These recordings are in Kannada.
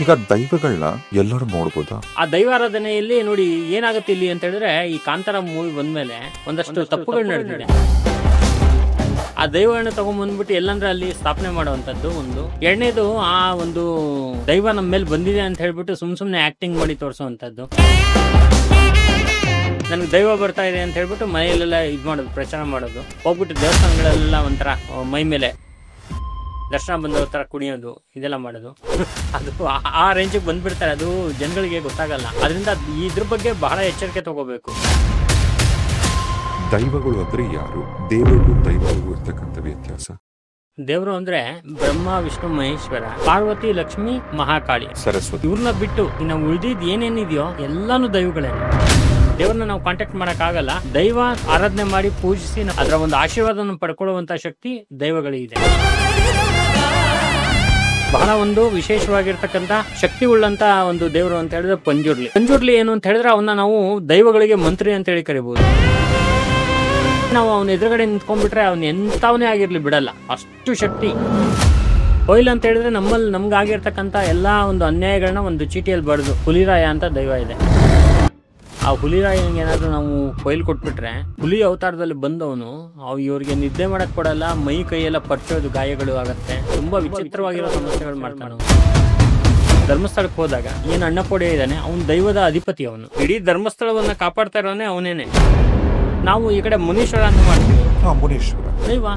ಈಗ ದೈವಗಳನ್ನ ಎಲ್ಲರೂ ನೋಡ್ಬೋದಾ? ಆ ದೈವಾರಾಧನೆಯಲ್ಲಿ ನೋಡಿ ಏನಾಗುತ್ತೆ ಇಲ್ಲಿ ಅಂತ ಹೇಳಿದ್ರೆ, ಈ ಕಾಂತಾರ ಮೂವಿ ಬಂದ್ಮೇಲೆ ಒಂದಷ್ಟು ತಪ್ಪುಗಳು ನಡೆದಿದೆ. ಆ ದೈವಗಳನ್ನ ತಗೊಂಡ್ಬಂದ್ಬಿಟ್ಟು ಎಲ್ಲಂದ್ರೆ ಅಲ್ಲಿ ಸ್ಥಾಪನೆ ಮಾಡುವಂತದ್ದು ಒಂದು. ಎರಡನೇದು, ಆ ಒಂದು ದೈವ ನಮ್ಮ ಮೇಲೆ ಬಂದಿದೆ ಅಂತ ಹೇಳ್ಬಿಟ್ಟು ಸುಮ್ನೆ ಆಕ್ಟಿಂಗ್ ಮಾಡಿ ತೋರಿಸುವಂತದ್ದು. ನನಗೆ ದೈವ ಬರ್ತಾ ಇದೆ ಅಂತ ಹೇಳ್ಬಿಟ್ಟು ಮನೆಯಲ್ಲೆಲ್ಲ ಇದು ಮಾಡೋದು, ಪ್ರಚಾರ ಮಾಡೋದು. ಹೋಗ್ಬಿಟ್ಟು ದೇವಸ್ಥಾನಗಳೆಲ್ಲ ಒಂಥರ ಮೈ ಮೇಲೆ ದರ್ಶನ ಬಂದವ್ರ ತರ ಕುಣಿಯೋದು, ಇದೆಲ್ಲ ಮಾಡೋದು. ಅದು ಆ ರೇಂಜಿಗೆ ಬಂದ್ಬಿಡ್ತಾರೆ. ಅದು ಜನಗಳಿಗೆ ಗೊತ್ತಾಗಲ್ಲ. ಅದರಿಂದ ಇದ್ರ ಬಗ್ಗೆ ಬಹಳ ಎಚ್ಚರಿಕೆ ತಗೋಬೇಕು. ದೈವಗಳು ಅಂದ್ರೆ ಯಾರು? ದೇವರಿಗೂ ದೈವಗಳಿಗೂ ಇರ್ತಕ್ಕಂಥ ವ್ಯತ್ಯಾಸ? ದೇವರು ಅಂದ್ರೆ ಬ್ರಹ್ಮ, ವಿಷ್ಣು, ಮಹೇಶ್ವರ, ಪಾರ್ವತಿ, ಲಕ್ಷ್ಮಿ, ಮಹಾಕಾಳಿ, ಸರಸ್ವತಿ. ಇವ್ರನ್ನ ಬಿಟ್ಟು ಇನ್ನು ಉಳಿದಿದ್ ಏನೇನಿದೆಯೋ ಎಲ್ಲಾನು ದೈವಗಳೇ. ದೇವ್ರನ್ನ ನಾವು ಕಾಂಟ್ಯಾಕ್ಟ್ ಮಾಡಕ್ ಆಗಲ್ಲ. ದೈವ ಆರಾಧನೆ ಮಾಡಿ ಪೂಜಿಸಿ ಅದರ ಒಂದು ಆಶೀರ್ವಾದವನ್ನು ಪಡ್ಕೊಳ್ಳುವಂತ ಶಕ್ತಿ ದೈವಗಳಿಗಿದೆ. ಬಹಳ ಒಂದು ವಿಶೇಷವಾಗಿರ್ತಕ್ಕಂಥ ಶಕ್ತಿ ಉಳ್ಳಂತ ಒಂದು ದೇವರು ಅಂತ ಹೇಳಿದ್ರೆ ಪಂಜುರ್ಲಿ ಏನು ಅಂತ ಹೇಳಿದ್ರೆ, ಅವನ್ನ ನಾವು ದೈವಗಳಿಗೆ ಮಂತ್ರಿ ಅಂತ ಹೇಳಿ ಕರಿಬಹುದು. ನಾವು ಅವನ ಎದುರುಗಡೆ ನಿಂತ್ಕೊಂಡ್ಬಿಟ್ರೆ ಅವ್ನ ಎಂತವನೇ ಆಗಿರ್ಲಿ ಬಿಡಲ್ಲ, ಅಷ್ಟು ಶಕ್ತಿ. ಕೊಯ್ಲ್ ಅಂತ ಹೇಳಿದ್ರೆ ನಮ್ಗಾಗಿರ್ತಕ್ಕಂಥ ಎಲ್ಲಾ ಒಂದು ಅನ್ಯಾಯಗಳನ್ನ ಒಂದು ಚೀಟಿಯಲ್ಲಿ ಬರೆದು, ಹುಲಿರಾಯ ಅಂತ ದೈವ ಇದೆ. ಆ ಹುಲಿರಾಯನಿಗೆ ಏನಾದ್ರು ನಾವು ಕೊಯ್ಲು ಕೊಟ್ಬಿಟ್ರೆ, ಹುಲಿ ಅವತಾರದಲ್ಲಿ ಬಂದವನು ಇವ್ರಿಗೆ ನಿದ್ದೆ ಮಾಡಕ್ ಕೊಡಲ್ಲ, ಮೈ ಕೈಯೆಲ್ಲ ಪರ್ಚೋದು, ಗಾಯಗಳು ಆಗತ್ತೆ. ತುಂಬಾ ವಿಚಿತ್ರವಾಗಿರೋ ಸಮಸ್ಯೆಗಳು ಮಾಡ್ತಾನೆ. ಧರ್ಮಸ್ಥಳಕ್ಕೆ ಹೋದಾಗ ಏನ್ ಅಣ್ಣಪೊಡೆ ಇದ್ದಾನೆ, ಅವನ್ ದೈವದ ಅಧಿಪತಿ. ಅವನು ಇಡೀ ಧರ್ಮಸ್ಥಳವನ್ನ ಕಾಪಾಡ್ತಾ ಇರೋನೇ ಅವನೇನೆ. ನಾವು ಈ ಕಡೆ ಮುನೀಶ್ವರ ಅಂತ ಮಾಡ್ತೀವಿ. ಮುನೀಶ್ವರ ದೈವ.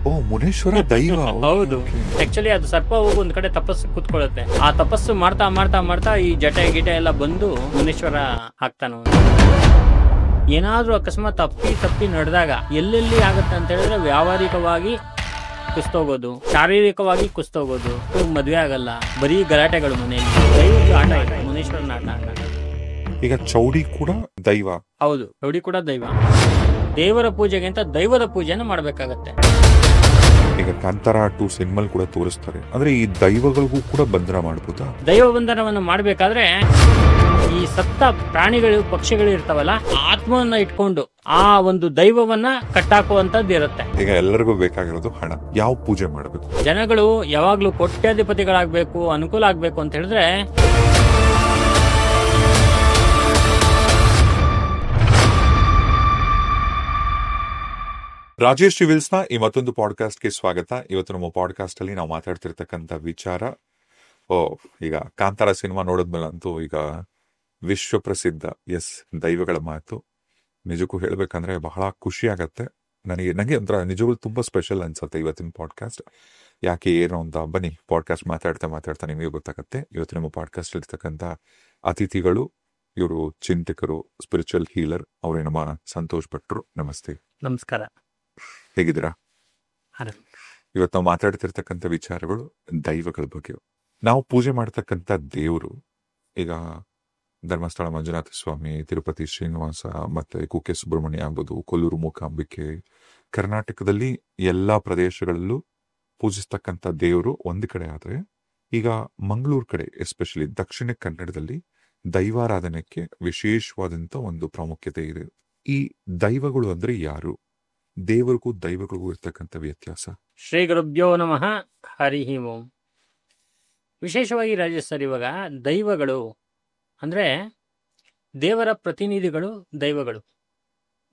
ಓ, ಮುನೇಶ್ವರ ದೈವ. ಹೌದು. ಆಕ್ಚುಲಿ ಅದು ಸರ್ಪ ಹೋಗಿ ಒಂದ್ ಕಡೆ ತಪಸ್ಸು ಕೂತ್ಕೊಳ್ಳುತ್ತೆ. ಆ ತಪಸ್ಸು ಮಾಡ್ತಾ ಮಾಡ್ತಾ ಮಾಡ್ತಾ ಈ ಜಟೆ ಗಿಟೆ ಎಲ್ಲ ಬಂದು ಮುನೇಶ್ವರ ಆಗ್ತಾನ. ಏನಾದ್ರೂ ಅಕಸ್ಮಾತ್ ತಪ್ಪಿ ನಡೆದಾಗ ಎಲ್ಲೆಲ್ಲಿ ಆಗತ್ತೆ ಅಂತ ಹೇಳಿದ್ರೆ, ವ್ಯಾವಹಾರಿಕವಾಗಿ ಕುಸ್ತೋಗೋದು, ಶಾರೀರಿಕವಾಗಿ ಕುಸ್ತೋಗೋದು, ಮದ್ವೆ ಆಗಲ್ಲ, ಬರೀ ಗಲಾಟೆಗಳು ಮನೆಯಲ್ಲಿ. ದೈವದ ಆಟ ಇದೆ, ಮುನೇಶ್ವರನ ಆಟ. ಈಗ ಚೌಡಿ ಕೂಡ ದೈವ. ಹೌದು, ಚೌಡಿ ಕೂಡ ದೈವ. ದೇವರ ಪೂಜೆಗೆ ಅಂತ ದೈವದ ಪೂಜೆನ ಮಾಡ್ಬೇಕಾಗತ್ತೆ. ಈಗ ಕಾಂತಾರ 2 ಸಿನಿಮಾ ಕೂಡ ತೋರಿಸ್ತಾರೆ. ಅಂದ್ರೆ ಈ ದೈವಗಳಿಗೂ ಕೂಡ ಬಂಧನ ಮಾಡ್ಬೋದಾ? ದೈವ ಬಂಧನವನ್ನು ಮಾಡ್ಬೇಕಾದ್ರೆ ಈ ಸತ್ತ ಪ್ರಾಣಿಗಳು, ಪಕ್ಷಿಗಳು ಇರ್ತಾವಲ್ಲ, ಆತ್ಮವನ್ನ ಇಟ್ಕೊಂಡು ಆ ಒಂದು ದೈವವನ್ನ ಕಟ್ಟಾಕುವಂತದ್ದು ಇರುತ್ತೆ. ಈಗ ಎಲ್ಲರಿಗೂ ಬೇಕಾಗಿರೋದು ಹಣ. ಯಾವ ಪೂಜೆ ಮಾಡಬೇಕು? ಜನಗಳು ಯಾವಾಗ್ಲೂ ಕೋಟ್ಯಾಧಿಪತಿಗಳಾಗ್ಬೇಕು, ಅನುಕೂಲ ಆಗ್ಬೇಕು ಅಂತ ಹೇಳಿದ್ರೆ, ರಾಜೇಶ್ ರಿವಿಲ್ಸ್ನ ಈ ಮತ್ತೊಂದು ಪಾಡ್ಕಾಸ್ಟ್ಗೆ ಸ್ವಾಗತ. ಇವತ್ತು ನಮ್ಮ ಪಾಡ್ಕಾಸ್ಟ್ ಅಲ್ಲಿ ನಾವು ಮಾತಾಡ್ತಿರ್ತಕ್ಕಂಥ ವಿಚಾರ, ಈಗ ಕಾಂತಾರ ಸಿನಿಮಾ ನೋಡಿದ್ಮೇಲಂತೂ ಈಗ ವಿಶ್ವ ಪ್ರಸಿದ್ಧ ದೈವಗಳ ಮಾತು. ನಿಜಕ್ಕೂ ಹೇಳ್ಬೇಕಂದ್ರೆ ಬಹಳ ಖುಷಿ ಆಗತ್ತೆ. ನನಗೆ ಒಂಥರ ನಿಜಕ್ಕೂ ತುಂಬಾ ಸ್ಪೆಷಲ್ ಅನ್ಸುತ್ತೆ ಇವತ್ತಿನ ಪಾಡ್ಕಾಸ್ಟ್. ಯಾಕೆ ಏನು ಅಂತ ಬನ್ನಿ ಪಾಡ್ಕಾಸ್ಟ್ ಮಾತಾಡ್ತಾ ನಿಮಗೆ ಗೊತ್ತಾಗತ್ತೆ. ಇವತ್ತು ನಮ್ಮ ಪಾಡ್ಕಾಸ್ಟ್ ಇರ್ತಕ್ಕಂಥ ಅತಿಥಿಗಳು, ಇವರು ಚಿಂತಕರು, ಸ್ಪಿರಿಚುವಲ್ ಹೀಲರ್. ಅವರೇ ನಮ್ಮ ಸಂತೋಷ್ ಭಟ್ರು. ನಮಸ್ತೆ. ನಮಸ್ಕಾರ. ಹೇಗಿದ್ದೀರಾ? ಇವತ್ತು ನಾವು ಮಾತಾಡ್ತಿರ್ತಕ್ಕಂಥ ವಿಚಾರಗಳು ದೈವಗಳ ಬಗ್ಗೆ. ನಾವು ಪೂಜೆ ಮಾಡ್ತಕ್ಕಂಥ ದೇವರು, ಈಗ ಧರ್ಮಸ್ಥಳ ಮಂಜುನಾಥ ಸ್ವಾಮಿ, ತಿರುಪತಿ ಶ್ರೀನಿವಾಸ, ಮತ್ತೆ ಕುಕ್ಕೆ ಸುಬ್ರಹ್ಮಣ್ಯ ಆಗ್ಬೋದು, ಕೊಲ್ಲೂರು ಮೂಕಾಂಬಿಕೆ, ಕರ್ನಾಟಕದಲ್ಲಿ ಎಲ್ಲಾ ಪ್ರದೇಶಗಳಲ್ಲೂ ಪೂಜಿಸ್ತಕ್ಕಂಥ ದೇವರು ಒಂದು ಕಡೆ ಆದ್ರೆ, ಈಗ ಮಂಗಳೂರು ಕಡೆ ಎಸ್ಪೆಷಲಿ ದಕ್ಷಿಣ ಕನ್ನಡದಲ್ಲಿ ದೈವಾರಾಧನೆಗೆ ವಿಶೇಷವಾದಂತ ಒಂದು ಪ್ರಾಮುಖ್ಯತೆ ಇದೆ. ಈ ದೈವಗಳು ಅಂದ್ರೆ ಯಾರು? ದೇವರಿಗೂ ದೈವಗಳಿಗೂ ಇರ್ತಕ್ಕಂಥ ವ್ಯತ್ಯಾಸ? ಶ್ರೀ ಗುರುಭ್ಯೋ ನಮಃ, ಹರಿ ಓಂ. ವಿಶೇಷವಾಗಿ ರಾಜೇಶ್ ಸರ್, ಇವಾಗ ದೈವಗಳು ಅಂದ್ರೆ ದೇವರ ಪ್ರತಿನಿಧಿಗಳು, ದೈವಗಳು.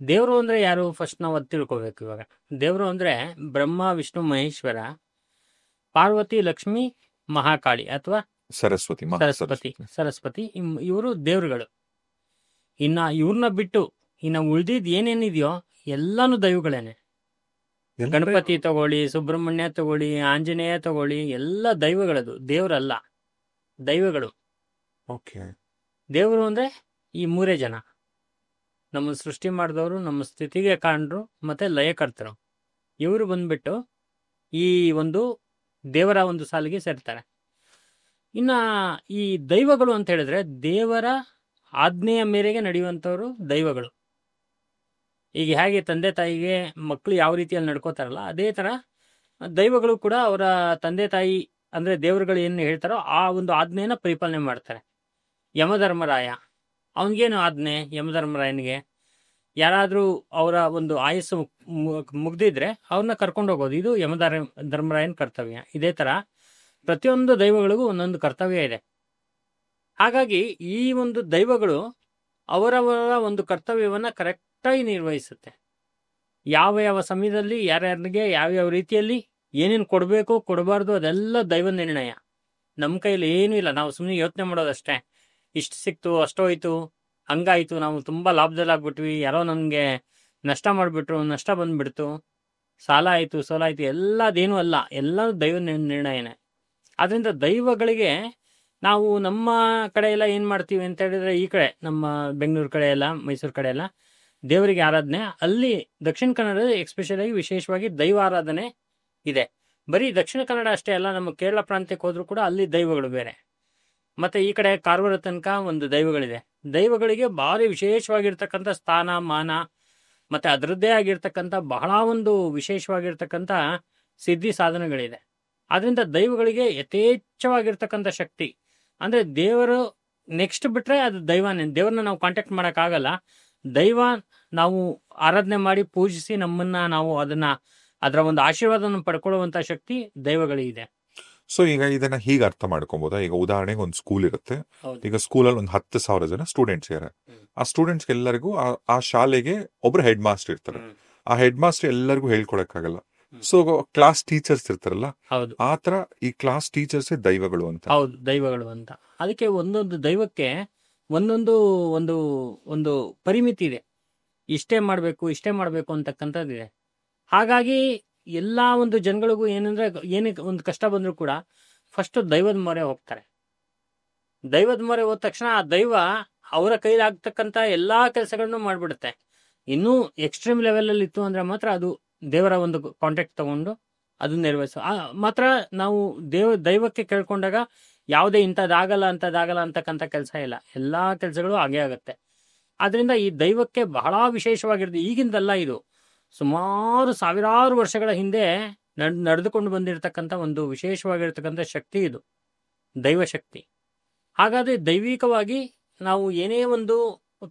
ದೇವರು ಅಂದ್ರೆ ಯಾರು ಫಸ್ಟ್ ನಾವು ಅದು ತಿಳ್ಕೊಬೇಕು. ಇವಾಗ ದೇವರು ಅಂದ್ರೆ ಬ್ರಹ್ಮ, ವಿಷ್ಣು, ಮಹೇಶ್ವರ, ಪಾರ್ವತಿ, ಲಕ್ಷ್ಮಿ, ಮಹಾಕಾಳಿ ಅಥವಾ ಸರಸ್ವತಿ, ಇವರು ದೇವರುಗಳು. ಇನ್ನ ಇವ್ರನ್ನ ಬಿಟ್ಟು ಇನ್ನ ಉಳಿದಿದ್ ಏನೇನಿದೆಯೋ ಎಲ್ಲಾನು ದೈವಗಳೇನೆ. ಗಣಪತಿ ತಗೊಳ್ಳಿ, ಸುಬ್ರಹ್ಮಣ್ಯ ತಗೊಳ್ಳಿ, ಆಂಜನೇಯ ತಗೊಳ್ಳಿ, ಎಲ್ಲ ದೈವಗಳದು, ದೇವರಲ್ಲ, ದೈವಗಳು. ದೇವರು ಅಂದ್ರೆ ಈ ಮೂರೇ ಜನ. ನಮ್ಮ ಸೃಷ್ಟಿ ಮಾಡಿದವರು, ನಮ್ಮ ಸ್ಥಿತಿಗೆ ಕಾರಣರು, ಮತ್ತೆ ಲಯಕರ್ತರು. ಇವರು ಬಂದ್ಬಿಟ್ಟು ಈ ಒಂದು ದೇವರ ಒಂದು ಸಾಲಿಗೆ ಸೇರ್ತಾರೆ. ಇನ್ನ ಈ ದೈವಗಳು ಅಂತ ಹೇಳಿದ್ರೆ ದೇವರ ಆಜ್ಞೆಯ ಮೇರೆಗೆ ನಡೆಯುವಂಥವ್ರು ದೈವಗಳು. ಈಗ ಹೇಗೆ ತಂದೆ ತಾಯಿಗೆ ಮಕ್ಕಳು ಯಾವ ರೀತಿಯಲ್ಲಿ ನಡ್ಕೋತಾರಲ್ಲ, ಅದೇ ತರ ದೈವಗಳು ಕೂಡ ಅವರ ತಂದೆ ತಾಯಿ ಅಂದ್ರೆ ದೇವರುಗಳು ಏನು ಹೇಳ್ತಾರೋ ಆ ಒಂದು ಆಜ್ಞೆಯನ್ನ ಪರಿಪಾಲನೆ ಮಾಡ್ತಾರೆ. ಯಮಧರ್ಮರಾಯ, ಅವನಿಗೇನು ಆಜ್ಞೆ? ಯಮಧರ್ಮರಾಯನಿಗೆ ಯಾರಾದ್ರೂ ಅವರ ಒಂದು ಆಯಸ್ಸು ಮುಗ್ದಿದ್ರೆ ಅವ್ರನ್ನ ಕರ್ಕೊಂಡು ಹೋಗೋದು, ಇದು ಯಮಧರ್ಮರಾಯನ ಕರ್ತವ್ಯ. ಇದೇ ತರ ಪ್ರತಿಯೊಂದು ದೈವಗಳಿಗೂ ಒಂದೊಂದು ಕರ್ತವ್ಯ ಇದೆ. ಹಾಗಾಗಿ ಈ ಒಂದು ದೈವಗಳು ಅವರವರ ಒಂದು ಕರ್ತವ್ಯವನ್ನು ಕರೆಕ್ಟಾಗಿ ನಿರ್ವಹಿಸುತ್ತೆ. ಯಾವ ಯಾವ ಸಮಯದಲ್ಲಿ ಯಾರ್ಯಾರಿಗೆ ಯಾವ್ಯಾವ ರೀತಿಯಲ್ಲಿ ಏನೇನು ಕೊಡಬೇಕು ಕೊಡಬಾರ್ದು ಅದೆಲ್ಲ ದೈವ ನಿರ್ಣಯ. ನಮ್ಮ ಕೈಯಲ್ಲಿ ಏನೂ ಇಲ್ಲ, ನಾವು ಸುಮ್ಮನೆ ಯೋಚನೆ ಮಾಡೋದಷ್ಟೇ. ಇಷ್ಟು ಸಿಕ್ತು, ಅಷ್ಟೋಯ್ತು, ಹಂಗಾಯಿತು, ನಾವು ತುಂಬ ಲಾಭದಲ್ಲಾಗ್ಬಿಟ್ವಿ, ಯಾರೋ ನನಗೆ ನಷ್ಟ ಮಾಡಿಬಿಟ್ರು, ನಷ್ಟ ಬಂದುಬಿಡ್ತು, ಸಾಲ ಆಯಿತು, ಸೋಲ ಆಯಿತು, ಎಲ್ಲದೇನೂ ಅಲ್ಲ, ಎಲ್ಲ ದೈವ ನಿರ್ಣಯನೇ. ಆದ್ದರಿಂದ ದೈವಗಳಿಗೆ ನಾವು ನಮ್ಮ ಕಡೆ ಎಲ್ಲ ಏನು ಮಾಡ್ತೀವಿ ಅಂತ ಹೇಳಿದ್ರೆ, ಈ ಕಡೆ ನಮ್ಮ ಬೆಂಗಳೂರು ಕಡೆ ಎಲ್ಲ, ಮೈಸೂರು ಕಡೆ ಎಲ್ಲ ದೇವರಿಗೆ ಆರಾಧನೆ, ಅಲ್ಲಿ ದಕ್ಷಿಣ ಕನ್ನಡ ಎಕ್ಸ್ಪೆಷಲಾಗಿ ವಿಶೇಷವಾಗಿ ದೈವ ಆರಾಧನೆ ಇದೆ. ಬರೀ ದಕ್ಷಿಣ ಕನ್ನಡ ಅಷ್ಟೇ ಅಲ್ಲ, ನಮ್ಮ ಕೇರಳ ಪ್ರಾಂತ್ಯಕ್ಕೆ ಹೋದ್ರೂ ಕೂಡ ಅಲ್ಲಿ ದೈವಗಳು ಬೇರೆ. ಮತ್ತು ಈ ಕಡೆ ಕಾರವಾರ ತನಕ ಒಂದು ದೈವಗಳಿದೆ. ದೈವಗಳಿಗೆ ಭಾರಿ ವಿಶೇಷವಾಗಿರ್ತಕ್ಕಂಥ ಸ್ಥಾನ ಮಾನ ಮತ್ತು ಅದರದ್ದೇ ಆಗಿರ್ತಕ್ಕಂಥ ಬಹಳ ಒಂದು ವಿಶೇಷವಾಗಿರ್ತಕ್ಕಂಥ ಸಿದ್ಧಿ ಸಾಧನೆಗಳಿದೆ. ಆದ್ದರಿಂದ ದೈವಗಳಿಗೆ ಯಥೇಚ್ಛವಾಗಿರ್ತಕ್ಕಂಥ ಶಕ್ತಿ. ಅಂದರೆ ದೇವರು ನೆಕ್ಸ್ಟ್ ಬಿಟ್ಟರೆ ಅದು ದೈವನೇ. ದೇವ್ರನ್ನ ನಾವು ಕಾಂಟ್ಯಾಕ್ಟ್ ಮಾಡೋಕ್ಕಾಗಲ್ಲ. ದೈವ ನಾವು ಆರಾಧನೆ ಮಾಡಿ ಪೂಜಿಸಿ ನಮ್ಮನ್ನು ನಾವು ಅದರ ಒಂದು ಆಶೀರ್ವಾದವನ್ನು ಪಡ್ಕೊಳ್ಳುವಂಥ ಶಕ್ತಿ ದೈವಗಳಿಗಿದೆ. ಸೊ ಈಗ ಇದನ್ನ ಹೀಗೆ ಅರ್ಥ ಮಾಡ್ಕೊಬೋದಾ? ಈಗ ಉದಾಹರಣೆಗೆ ಒಂದು ಸ್ಕೂಲ್ ಇರುತ್ತೆ. ಈಗ ಸ್ಕೂಲಲ್ಲಿ ಒಂದು 10,000 ಜನ ಸ್ಟೂಡೆಂಟ್ಸ್ ಇದ್ದಾರೆ. ಆ ಸ್ಟೂಡೆಂಟ್ಸ್ ಎಲ್ಲರಿಗೂ ಆ ಶಾಲೆಗೆ ಒಬ್ರು ಹೆಡ್ ಮಾಸ್ಟರ್ ಇರ್ತಾರೆ. ಆ ಹೆಡ್ ಮಾಸ್ಟರ್ ಎಲ್ಲರಿಗೂ ಹೇಳ್ಕೊಡಕ್ಕಾಗಲ್ಲ. ಸೊ ಕ್ಲಾಸ್ ಟೀಚರ್ಸ್ ಇರ್ತಾರಲ್ಲ, ಆ ತರ ಈ ಕ್ಲಾಸ್ ಟೀಚರ್ಸ್ ದೈವಗಳು ಅಂತ. ಹೌದು, ದೈವಗಳು ಅಂತ. ಅದಕ್ಕೆ ಒಂದೊಂದು ದೈವಕ್ಕೆ ಒಂದೊಂದು ಒಂದು ಒಂದು ಪರಿಮಿತಿ ಇದೆ. ಇಷ್ಟೇ ಮಾಡಬೇಕು ಅಂತಕ್ಕಂಥದ್ದಿದೆ. ಹಾಗಾಗಿ ಎಲ್ಲ ಒಂದು ಜನಗಳಿಗೂ ಏನಂದ್ರೆ ಏನೇ ಒಂದು ಕಷ್ಟ ಬಂದರೂ ಕೂಡ ಫಸ್ಟ್ ದೈವದ ಮೊರೆ ಹೋಗ್ತಾರೆ. ದೈವದ ಮೊರೆ ಹೋದ ತಕ್ಷಣ ಆ ದೈವ ಅವರ ಕೈಲಾಗ್ತಕ್ಕಂಥ ಎಲ್ಲ ಕೆಲಸಗಳನ್ನು ಮಾಡಿಬಿಡುತ್ತೆ. ಇನ್ನೂ ಎಕ್ಸ್ಟ್ರೀಮ್ ಲೆವೆಲಲ್ಲಿ ಇತ್ತು ಅಂದರೆ ಮಾತ್ರ ಅದು ದೇವರ ಒಂದು ಕಾಂಟ್ಯಾಕ್ಟ್ ತಗೊಂಡು ಅದನ್ನ ನೆರವೇರಿಸೋ ಮಾತ್ರ ನಾವು ದೈವಕ್ಕೆ ಕೇಳ್ಕೊಂಡಾಗ ಯಾವುದೇ ಇಂಥದ್ದಾಗಲ್ಲ ಅಂತಕ್ಕಂಥ ಕೆಲಸ ಇಲ್ಲ. ಎಲ್ಲ ಕೆಲಸಗಳು ಹಾಗೇ ಆಗುತ್ತೆ. ಆದ್ರಿಂದ ಈ ದೈವಕ್ಕೆ ಬಹಳ ವಿಶೇಷವಾಗಿರುತ್ತೆ. ಈಗಿಂದಲ್ಲ, ಇದು ಸುಮಾರು ಸಾವಿರಾರು ವರ್ಷಗಳ ಹಿಂದೆ ನಡೆದುಕೊಂಡು ಬಂದಿರತಕ್ಕಂಥ ಒಂದು ವಿಶೇಷವಾಗಿರ್ತಕ್ಕಂಥ ಶಕ್ತಿ ಇದು, ದೈವಶಕ್ತಿ. ಹಾಗಾದರೆ ದೈವಿಕವಾಗಿ ನಾವು ಏನೇ ಒಂದು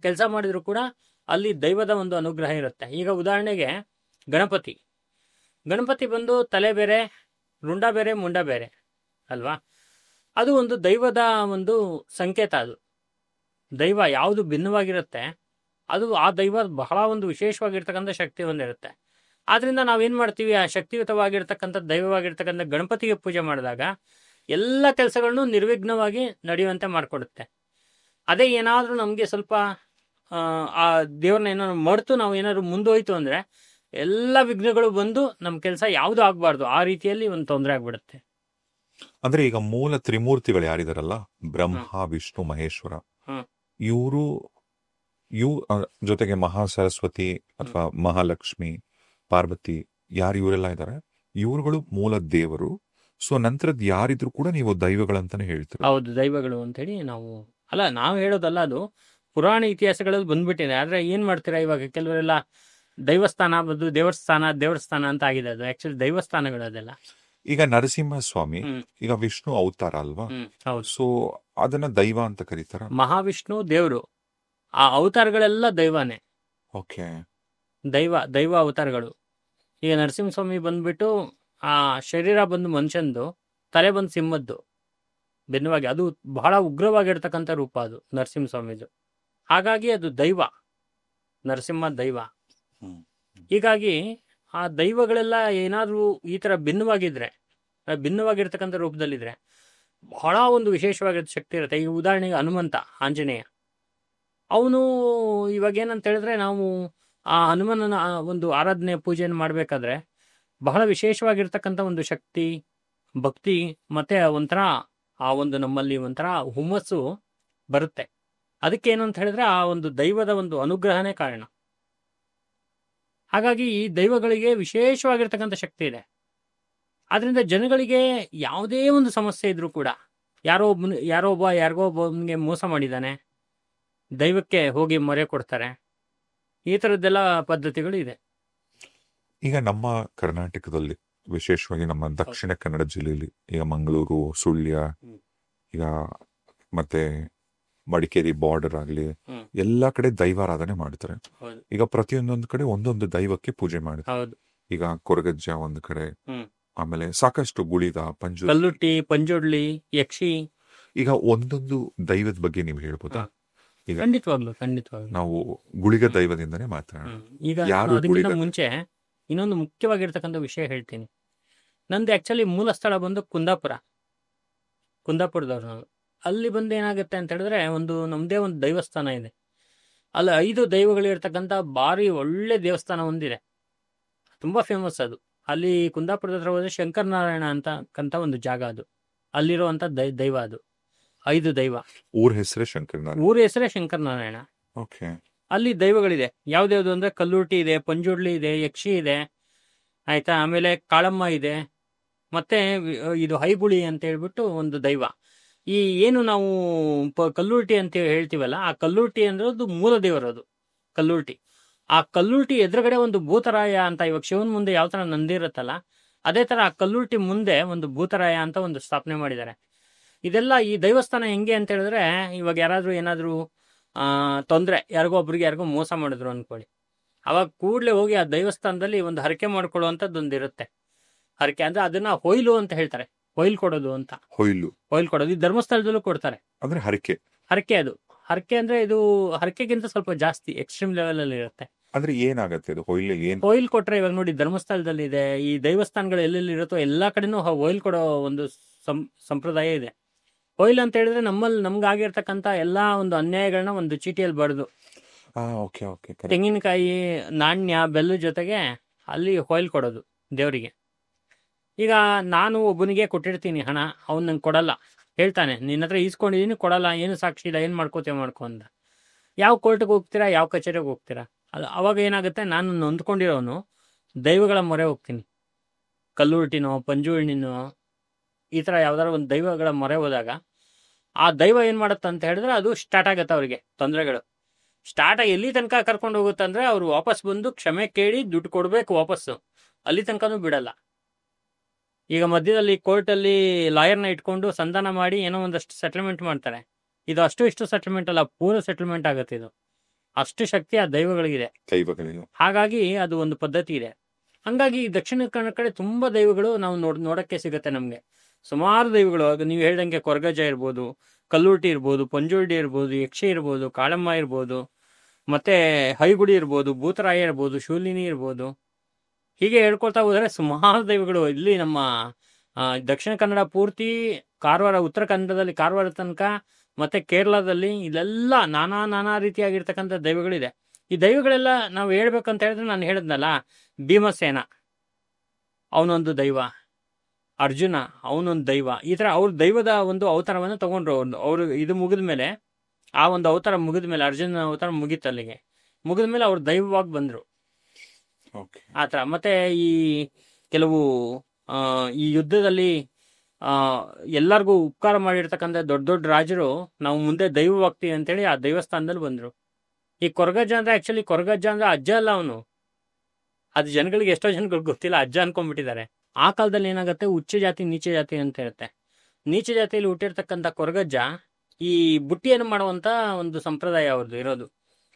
ಕೆಲಸ ಮಾಡಿದರೂ ಕೂಡ ಅಲ್ಲಿ ದೈವದ ಒಂದು ಅನುಗ್ರಹ ಇರುತ್ತೆ. ಈಗ ಉದಾಹರಣೆಗೆ ಗಣಪತಿ ಬಂದು ತಲೆ ಬೇರೆ, ರುಂಡ ಬೇರೆ, ಮುಂಡ ಬೇರೆ ಅಲ್ವಾ? ಅದು ಒಂದು ದೈವದ ಒಂದು ಸಂಕೇತ. ಅದು ದೈವ ಯಾವುದು ಭಿನ್ನವಾಗಿರುತ್ತೆ ಅದು ಆ ದೈವ ಬಹಳ ಒಂದು ವಿಶೇಷವಾಗಿರ್ತಕ್ಕಂಥ ಶಕ್ತಿ ಹೊಂದಿರುತ್ತೆ. ಆದ್ರಿಂದ ನಾವೇನು ಮಾಡ್ತೀವಿ, ಆ ಶಕ್ತಿಯುತವಾಗಿರ್ತಕ್ಕಂಥ ದೈವವಾಗಿರ್ತಕ್ಕಂಥ ಗಣಪತಿಗೆ ಪೂಜೆ ಮಾಡಿದಾಗ ಎಲ್ಲ ಕೆಲಸಗಳನ್ನು ನಿರ್ವಿಘ್ನವಾಗಿ ನಡೆಯುವಂತೆ ಮಾಡಿಕೊಡುತ್ತೆ. ಅದೇ ಏನಾದರೂ ನಮಗೆ ಸ್ವಲ್ಪ ಆ ದೇವ್ರನ್ನ ಏನಾದ್ರು ಮರೆತು ನಾವು ಏನಾದ್ರು ಮುಂದೋಯ್ತು ಅಂದರೆ ಎಲ್ಲ ವಿಘ್ನಗಳು ಬಂದು ನಮ್ಮ ಕೆಲಸ ಯಾವುದು ಆಗಬಾರ್ದು, ಆ ರೀತಿಯಲ್ಲಿ ಒಂದು ತೊಂದರೆ ಆಗ್ಬಿಡುತ್ತೆ. ಅಂದ್ರೆ ಈಗ ಮೂಲ ತ್ರಿಮೂರ್ತಿಗಳು ಯಾರಿದಾರಲ್ಲ, ಬ್ರಹ್ಮ ವಿಷ್ಣು ಮಹೇಶ್ವರ, ಇವರು ಜೊತೆಗೆ ಮಹಾ ಸರಸ್ವತಿ ಅಥವಾ ಮಹಾಲಕ್ಷ್ಮಿ ಪಾರ್ವತಿ, ಯಾರು ಇವರೆಲ್ಲ ಇದ್ದಾರೆ, ಇವರುಗಳು ಮೂಲ ದೇವರು. ಸೊ ನಂತರದ್ ಯಾರಿದ್ರು ಕೂಡ ನೀವು ದೈವಗಳಂತಾನೆ ಹೇಳ್ತೀವಿ. ಹೌದು, ದೈವಗಳು ಅಂತೇಳಿ ನಾವು ಹೇಳೋದಲ್ಲ, ಅದು ಪುರಾಣ ಇತಿಹಾಸಗಳಲ್ಲಿ ಬಂದ್ಬಿಟ್ಟಿದೆ. ಆದ್ರೆ ಏನ್ ಮಾಡ್ತೀರಾ, ಇವಾಗ ಕೆಲವರೆಲ್ಲ ದೈವಸ್ಥಾನ ಬಂದು ದೇವಸ್ಥಾನ ಅಂತ ಆಗಿದೆ. ಅದು ಆಕ್ಚುಲಿ ದೈವಸ್ಥಾನಗಳು ಅದೆಲ್ಲ. ಈಗ ನರಸಿಂಹಸ್ವಾಮಿ ಈಗ ವಿಷ್ಣು ಅವತಾರ ಅಲ್ವಾ? ಸೊ ಅದನ್ನ ದೈವ ಅಂತ ಕರೀತಾರ. ಮಹಾವಿಷ್ಣು ದೇವರು, ಆ ಅವತಾರಗಳೆಲ್ಲ ದೈವನೇ. ಓಕೆ, ದೈವ ಅವತಾರಗಳು. ಈಗ ನರಸಿಂಹಸ್ವಾಮಿ ಬಂದ್ಬಿಟ್ಟು ಆ ಶರೀರ ಬಂದು ಮನುಷ್ಯಂದು, ತಲೆ ಬಂದು ಸಿಂಹದ್ದು ಭಿನ್ನವಾಗಿ, ಅದು ಬಹಳ ಉಗ್ರವಾಗಿರ್ತಕ್ಕಂಥ ರೂಪ ಅದು ನರಸಿಂಹಸ್ವಾಮಿದು. ಹಾಗಾಗಿ ಅದು ದೈವ, ನರಸಿಂಹ ದೈವ. ಹೀಗಾಗಿ ಆ ದೈವಗಳೆಲ್ಲ ಏನಾದರೂ ಈ ಥರ ಭಿನ್ನವಾಗಿರ್ತಕ್ಕಂಥ ರೂಪದಲ್ಲಿದ್ರೆ ಬಹಳ ಒಂದು ವಿಶೇಷವಾಗಿರೋ ಶಕ್ತಿ ಇರುತ್ತೆ. ಈಗ ಉದಾಹರಣೆಗೆ ಹನುಮಂತ, ಆಂಜನೇಯ, ಅವನು ಇವಾಗ ಏನಂತ ಹೇಳಿದ್ರೆ, ನಾವು ಆ ಹನುಮನನ ಒಂದು ಆರಾಧನೆ ಪೂಜೆಯನ್ನು ಮಾಡಬೇಕಾದ್ರೆ ಬಹಳ ವಿಶೇಷವಾಗಿರ್ತಕ್ಕಂಥ ಒಂದು ಶಕ್ತಿ, ಭಕ್ತಿ, ಮತ್ತೆ ಒಂಥರ ಆ ಒಂದು ನಮ್ಮಲ್ಲಿ ಒಂಥರ ಹುಮ್ಮಸ್ಸು ಬರುತ್ತೆ. ಅದಕ್ಕೆ ಏನಂತ ಹೇಳಿದ್ರೆ ಆ ಒಂದು ದೈವದ ಒಂದು ಅನುಗ್ರಹನೇ ಕಾರಣ. ಹಾಗಾಗಿ ಈ ದೈವಗಳಿಗೆ ವಿಶೇಷವಾಗಿರ್ತಕ್ಕಂಥ ಶಕ್ತಿ ಇದೆ. ಆದ್ರಿಂದ ಜನಗಳಿಗೆ ಯಾವುದೇ ಒಂದು ಸಮಸ್ಯೆ ಇದ್ರೂ ಕೂಡ, ಯಾರಿಗೋ ಒಬ್ಬನಿಗೆ ಮೋಸ ಮಾಡಿದ್ದಾನೆ, ದೈವಕ್ಕೆ ಹೋಗಿ ಮೊರೆ ಕೊಡ್ತಾರೆ. ಈ ಥರದ್ದೆಲ್ಲ ಪದ್ಧತಿಗಳು ಇದೆ. ಈಗ ನಮ್ಮ ಕರ್ನಾಟಕದಲ್ಲಿ ವಿಶೇಷವಾಗಿ ನಮ್ಮ ದಕ್ಷಿಣ ಕನ್ನಡ ಜಿಲ್ಲೆಯಲ್ಲಿ, ಈಗ ಮಂಗಳೂರು, ಸುಳ್ಯ, ಈಗ ಮತ್ತೆ ಮಡಿಕೇರಿ ಬಾರ್ಡರ್ ಆಗಲಿ, ಎಲ್ಲಾ ಕಡೆ ದೈವಾರಾಧನೆ ಮಾಡ್ತಾರೆ. ಈಗ ಪ್ರತಿಯೊಂದೊಂದು ಕಡೆ ಒಂದೊಂದು ದೈವಕ್ಕೆ ಪೂಜೆ ಮಾಡ್ತಾರೆ. ಈಗ ಕೊರಗಜ್ಜ ಒಂದ್ ಕಡೆ, ಆಮೇಲೆ ಸಾಕಷ್ಟು ಗುಳಿಗ, ಪಂಜು, ಕಲ್ಲುಟ್ಟಿ, ಪಂಜುಡ್ಲಿ, ಯಕ್ಷಿ. ಈಗ ಒಂದೊಂದು ದೈವದ ಬಗ್ಗೆ ನೀವು ಹೇಳ್ಬೋದಾ? ಈಗ ಖಂಡಿತವಾಗ್ಲು ನಾವು ಗುಳಿಗ ದೈವದಿಂದನೇ ಮಾತಾಡೋಣ. ಈಗ ಯಾರು ಅದಕ್ಕಿಂತ ಗುಳಿಗ? ಮುಂಚೆ ಇನ್ನೊಂದು ಮುಖ್ಯವಾಗಿರ್ತಕ್ಕಂಥ ವಿಷಯ ಹೇಳ್ತೀನಿ. ನಂದು ಆಕ್ಚುಲಿ ಮೂಲ ಸ್ಥಳ ಬಂದು ಕುಂದಾಪುರದವ್ರು ನಾವು. ಅಲ್ಲಿ ಬಂದು ಏನಾಗುತ್ತೆ ಅಂತ ಹೇಳಿದ್ರೆ ನಮ್ದೇ ಒಂದು ದೇವಸ್ಥಾನ ಇದೆ. ಅಲ್ಲಿ 5 ದೈವಗಳಿರ್ತಕ್ಕಂಥ ಭಾರಿ ಒಳ್ಳೆ ದೇವಸ್ಥಾನ ಒಂದಿದೆ, ತುಂಬಾ ಫೇಮಸ್ ಅದು. ಅಲ್ಲಿ ಕುಂದಾಪುರದ ಹತ್ರ ಹೋದ್ರೆ ಶಂಕರನಾರಾಯಣ ಅಂತಕ್ಕಂಥ ಒಂದು ಜಾಗ, ಅದು ಅಲ್ಲಿರುವಂತ ದೈವ, ಅದು 5 ದೈವ. ಊರ ಹೆಸರೇ ಶಂಕರನಾರಾಯಣ. ಊರ ಹೆಸರೇ ಶಂಕರನಾರಾಯಣ. ಓಕೆ. ಅಲ್ಲಿ ದೈವಗಳಿದೆ. ಯಾವ್ದ್ಯಾವ್ದು ಅಂದ್ರೆ ಕಲ್ಲುರ್ಟಿ ಇದೆ, ಪಂಜುಡ್ಲಿ ಇದೆ, ಯಕ್ಷಿ ಇದೆ, ಆಯ್ತಾ. ಆಮೇಲೆ ಕಾಳಮ್ಮ ಇದೆ, ಮತ್ತೆ ಇದು ಹೈಗುಳಿ ಅಂತ ಹೇಳ್ಬಿಟ್ಟು ಒಂದು ದೈವ. ಈ ಏನು ನಾವು ಕಲ್ಲುರ್ಟಿ ಅಂತ ಹೇಳ್ತೀವಲ್ಲ, ಆ ಕಲ್ಲುರ್ಟಿ ಅಂದ್ರೆ ಮೂಲ ದೇವರದು ಕಲ್ಲುರ್ಟಿ. ಆ ಕಲ್ಲುರ್ಟಿ ಎದುರುಗಡೆ ಒಂದು ಭೂತರಾಯ ಅಂತ, ಇವಾಗ ಶಿವನ್ ಮುಂದೆ ಯಾವ ತರ ನಂದಿರುತ್ತಲ್ಲ, ಅದೇ ತರ ಆ ಕಲ್ಲುರ್ಟಿ ಮುಂದೆ ಒಂದು ಭೂತರಾಯ ಅಂತ ಒಂದು ಸ್ಥಾಪನೆ ಮಾಡಿದ್ದಾರೆ. ಇದೆಲ್ಲ ಈ ದೇವಸ್ಥಾನ ಹೆಂಗೆ ಅಂತ ಹೇಳಿದ್ರೆ, ಇವಾಗ ಏನಾದ್ರೂ ತೊಂದ್ರೆ, ಯಾರಿಗೋ ಮೋಸ ಮಾಡಿದ್ರು ಅನ್ಕೊಳ್ಳಿ, ಅವಾಗ ಕೂಡ್ಲೆ ಹೋಗಿ ಆ ದೇವಸ್ಥಾನದಲ್ಲಿ ಒಂದು ಹರಕೆ ಮಾಡ್ಕೊಳ್ಳುವಂಥದ್ದು ಒಂದು ಇರುತ್ತೆ. ಹರಕೆ ಅಂದ್ರೆ ಅದನ್ನ ಹೊಯ್ಲು ಅಂತ ಹೇಳ್ತಾರೆ, ಹೊಯ್ಲ್ ಕೊಡೋದು ಅಂತ. ಹೊಯ್ಲ್ ಕೊಡೋದು ಈ ಧರ್ಮಸ್ಥಳದಲ್ಲೂ ಕೊಡ್ತಾರೆ. ಅಂದ್ರೆ ಹರಕೆ ಅದು ಹರಕೆ ಅಂದ್ರೆ ಇದು ಹರಕೆಗಿಂತ ಸ್ವಲ್ಪ ಜಾಸ್ತಿ ಎಕ್ಸ್ಟ್ರೀಮ್ ಲೆವೆಲ್ ಅಲ್ಲಿ ಇರುತ್ತೆ. ಅಂದ್ರೆ ಏನಾಗುತ್ತೆ ಅದು ಹೊಯ್ಲ್ ಕೊಟ್ರೆ, ಇವಾಗ ನೋಡಿ ಧರ್ಮಸ್ಥಳದಲ್ಲಿ ಇದೆ, ಈ ದೇವಸ್ಥಾನಗಳು ಎಲ್ಲೆಲ್ಲಿ ಇರುತ್ತೋ ಎಲ್ಲಾ ಕಡೆನೂ ಹೊಯ್ಲ್ ಕೊಡೋ ಒಂದು ಸಂಪ್ರದಾಯ ಇದೆ. ಹೊಯ್ಲ್ ಅಂತ ಹೇಳಿದ್ರೆ ನಮ್ಗಾಗಿರ್ತಕ್ಕಂಥ ಎಲ್ಲಾ ಒಂದು ಅನ್ಯಾಯಗಳನ್ನ ಒಂದು ಚೀಟಿಯಲ್ಲಿ ಬರೆದು, ತೆಂಗಿನಕಾಯಿ, ನಾಣ್ಯ, ಬೆಲ್ಲದ ಜೊತೆಗೆ ಅಲ್ಲಿ ಹೊಯ್ಲ್ ಕೊಡೋದು ದೇವರಿಗೆ. ಈಗ ನಾನು ಒಬ್ಬನಿಗೆ ಕೊಟ್ಟಿರ್ತೀನಿ ಹಣ, ಅವ್ನು ನಂಗೆ ಕೊಡಲ್ಲ, ಹೇಳ್ತಾನೆ ನಿನ್ನ ಹತ್ರ ಈಸ್ಕೊಂಡಿದೀನಿ, ಕೊಡಲ್ಲ, ಏನು ಸಾಕ್ಷಿ ಇಲ್ಲ, ಏನು ಮಾಡ್ಕೋ ಅಂತ. ಯಾವ ಕೋರ್ಟ್ಗೆ ಹೋಗ್ತೀರಾ, ಯಾವ ಕಚೇರಿಗೆ ಹೋಗ್ತೀರಾ? ಅವಾಗ ಏನಾಗುತ್ತೆ, ನಾನು ನೊಂದ್ಕೊಂಡಿರೋನು ದೈವಗಳ ಮೊರೆ ಹೋಗ್ತೀನಿ. ಕಲ್ಲುರ್ಟಿನೋ, ಪಂಜುರ್ಣಿನೋ, ಈ ಥರ ಯಾವ್ದಾರ ಒಂದು ದೈವಗಳ ಮೊರೆ ಹೋದಾಗ ಆ ದೈವ ಏನು ಮಾಡುತ್ತೆ ಅಂತ ಹೇಳಿದ್ರೆ, ಅದು ಸ್ಟಾರ್ಟ್ ಆಗುತ್ತೆ ಅವರಿಗೆ ತೊಂದರೆಗಳು. ಸ್ಟಾರ್ಟ್ ಆಗಿ ಎಲ್ಲಿ ತನಕ ಕರ್ಕೊಂಡು ಹೋಗುತ್ತಂದ್ರೆ, ಅವ್ರು ವಾಪಸ್ ಬಂದು ಕ್ಷಮೆ ಕೇಳಿ ದುಡ್ಡು ಕೊಡಬೇಕು ವಾಪಸ್ಸು, ಅಲ್ಲಿ ತನಕನೂ ಬಿಡಲ್ಲ. ಈಗ ಮಧ್ಯದಲ್ಲಿ ಕೋರ್ಟಲ್ಲಿ ಲಾಯರ್ನ ಇಟ್ಕೊಂಡು ಸಂಧಾನ ಮಾಡಿ ಏನೋ ಒಂದಷ್ಟು ಸೆಟಲ್ಮೆಂಟ್ ಮಾಡ್ತಾರೆ. ಇದು ಇಷ್ಟು ಸೆಟಲ್ಮೆಂಟ್ ಅಲ್ಲ, ಪೂರ್ಣ ಸೆಟಲ್ಮೆಂಟ್ ಆಗುತ್ತೆ. ಇದು ಅಷ್ಟು ಶಕ್ತಿ ಆ ದೈವಗಳಿಗಿದೆ. ಹಾಗಾಗಿ ಅದು ಒಂದು ಪದ್ಧತಿ ಇದೆ. ಹಂಗಾಗಿ ದಕ್ಷಿಣ ಕನ್ನಡ ಕಡೆ ತುಂಬಾ ದೈವಗಳು ನಾವು ನೋಡಕ್ಕೆ ಸಿಗುತ್ತೆ ನಮ್ಗೆ. ಸುಮಾರು ದೈವಗಳು, ನೀವು ಹೇಳ್ದಂಗೆ ಕೊರಗಜ್ಜ ಇರ್ಬೋದು, ಕಲ್ಲುರ್ಟಿ ಇರ್ಬೋದು, ಪಂಜುರ್ಡಿ ಇರ್ಬೋದು, ಯಕ್ಷಿ ಇರ್ಬೋದು, ಕಾಳಮ್ಮ ಇರ್ಬೋದು, ಮತ್ತೆ ಹೈಗುಡಿ ಇರ್ಬೋದು, ಭೂತರಾಯ ಇರ್ಬೋದು, ಶೂಲಿನಿ ಇರ್ಬೋದು. ಹೀಗೆ ಹೇಳ್ಕೊಳ್ತಾ ಹೋದರೆ ಸುಮಾರು ದೈವಗಳು ಇಲ್ಲಿ ನಮ್ಮ ದಕ್ಷಿಣ ಕನ್ನಡ ಪೂರ್ತಿ, ಕಾರವಾರ, ಉತ್ತರ ಕನ್ನಡದಲ್ಲಿ ಕಾರವಾರ ತನಕ, ಮತ್ತೆ ಕೇರಳದಲ್ಲಿ ಇಲ್ಲೆಲ್ಲ ನಾನಾ ರೀತಿಯಾಗಿರ್ತಕ್ಕಂಥ ದೈವಗಳಿದೆ. ಈ ದೈವಗಳೆಲ್ಲ ನಾವು ಹೇಳ್ಬೇಕಂತ ಹೇಳಿದ್ರೆ, ನಾನು ಹೇಳಿದ್ನಲ್ಲ, ಭೀಮಸೇನ ಅವನೊಂದು ದೈವ, ಅರ್ಜುನ ಅವನೊಂದು ದೈವ. ಈ ತರ ಅವ್ರ ದೈವದ ಒಂದು ಅವತಾರವನ್ನು ತಗೊಂಡ್ರು. ಅವರು ಇದು ಮುಗಿದ ಮೇಲೆ, ಆ ಒಂದು ಅವತಾರ ಮುಗಿದ ಮೇಲೆ, ಅರ್ಜುನ ಅವತಾರ ಮುಗೀತು, ಅಲ್ಲಿಗೆ ಮುಗಿದ ಮೇಲೆ ಅವ್ರು ದೈವವಾಗಿ ಬಂದ್ರು. ಆತರ. ಮತ್ತೆ ಈ ಕೆಲವು ಈ ಯುದ್ಧದಲ್ಲಿ ಎಲ್ಲರಿಗೂ ಉಪಕಾರ ಮಾಡಿರ್ತಕ್ಕಂಥ ದೊಡ್ಡ ರಾಜರು ನಾವು ಮುಂದೆ ದೈವವಾಗ್ತೀವಿ ಅಂತೇಳಿ ಆ ದೈವಸ್ಥಾನದಲ್ಲಿ ಬಂದ್ರು. ಈ ಕೊರಗಜ್ಜ ಅಂದ್ರೆ, ಆಕ್ಚುಲಿ ಕೊರಗಜ್ಜ ಅಂದ್ರೆ ಅಜ್ಜ ಅಲ್ಲ ಅವನು. ಅದು ಜನಗಳಿಗೆ, ಎಷ್ಟೋ ಜನಗಳಿಗೆ ಗೊತ್ತಿಲ್ಲ, ಅಜ್ಜ ಅನ್ಕೊಂಡ್ಬಿಟ್ಟಿದ್ದಾರೆ. ಆ ಕಾಲದಲ್ಲಿ ಏನಾಗುತ್ತೆ, ಉಚ್ಚ ಜಾತಿ ನೀಚ ಜಾತಿ ಅಂತ ಇರುತ್ತೆ. ನೀಚ ಜಾತಿಯಲ್ಲಿ ಹುಟ್ಟಿರ್ತಕ್ಕಂಥ ಕೊರಗಜ್ಜ ಈ ಬುಟ್ಟಿಯನ್ನು ಮಾಡುವಂತ ಒಂದು ಸಂಪ್ರದಾಯ ಅವ್ರದ್ದು ಇರೋದು,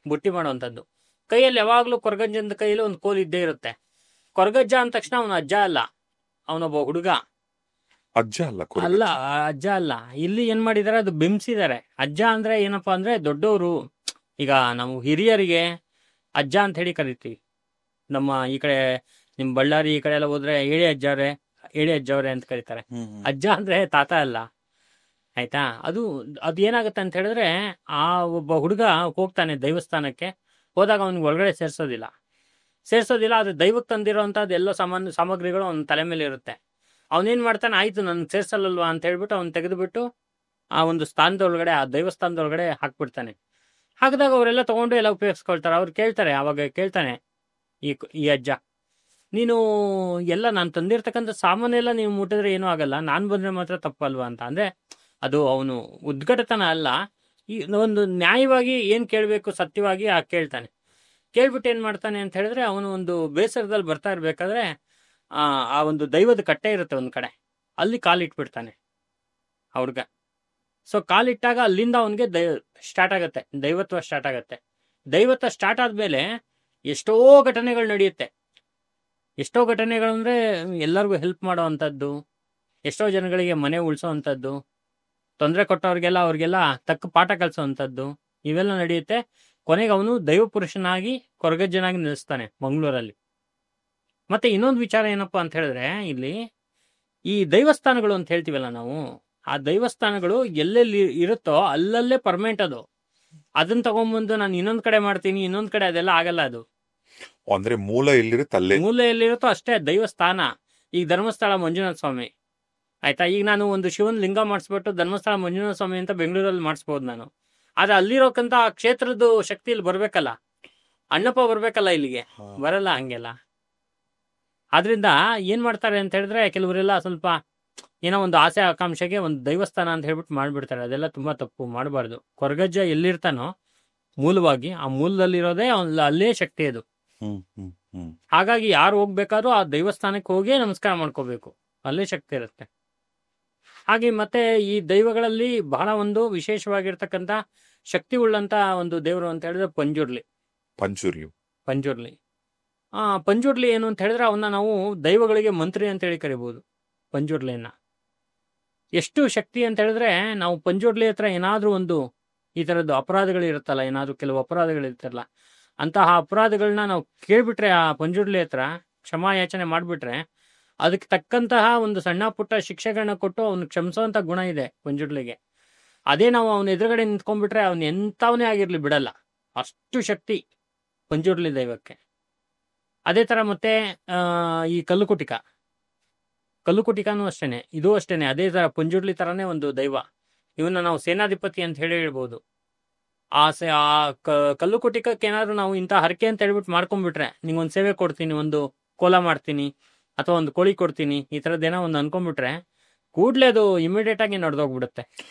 ಬುಟ್ಟಿ ಮಾಡುವಂಥದ್ದು. ಕೈಯಲ್ಲಿ ಯಾವಾಗ್ಲೂ ಕೊರಗಜ್ಜನ ಕೈಯಲ್ಲಿ ಒಂದು ಕೋಲ್ ಇದ್ದೇ ಇರುತ್ತೆ. ಕೊರಗಜ್ಜ ಅಂದ ತಕ್ಷಣ ಅವನು ಅಜ್ಜ ಅಲ್ಲ, ಅವನೊಬ್ಬ ಹುಡುಗ. ಅಜ್ಜ ಅಲ್ಲ. ಇಲ್ಲಿ ಏನ್ ಮಾಡಿದಾರೆ, ಅದು ಬಿಂಬಿಸಿದ್ದಾರೆ. ಅಜ್ಜ ಅಂದ್ರೆ ಏನಪ್ಪಾ ಅಂದ್ರೆ ದೊಡ್ಡವರು. ಈಗ ನಾವು ಹಿರಿಯರಿಗೆ ಅಜ್ಜ ಅಂತ ಹೇಳಿ ಕರಿತೀವಿ. ನಮ್ಮ ಈ ಕಡೆ ನಿಮ್ ಬಳ್ಳಾರಿ ಈ ಕಡೆ ಎಲ್ಲ ಹೋದ್ರೆ ಏಳಿ ಅಜ್ಜವ್ರೆ ಅಂತ ಕರೀತಾರೆ. ಅಜ್ಜ ಅಂದ್ರೆ ತಾತ ಅಲ್ಲ, ಆಯ್ತಾ. ಅದು ಏನಾಗುತ್ತೆ ಅಂತ ಹೇಳಿದ್ರೆ, ಆ ಒಬ್ಬ ಹುಡುಗ ಹೋಗ್ತಾನೆ ದೇವಸ್ಥಾನಕ್ಕೆ. ಹೋದಾಗ ಅವನಿಗೆ ಒಳಗಡೆ ಸೇರ್ಸೋದಿಲ್ಲ. ಅದು ದೈವಕ್ಕೆ ತಂದಿರೋಂಥದ್ದು ಎಲ್ಲ ಸಾಮಗ್ರಿಗಳು ಅವನ ತಲೆ ಮೇಲೆ ಇರುತ್ತೆ. ಅವನೇನ್ ಮಾಡ್ತಾನೆ, ಆಯ್ತು ನನ್ ಸೇರ್ಸಲ್ಲಲ್ವಾ ಅಂತ ಹೇಳ್ಬಿಟ್ಟು ಅವ್ನು ತೆಗೆದುಬಿಟ್ಟು ಆ ಒಂದು ಸ್ಥಾನದೊಳಗಡೆ, ಆ ದೇವಸ್ಥಾನದೊಳಗಡೆ ಹಾಕ್ಬಿಡ್ತಾನೆ. ಹಾಕಿದಾಗ ಅವರೆಲ್ಲ ತಗೊಂಡು ಎಲ್ಲ ಉಪಯೋಗಿಸ್ಕೊಳ್ತಾರೆ. ಅವ್ರು ಕೇಳ್ತಾರೆ, ಅವಾಗ ಕೇಳ್ತಾನೆ ಈ ಅಜ್ಜ, ನೀನು ಎಲ್ಲ ನಾನು ತಂದಿರ್ತಕ್ಕಂಥ ಸಾಮಾನೆಲ್ಲ ನೀವು ಮುಟ್ಟಿದ್ರೆ ಏನೂ ಆಗಲ್ಲ, ನಾನು ಬಂದ್ರೆ ಮಾತ್ರ ತಪ್ಪಲ್ವಾ ಅಂತ. ಅಂದ್ರೆ ಅದು ಅವನು ಉದ್ಘಟತನ ಅಲ್ಲ, ಈ ಒಂದು ನ್ಯಾಯವಾಗಿ ಏನ್ ಕೇಳಬೇಕು ಸತ್ಯವಾಗಿ ಕೇಳ್ತಾನೆ. ಕೇಳ್ಬಿಟ್ಟು ಏನ್ ಮಾಡ್ತಾನೆ ಅಂತ ಹೇಳಿದ್ರೆ, ಅವನು ಒಂದು ಬೇಸರದಲ್ಲಿ ಬರ್ತಾ ಇರ್ಬೇಕಾದ್ರೆ ಆ ಒಂದು ದೈವದ ಕಟ್ಟೆ ಇರುತ್ತೆ ಒಂದ್ ಕಡೆ, ಅಲ್ಲಿ ಕಾಲಿಟ್ಬಿಡ್ತಾನೆ ಆ ಹುಡ್ಗ. ಸೊ ಕಾಲಿಟ್ಟಾಗ ಅಲ್ಲಿಂದ ಅವನಿಗೆ ಸ್ಟಾರ್ಟ್ ಆಗತ್ತೆ, ದೈವತ್ವ ಸ್ಟಾರ್ಟ್ ಆಗತ್ತೆ. ದೈವತ್ವ ಸ್ಟಾರ್ಟ್ ಆದ್ಮೇಲೆ ಎಷ್ಟೋ ಘಟನೆಗಳು ನಡೆಯುತ್ತೆ. ಎಷ್ಟೋ ಘಟನೆಗಳು ಅಂದರೆ ಎಲ್ಲರಿಗೂ ಹೆಲ್ಪ್ ಮಾಡೋ ಅಂಥದ್ದು, ಎಷ್ಟೋ ಜನಗಳಿಗೆ ಮನೆ ಉಳಿಸೋ ಅಂಥದ್ದು, ತೊಂದರೆ ಕೊಟ್ಟವ್ರಿಗೆಲ್ಲ ಅವ್ರಿಗೆಲ್ಲ ತಕ್ಕ ಪಾಠ ಕಲಿಸೋ ಅಂಥದ್ದು ಇವೆಲ್ಲ ನಡೆಯುತ್ತೆ. ಕೊನೆಗೆ ಅವನು ದೈವ ಪುರುಷನಾಗಿ ಕೊರಗಜ್ಜನಾಗಿ ನಿಲ್ಲಿಸ್ತಾನೆ ಮಂಗಳೂರಲ್ಲಿ. ಮತ್ತೆ ಇನ್ನೊಂದು ವಿಚಾರ ಏನಪ್ಪ ಅಂತ ಹೇಳಿದ್ರೆ, ಇಲ್ಲಿ ಈ ದೈವಸ್ಥಾನಗಳು ಅಂತ ಹೇಳ್ತೀವಲ್ಲ ನಾವು, ಆ ದೈವಸ್ಥಾನಗಳು ಎಲ್ಲೆಲ್ಲಿ ಇರುತ್ತೋ ಅಲ್ಲಲ್ಲೇ ಪರ್ಮನೆಂಟ್ ಅದು. ಅದನ್ನ ತಗೊಂಡ್ಬಂದು ನಾನು ಇನ್ನೊಂದ್ ಕಡೆ ಮಾಡ್ತೀನಿ, ಇನ್ನೊಂದ್ ಕಡೆ ಅದೆಲ್ಲ ಆಗಲ್ಲ. ಅದು ಅಂದ್ರೆ ಮೂಲ ಎಲ್ಲಿರುತ್ತೆ ಅಲ್ಲೇ, ಮೂಲ ಎಲ್ಲಿರುತ್ತೋ ಅಷ್ಟೇ ದೈವಸ್ಥಾನ. ಈಗ ಧರ್ಮಸ್ಥಳ ಮಂಜುನಾಥ ಸ್ವಾಮಿ ಆಯ್ತಾ, ಈಗ ನಾನು ಒಂದು ಶಿವನ್ ಲಿಂಗ ಮಾಡಿಸ್ಬಿಟ್ಟು ಧರ್ಮಸ್ಥಳ ಮಂಜುನಾಥ ಸ್ವಾಮಿ ಅಂತ ಬೆಂಗಳೂರಲ್ಲಿ ಮಾಡಿಸ್ಬೋದು ನಾನು. ಆದ್ರೆ ಅಲ್ಲಿರೋಕಂತ ಆ ಕ್ಷೇತ್ರದ ಶಕ್ತಿ ಇಲ್ಲಿ ಬರ್ಬೇಕಲ್ಲ, ಅಣ್ಣಪ್ಪ ಬರ್ಬೇಕಲ್ಲ, ಇಲ್ಲಿಗೆ ಬರಲ್ಲ ಹಂಗೆಲ್ಲ. ಆದ್ರಿಂದ ಏನ್ ಮಾಡ್ತಾರೆ ಅಂತ ಹೇಳಿದ್ರೆ, ಕೆಲವರೆಲ್ಲ ಸ್ವಲ್ಪ ಏನೋ ಒಂದು ಆಸೆ ಆಕಾಂಕ್ಷೆಗೆ ಒಂದು ದೈವಸ್ಥಾನ ಅಂತ ಹೇಳ್ಬಿಟ್ಟು ಮಾಡ್ಬಿಡ್ತಾರೆ. ಅದೆಲ್ಲ ತುಂಬಾ ತಪ್ಪು, ಮಾಡಬಾರ್ದು. ಕೊರಗಜ್ಜ ಎಲ್ಲಿರ್ತಾನೋ ಮೂಲವಾಗಿ ಆ ಮೂಲದಲ್ಲಿರೋದೇ ಅಲ್ಲೇ ಶಕ್ತಿ ಅದು. ಹಾಗಾಗಿ ಯಾರು ಹೋಗ್ಬೇಕಾದ್ರೂ ಆ ದೈವಸ್ಥಾನಕ್ಕೆ ಹೋಗಿ ನಮಸ್ಕಾರ ಮಾಡ್ಕೋಬೇಕು, ಅಲ್ಲೇ ಶಕ್ತಿ ಇರುತ್ತೆ. ಹಾಗೆ ಮತ್ತೆ ಈ ದೈವಗಳಲ್ಲಿ ಬಹಳ ಒಂದು ವಿಶೇಷವಾಗಿರ್ತಕ್ಕಂಥ ಶಕ್ತಿ ಉಳ್ಳಂತ ಒಂದು ದೇವರು ಅಂತ ಹೇಳಿದ್ರೆ ಪಂಜುರ್ಲಿ. ಪಂಜುರ್ಲಿ ಏನು ಅಂತ ಹೇಳಿದ್ರೆ, ಅವನ್ನ ನಾವು ದೈವಗಳಿಗೆ ಮಂತ್ರಿ ಅಂತ ಹೇಳಿ ಕರಿಬಹುದು. ಪಂಜುರ್ಲಿಯನ್ನ ಎಷ್ಟು ಶಕ್ತಿ ಅಂತ ಹೇಳಿದ್ರೆ, ನಾವು ಪಂಜುರ್ಲಿ ಹತ್ರ ಏನಾದ್ರೂ ಒಂದು ಈ ತರದ್ದು ಅಪರಾಧಗಳು ಇರುತ್ತಲ್ಲ, ಏನಾದ್ರೂ ಕೆಲವು ಅಪರಾಧಗಳು ಇರುತ್ತಲ್ಲ, ಅಂತಹ ಅಪರಾಧಗಳನ್ನ ನಾವು ಕೇಳ್ಬಿಟ್ರೆ ಆ ಪಂಜುರ್ಲಿ ಹತ್ರ ಕ್ಷಮಾಯಾಚನೆ ಮಾಡ್ಬಿಟ್ರೆ, ಅದಕ್ಕೆ ತಕ್ಕಂತಹ ಒಂದು ಸಣ್ಣ ಪುಟ್ಟ ಶಿಕ್ಷೆಗಳನ್ನ ಕೊಟ್ಟು ಅವ್ನು ಕ್ಷಮಿಸುವಂತ ಗುಣ ಇದೆ ಪಂಜುರ್ಲಿಗೆ. ಅದೇ ನಾವು ಅವನ ಎದುರುಗಡೆ ನಿಂತ್ಕೊಂಡ್ಬಿಟ್ರೆ ಅವನು ಎಂಥವನೇ ಆಗಿರ್ಲಿ ಬಿಡಲ್ಲ, ಅಷ್ಟು ಶಕ್ತಿ ಪಂಜುರ್ಲಿ ದೈವಕ್ಕೆ. ಅದೇ ತರ ಮತ್ತೆ ಈ ಕಲ್ಲುಕುಟಿಕನೂ ಅಷ್ಟೇನೆ, ಇದು ಅಷ್ಟೇನೆ, ಅದೇ ತರ ಪಂಜುರ್ಲಿ ತರನೇ ಒಂದು ದೈವ. ಇವನ್ನ ನಾವು ಸೇನಾಧಿಪತಿ ಅಂತ ಹೇಳಿ ಹೇಳ್ಬೋದು. ಆ ಕಲ್ಲುಕುಟಿಕಕ್ಕೆ ಏನಾದ್ರು ನಾವು ಇಂಥ ಹರಕೆ ಅಂತ ಹೇಳ್ಬಿಟ್ಟು ಮಾಡ್ಕೊಂಡ್ಬಿಟ್ರೆ, ನಿಂಗೊಂದು ಸೇವೆ ಕೊಡ್ತೀನಿ, ಒಂದು ಕೋಲ ಮಾಡ್ತೀನಿ ಅಥವಾ ಒಂದು ಕೋಳಿ ಕೊಡ್ತೀನಿ, ಈ ತರದ್ದೇನೋ ಒಂದು ಅನ್ಕೊಂಡ್ಬಿಟ್ರೆ ಕೂಡ್ಲೇ ಅದು ಇಮಿಡಿಯೇಟ್ ಆಗಿ ನಡೆದೋಗ್ಬಿಡುತ್ತೆ.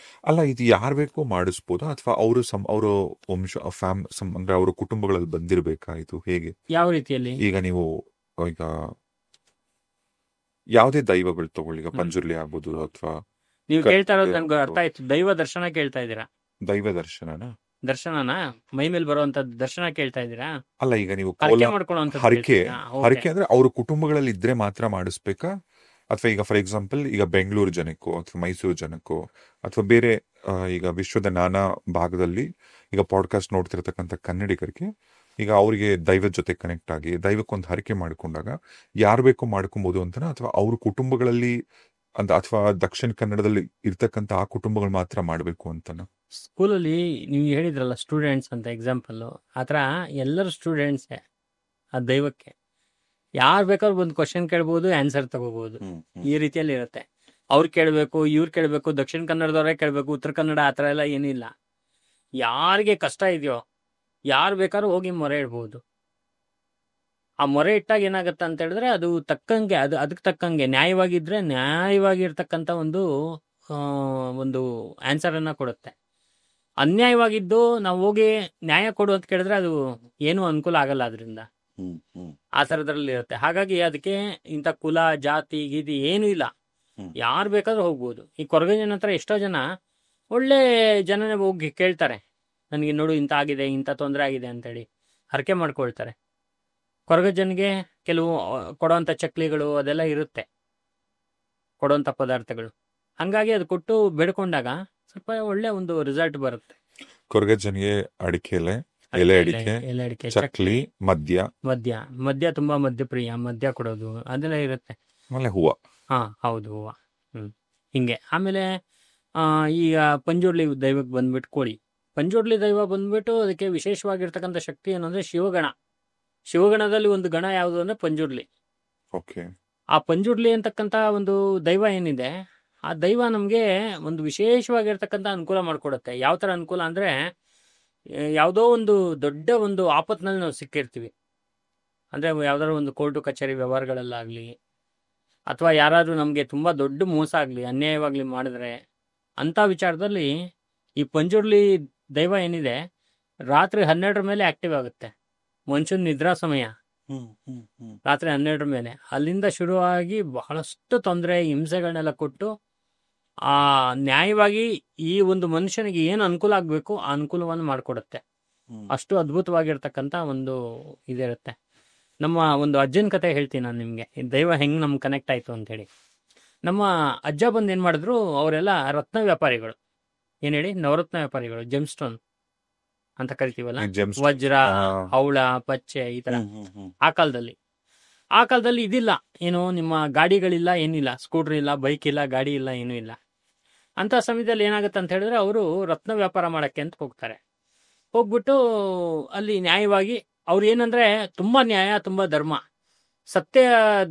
ಅಲ್ಲ, ಇದು ಯಾರು ಬೇಕೋ ಮಾಡಿಸ್ಬೋದಾ ಅಥವಾ ಅವರು ವಂಶ ಅಂದ್ರೆ ಅವರ ಕುಟುಂಬಗಳಲ್ಲಿ ಬಂದಿರಬೇಕಾ? ಇದು ಹೇಗೆ, ಯಾವ ರೀತಿಯಲ್ಲಿ? ಈಗ ನೀವು ಈಗ ಯಾವುದೇ ದೈವಗಳು ತಗೊಳ್ಳಿ, ಈಗ ಪಂಜುರ್ಲಿ ಆಗ್ಬೋದು ಅಥವಾ ನೀವು ಕೇಳ್ತಾ ಇರೋದು ನನ್ಗೆ ಅರ್ಥ ಆಯ್ತು. ದೈವ ದರ್ಶನ ಕೇಳ್ತಾ ಇದ್ದೀರಾ? ದೈವ ದರ್ಶನನ ಮೈ ಮೇಲೆ ಬರುವಂತ ದರ್ಶನ ಕೇಳ್ತಾ ಇದ್ದೀರಾ? ಅಲ್ಲ, ಈಗ ನೀವು ಹರಕೆ ಅಂದ್ರೆ ಅವ್ರ ಕುಟುಂಬಗಳಲ್ಲಿ ಇದ್ರೆ ಮಾತ್ರ ಮಾಡಿಸ್ಬೇಕಾ? ಅಥವಾ ಈಗ ಫಾರ್ ಎಕ್ಸಾಂಪಲ್ ಈಗ ಬೆಂಗಳೂರು ಜನಕ್ಕೋ ಅಥವಾ ಮೈಸೂರು ಜನಕ್ಕೋ ಅಥವಾ ಬೇರೆ ಈಗ ವಿಶ್ವದ ನಾನಾ ಭಾಗದಲ್ಲಿ ಈಗ ಪಾಡ್ಕಾಸ್ಟ್ ನೋಡ್ತಿರ್ತಕ್ಕಂಥ ಕನ್ನಡಿಗರಿಗೆ ಈಗ ಅವರಿಗೆ ದೈವದ ಜೊತೆ ಕನೆಕ್ಟ್ ಆಗಿ ದೈವಕ್ಕೊಂದು ಹರಕೆ ಮಾಡ್ಕೊಂಡಾಗ ಯಾರು ಬೇಕೋ ಮಾಡ್ಕೊಬಹುದು ಅಂತನಾ, ಅಥವಾ ಅವ್ರ ಕುಟುಂಬಗಳಲ್ಲಿ ಅಂತ, ಅಥವಾ ದಕ್ಷಿಣ ಕನ್ನಡದಲ್ಲಿ ಇರ್ತಕ್ಕಂಥ ಆ ಕುಟುಂಬಗಳು ಮಾತ್ರ ಮಾಡಬೇಕು ಅಂತನಾ? ಸ್ಕೂಲಲ್ಲಿ ನೀವು ಹೇಳಿದ್ರಲ್ಲ ಸ್ಟೂಡೆಂಟ್ಸ್ ಅಂತ ಎಕ್ಸಾಂಪಲ್, ಆತರ ಎಲ್ಲರೂ ಸ್ಟೂಡೆಂಟ್ಸೇ ಆ ದೈವಕ್ಕೆ. ಯಾರು ಬೇಕಾದ್ರೂ ಒಂದು ಕ್ವಶನ್ ಕೇಳ್ಬೋದು, ಆನ್ಸರ್ ತಗೋಬಹುದು, ಈ ರೀತಿಯಲ್ಲಿ ಇರುತ್ತೆ. ಅವ್ರು ಕೇಳಬೇಕು, ಇವ್ರು ಕೇಳಬೇಕು, ದಕ್ಷಿಣ ಕನ್ನಡದವರೇ ಕೇಳಬೇಕು, ಉತ್ತರ ಕನ್ನಡ ಆ ಥರ ಎಲ್ಲ ಏನಿಲ್ಲ. ಯಾರಿಗೆ ಕಷ್ಟ ಇದೆಯೋ ಯಾರು ಬೇಕಾದ್ರೂ ಹೋಗಿ ಮೊರೆ ಇಡ್ಬೋದು. ಆ ಮೊರೆ ಇಟ್ಟಾಗ ಏನಾಗತ್ತೆ ಅಂತ ಹೇಳಿದ್ರೆ, ಅದು ತಕ್ಕಂಗೆ ಅದಕ್ಕೆ ತಕ್ಕಂಗೆ ನ್ಯಾಯವಾಗಿದ್ರೆ ನ್ಯಾಯವಾಗಿರ್ತಕ್ಕಂಥ ಒಂದು ಆನ್ಸರ್ ಅನ್ನ ಕೊಡುತ್ತೆ. ಅನ್ಯಾಯವಾಗಿದ್ದು ನಾವು ಹೋಗಿ ನ್ಯಾಯ ಕೊಡು ಅಂತ ಕೇಳಿದ್ರೆ ಅದು ಏನೂ ಅನುಕೂಲ ಆಗಲ್ಲ. ಅದರಿಂದ ಆ ಥರದ್ರಲ್ಲಿ ಇರುತ್ತೆ. ಹಾಗಾಗಿ ಅದಕ್ಕೆ ಇಂಥ ಕುಲ ಜಾತಿ ಗೀತಿ ಏನೂ ಇಲ್ಲ, ಯಾರು ಬೇಕಾದ್ರೂ ಹೋಗ್ಬೋದು. ಈ ಕೊರಗಜ್ಜನ ಹತ್ರ ಎಷ್ಟೋ ಜನ ಒಳ್ಳೆ ಜನನೇ ಹೋಗಿ ಕೇಳ್ತಾರೆ, ನನಗೆ ನೋಡು ಇಂಥ ಆಗಿದೆ, ಇಂಥ ತೊಂದರೆ ಆಗಿದೆ ಅಂತೇಳಿ ಹರಕೆ ಮಾಡ್ಕೊಳ್ತಾರೆ. ಕೊರಗಜ್ಜನಿಗೆ ಕೆಲವು ಕೊಡೋವಂಥ ಚಕ್ಲಿಗಳು ಅದೆಲ್ಲ ಇರುತ್ತೆ, ಕೊಡೋವಂಥ ಪದಾರ್ಥಗಳು. ಹಂಗಾಗಿ ಅದು ಕೊಟ್ಟು ಬೇಡ್ಕೊಂಡಾಗ ಸ್ವಲ್ಪ ಒಳ್ಳೆ ಒಂದು ರಿಸಲ್ಟ್ ಬರುತ್ತೆ. ಕೊರಗಜ್ಜನಿಗೆ ಎಲೆ ಅಡಿಕೆ, ಚಕ್ಲಿ, ಮದ್ಯ ತುಂಬಾ ಮದ್ಯಪ್ರಿಯ, ಮದ್ಯ ಕೊಡೋದು ಅದೆಲ್ಲ ಇರುತ್ತೆ. ಆಮೇಲೆ ಹೂವು. ಹೌದು, ಹೂವು. ಹಿಂಗೆ. ಆಮೇಲೆ ಈಗ ಪಂಜುರ್ಲಿ ದೈವಕ್ಕೆ ಬಂದ್ಬಿಟ್ಟು ಕೋಳಿ. ಪಂಜುರ್ಲಿ ದೈವ ಬಂದ್ಬಿಟ್ಟು ಅದಕ್ಕೆ ವಿಶೇಷವಾಗಿರ್ತಕ್ಕಂಥ ಶಕ್ತಿ ಏನು ಅಂದ್ರೆ ಶಿವಗಣದಲ್ಲಿ ಒಂದು ಗಣ ಯಾವುದು ಅಂದ್ರೆ ಪಂಜುರ್ಲಿ. ಆ ಪಂಜುರ್ಲಿ ಅಂತಕ್ಕಂಥ ಒಂದು ದೈವ ಏನಿದೆ, ಆ ದೈವ ನಮ್ಗೆ ಒಂದು ವಿಶೇಷವಾಗಿರ್ತಕ್ಕಂಥ ಅನುಕೂಲ ಮಾಡ್ಕೊಡುತ್ತೆ. ಯಾವ ತರ ಅನುಕೂಲ ಅಂದ್ರೆ, ಯಾವುದೋ ಒಂದು ದೊಡ್ಡ ಒಂದು ಆಪತ್ನಲ್ಲಿ ನಾವು ಸಿಕ್ಕಿರ್ತೀವಿ ಅಂದ್ರೆ, ಯಾವ್ದಾದ್ರು ಒಂದು ಕೋರ್ಟು ಕಚೇರಿ ವ್ಯವಹಾರಗಳಲ್ಲಾಗ್ಲಿ, ಅಥವಾ ಯಾರಾದ್ರೂ ನಮ್ಗೆ ತುಂಬಾ ದೊಡ್ಡ ಮೋಸ ಆಗ್ಲಿ, ಅನ್ಯಾಯವಾಗ್ಲಿ ಮಾಡಿದ್ರೆ, ಅಂತ ವಿಚಾರದಲ್ಲಿ ಈ ಪಂಜುರ್ಲಿ ದೈವ ಏನಿದೆ ರಾತ್ರಿ 12 ಮೇಲೆ ಆಕ್ಟಿವ್ ಆಗುತ್ತೆ. ಮನುಷ್ಯನ ನಿದ್ರಾ ಸಮಯ ರಾತ್ರಿ 12 ಮೇಲೆ. ಅಲ್ಲಿಂದ ಶುರುವಾಗಿ ಬಹಳಷ್ಟು ತೊಂದರೆ ಹಿಂಸೆಗಳನ್ನೆಲ್ಲ ಕೊಟ್ಟು ಆ ನ್ಯಾಯವಾಗಿ ಈ ಒಂದು ಮನುಷ್ಯನಿಗೆ ಏನು ಅನುಕೂಲ ಆಗ್ಬೇಕು ಆ ಅನುಕೂಲವನ್ನು ಮಾಡಿಕೊಡುತ್ತೆ. ಅಷ್ಟು ಅದ್ಭುತವಾಗಿರ್ತಕ್ಕಂಥ ಒಂದು ಇದಿರುತ್ತೆ. ನಮ್ಮ ಒಂದು ಅಜ್ಜನ ಕತೆ ಹೇಳ್ತೀನಿ ನಾನು ನಿಮಗೆ, ದೈವ ಹೆಂಗೆ ನಮ್ಗೆ ಕನೆಕ್ಟ್ ಆಯಿತು ಅಂತೇಳಿ. ನಮ್ಮ ಅಜ್ಜ ಬಂದು ಏನು ಮಾಡಿದ್ರು, ಅವರೆಲ್ಲ ರತ್ನ ವ್ಯಾಪಾರಿಗಳು. ಏನು ಹೇಳಿ, ನವರತ್ನ ವ್ಯಾಪಾರಿಗಳು, ಜೆಮ್ ಸ್ಟೋನ್ ಅಂತ ಕರಿತೀವಲ್ಲ, ವಜ್ರ, ಹವಳ, ಪಚ್ಚೆ, ಈ ಥರ. ಆ ಕಾಲದಲ್ಲಿ ಇದಿಲ್ಲ, ಏನು ನಿಮ್ಮ ಗಾಡಿಗಳಿಲ್ಲ, ಏನಿಲ್ಲ, ಸ್ಕೂಟ್ರ್ ಇಲ್ಲ, ಬೈಕ್ ಇಲ್ಲ, ಗಾಡಿ ಇಲ್ಲ, ಏನೂ ಇಲ್ಲ. ಅಂಥ ಸಮಯದಲ್ಲಿ ಏನಾಗುತ್ತೆ ಅಂತ ಹೇಳಿದ್ರೆ, ಅವರು ರತ್ನ ವ್ಯಾಪಾರ ಮಾಡೋಕ್ಕೆ ಅಂತ ಹೋಗ್ತಾರೆ. ಹೋಗ್ಬಿಟ್ಟು ಅಲ್ಲಿ ನ್ಯಾಯವಾಗಿ ಅವ್ರು ಏನಂದರೆ ತುಂಬ ನ್ಯಾಯ, ತುಂಬ ಧರ್ಮ, ಸತ್ಯ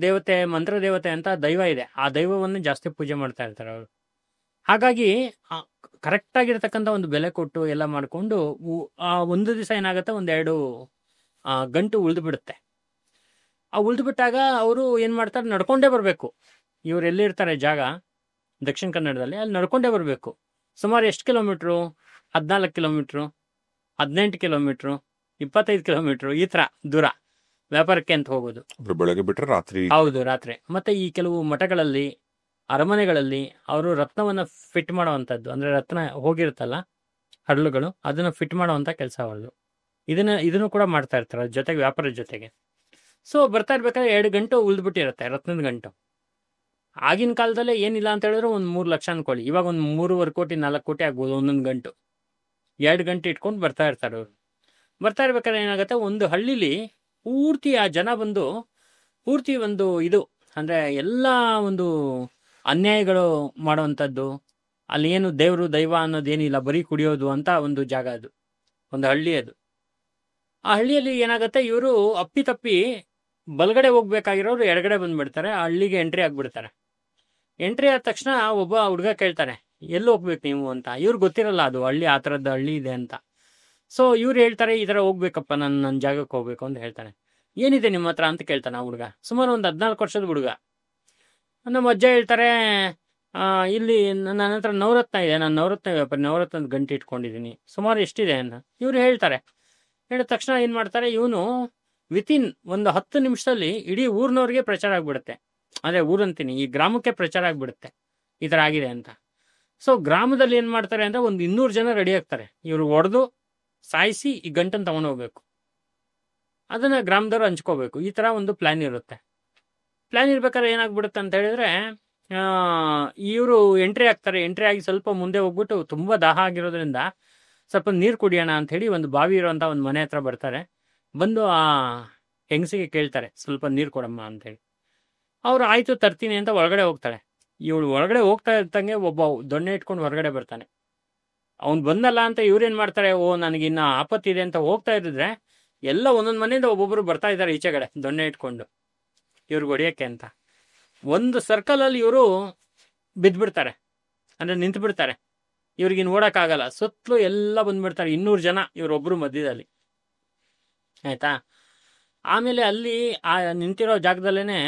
ದೇವತೆ, ಮಂತ್ರ ದೇವತೆ ಅಂತ ದೈವ ಇದೆ, ಆ ದೈವವನ್ನು ಜಾಸ್ತಿ ಪೂಜೆ ಮಾಡ್ತಾ ಇರ್ತಾರೆ ಅವರು. ಹಾಗಾಗಿ ಕರೆಕ್ಟಾಗಿರ್ತಕ್ಕಂಥ ಒಂದು ಬೆಲೆ ಕೊಟ್ಟು ಎಲ್ಲ ಮಾಡಿಕೊಂಡು ಒಂದು ದಿವಸ ಏನಾಗುತ್ತೆ, ಒಂದೆರಡು ಗಂಟು ಉಳಿದು ಬಿಡುತ್ತೆ. ಆ ಉಳಿದು ಬಿಟ್ಟಾಗ ಅವರು ಏನು ಮಾಡ್ತಾರೆ, ನಡ್ಕೊಂಡೇ ಬರಬೇಕು. ಇವ್ರು ಎಲ್ಲಿರ್ತಾರೆ ಜಾಗ, ದಕ್ಷಿಣ ಕನ್ನಡದಲ್ಲಿ, ಅಲ್ಲಿ ನಡ್ಕೊಂಡೇ ಬರಬೇಕು. ಸುಮಾರು ಎಷ್ಟು ಕಿಲೋಮೀಟ್ರು, 14 ಕಿಲೋಮೀಟ್ರು, 18 ಕಿಲೋಮೀಟ್ರು, 25 ಕಿಲೋಮೀಟ್ರು, ಈ ಥರ ದೂರ ವ್ಯಾಪಾರಕ್ಕೆ ಅಂತ ಹೋಗೋದು. ಬೆಳಗ್ಗೆ ಬಿಟ್ಟರೆ ರಾತ್ರಿ. ಹೌದು, ರಾತ್ರಿ. ಮತ್ತು ಈ ಕೆಲವು ಮಠಗಳಲ್ಲಿ, ಅರಮನೆಗಳಲ್ಲಿ ಅವರು ರತ್ನವನ್ನು ಫಿಟ್ ಮಾಡೋವಂಥದ್ದು, ಅಂದರೆ ರತ್ನ ಹೋಗಿರುತ್ತಲ್ಲ ಹರಳುಗಳು, ಅದನ್ನು ಫಿಟ್ ಮಾಡೋವಂಥ ಕೆಲಸ ಅವ್ರದ್ದು. ಇದನ್ನು ಕೂಡ ಮಾಡ್ತಾ ಇರ್ತಾರೆ ಜೊತೆಗೆ, ವ್ಯಾಪಾರದ ಜೊತೆಗೆ. ಸೊ ಬರ್ತಾ ಇರ್ಬೇಕಾದ್ರೆ 2 ಗಂಟು ಉಳಿದ್ಬಿಟ್ಟಿರುತ್ತೆ, ರತ್ನದ ಗಂಟು. ಆಗಿನ ಕಾಲದಲ್ಲೇ ಏನಿಲ್ಲ ಅಂತ ಹೇಳಿದ್ರೆ ಒಂದು 3 ಲಕ್ಷ ಅನ್ಕೊಳ್ಳಿ, ಇವಾಗ ಒಂದು 3.25 ಕೋಟಿ 4 ಕೋಟಿ ಆಗ್ಬೋದು ಒಂದೊಂದು ಗಂಟು. 2 ಗಂಟೆ ಇಟ್ಕೊಂಡು ಬರ್ತಾ ಇರ್ತಾರೆ ಅವರು. ಬರ್ತಾ ಇರ್ಬೇಕಾದ್ರೆ ಏನಾಗುತ್ತೆ, ಒಂದು ಹಳ್ಳಿಲಿ ಪೂರ್ತಿ ಆ ಜನ ಬಂದು ಪೂರ್ತಿ ಒಂದು ಇದು ಅಂದರೆ ಎಲ್ಲ ಒಂದು ಅನ್ಯಾಯಗಳು ಮಾಡೋವಂಥದ್ದು, ಅಲ್ಲಿ ಏನು ದೇವರು ದೈವ ಅನ್ನೋದೇನಿಲ್ಲ, ಬರೀ ಕುಡಿಯೋದು ಅಂತ ಒಂದು ಜಾಗ ಅದು, ಒಂದು ಹಳ್ಳಿ ಅದು. ಆ ಹಳ್ಳಿಯಲ್ಲಿ ಏನಾಗುತ್ತೆ, ಇವರು ಅಪ್ಪಿತಪ್ಪಿ ಬಲಗಡೆ ಹೋಗ್ಬೇಕಾಗಿರೋರು ಎಡಗಡೆ ಬಂದುಬಿಡ್ತಾರೆ, ಆ ಹಳ್ಳಿಗೆ ಎಂಟ್ರಿ ಆಗಿಬಿಡ್ತಾರೆ. ಎಂಟ್ರಿ ಆದ ತಕ್ಷಣ ಒಬ್ಬ ಹುಡುಗ ಕೇಳ್ತಾನೆ, ಎಲ್ಲಿ ಹೋಗ್ಬೇಕು ನೀವು ಅಂತ. ಇವ್ರಿಗೆ ಗೊತ್ತಿರಲ್ಲ ಅದು ಹಳ್ಳಿ ಆ ಥರದ್ದು ಹಳ್ಳಿ ಇದೆ ಅಂತ. ಸೊ ಇವ್ರು ಹೇಳ್ತಾರೆ, ಈ ಥರ ಹೋಗ್ಬೇಕಪ್ಪ, ನನ್ನ ಜಾಗಕ್ಕೆ ಹೋಗ್ಬೇಕು ಅಂತ ಹೇಳ್ತಾನೆ. ಏನಿದೆ ನಿಮ್ಮ ಹತ್ರ ಅಂತ ಕೇಳ್ತಾನೆ ಆ ಹುಡುಗ, ಸುಮಾರು ಒಂದು 14 ವರ್ಷದ ಹುಡುಗ. ನಮ್ಮ ಅಜ್ಜ ಹೇಳ್ತಾರೆ, ಇಲ್ಲಿ ನನ್ನ ಹತ್ರ ನವರತ್ನ ಇದೆ, ನಾನು ನವರತ್ನ ವ್ಯಾಪಾರಿ, ನವರತ್ನದ ಗಂಟೆ ಇಟ್ಕೊಂಡಿದ್ದೀನಿ, ಸುಮಾರು ಎಷ್ಟಿದೆ ಅಂತ ಇವ್ರು ಹೇಳ್ತಾರೆ. ಹೇಳಿದ ತಕ್ಷಣ ಏನು ಮಾಡ್ತಾರೆ, ಇವನು ವಿತಿನ್ ಒಂದು 10 ನಿಮಿಷದಲ್ಲಿ ಇಡೀ ಊರಿನವ್ರಿಗೆ ಪ್ರಚಾರ ಆಗಿಬಿಡುತ್ತೆ. ಅಂದರೆ ಊರಂತೀನಿ, ಈ ಗ್ರಾಮಕ್ಕೆ ಪ್ರಚಾರ ಆಗಿಬಿಡುತ್ತೆ ಈ ಥರ ಆಗಿದೆ ಅಂತ. ಸೊ ಗ್ರಾಮದಲ್ಲಿ ಏನು ಮಾಡ್ತಾರೆ ಅಂದರೆ, ಒಂದು 200 ಜನ ರೆಡಿ ಆಗ್ತಾರೆ, ಇವರು ಹೊಡೆದು ಸಾಯಿಸಿ ಈ ಗಂಟನ್ನು ತೊಗೊಂಡೋಗ್ಬೇಕು, ಅದನ್ನು ಗ್ರಾಮದವ್ರು ಹಂಚ್ಕೋಬೇಕು, ಈ ಥರ ಒಂದು ಪ್ಲ್ಯಾನ್ ಇರುತ್ತೆ. ಪ್ಲ್ಯಾನ್ ಇರ್ಬೇಕಾದ್ರೆ ಏನಾಗ್ಬಿಡುತ್ತೆ ಅಂತ ಹೇಳಿದ್ರೆ, ಇವರು ಎಂಟ್ರಿ ಆಗ್ತಾರೆ. ಎಂಟ್ರಿ ಆಗಿ ಸ್ವಲ್ಪ ಮುಂದೆ ಹೋಗ್ಬಿಟ್ಟು ತುಂಬ ದಾಹ ಆಗಿರೋದ್ರಿಂದ ಸ್ವಲ್ಪ ನೀರು ಕುಡಿಯೋಣ ಅಂಥೇಳಿ ಒಂದು ಬಾವಿ ಇರೋಂಥ ಒಂದು ಮನೆ ಹತ್ರ ಬರ್ತಾರೆ. ಬಂದು ಆ ಹೆಂಗಸಿಗೆ ಕೇಳ್ತಾರೆ, ಸ್ವಲ್ಪ ನೀರು ಕೊಡಮ್ಮ ಅಂಥೇಳಿ. ಅವರು ಆಯಿತು ತರ್ತೀನಿ ಅಂತ ಒಳಗಡೆ ಹೋಗ್ತಾಳೆ. ಇವಳು ಒಳಗಡೆ ಹೋಗ್ತಾ ಇರ್ತಂಗೆ ಒಬ್ಬ ದೊಣ್ಣೆ ಇಟ್ಕೊಂಡು ಹೊರಗಡೆ ಬರ್ತಾನೆ. ಅವ್ನು ಬಂದಲ್ಲ ಅಂತ ಇವ್ರೇನು ಮಾಡ್ತಾರೆ, ಓ ನನಗಿನ್ನ ಆಪತ್ತಿದೆ ಅಂತ ಹೋಗ್ತಾ ಇರಿದ್ರೆ, ಎಲ್ಲ ಒಂದೊಂದು ಮನೆಯಿಂದ ಒಬ್ಬೊಬ್ಬರು ಬರ್ತಾ ಇದ್ದಾರೆ ಈಚೆಗಡೆ ದೊಣ್ಣೆ ಇಟ್ಕೊಂಡು ಇವ್ರಿಗೆ ಹೊಡಿಯೋಕ್ಕೆ ಅಂತ. ಒಂದು ಸರ್ಕಲಲ್ಲಿ ಇವರು ಬಿದ್ದುಬಿಡ್ತಾರೆ, ಅಂದರೆ ನಿಂತು ಬಿಡ್ತಾರೆ. ಇವ್ರಿಗಿನ್ನು ಓಡೋಕ್ಕಾಗಲ್ಲ. ಸುತ್ತಲೂ ಎಲ್ಲ ಬಂದುಬಿಡ್ತಾರೆ, 200 ಜನ, ಇವರೊಬ್ಬರು ಮಧ್ಯದಲ್ಲಿ. ಆಯಿತಾ. ಆಮೇಲೆ ಅಲ್ಲಿ ಆ ನಿಂತಿರೋ ಜಾಗದಲ್ಲೇ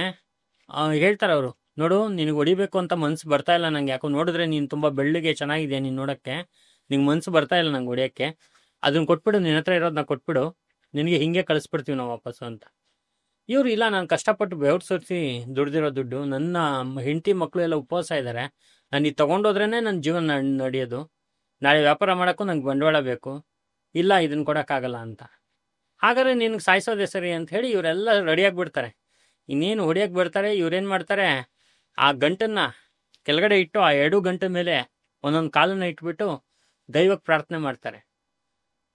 ಹೇಳ್ತಾರೆ ಅವರು, ನೋಡು ನಿನಗೆ ಹೊಡಿಬೇಕು ಅಂತ ಮನಸ್ಸು ಬರ್ತಾ ಇಲ್ಲ ನಂಗೆ, ಯಾಕೋ ನೋಡಿದ್ರೆ ನೀನು ತುಂಬ ಬೆಳ್ಳಿಗೆ ಚೆನ್ನಾಗಿದೆ ನೀನು ನೋಡೋಕ್ಕೆ, ನಿಂಗೆ ಮನಸ್ಸು ಬರ್ತಾ ಇಲ್ಲ ನಂಗೆ ಹೊಡಿಯೋಕ್ಕೆ, ಅದನ್ನು ಕೊಟ್ಬಿಡು, ನಿನ್ನ ಹತ್ರ ಇರೋದನ್ನ ಕೊಟ್ಬಿಡು, ನಿನಗೆ ಹಿಂಗೆ ಕಳಿಸ್ಬಿಡ್ತೀವಿ ನಾವು ವಾಪಸ್ಸು ಅಂತ. ಇವರು ಇಲ್ಲ, ನಾನು ಕಷ್ಟಪಟ್ಟು ಬೆವರು ಸುರಿಸಿ ದುಡ್ದಿರೋ ದುಡ್ಡು, ನನ್ನ ಹೆಂಡತಿ ಮಕ್ಕಳು ಎಲ್ಲ ಉಪವಾಸ ಇದ್ದಾರೆ, ನಾನು ಇದು ತೊಗೊಂಡೋದ್ರೇ ನನ್ನ ಜೀವನ ನಡೆಯೋದು, ನಾಳೆ ವ್ಯಾಪಾರ ಮಾಡೋಕ್ಕೂ ನಂಗೆ ಬಂಡವಾಳ ಬೇಕು, ಇಲ್ಲ ಇದನ್ನು ಕೊಡೋಕ್ಕಾಗಲ್ಲ ಅಂತ. ಹಾಗಾದ್ರೆ ನಿನಗೆ ಸಾಯಿಸೋದೇ ಸರಿ ಅಂತ ಹೇಳಿ ಇವರೆಲ್ಲ ರೆಡಿಯಾಗಿಬಿಡ್ತಾರೆ. ಇನ್ನೇನು ಹೊಡಿಯೋಕ್ಕೆ ಬರ್ತಾರೆ. ಇವ್ರೇನು ಮಾಡ್ತಾರೆ, ಆ ಗಂಟನ್ನು ಕೆಳಗಡೆ ಇಟ್ಟು ಆ 2 ಗಂಟೆ ಮೇಲೆ ಒಂದೊಂದು ಕಾಲನ್ನು ಇಟ್ಬಿಟ್ಟು ದೈವಕ್ಕೆ ಪ್ರಾರ್ಥನೆ ಮಾಡ್ತಾರೆ.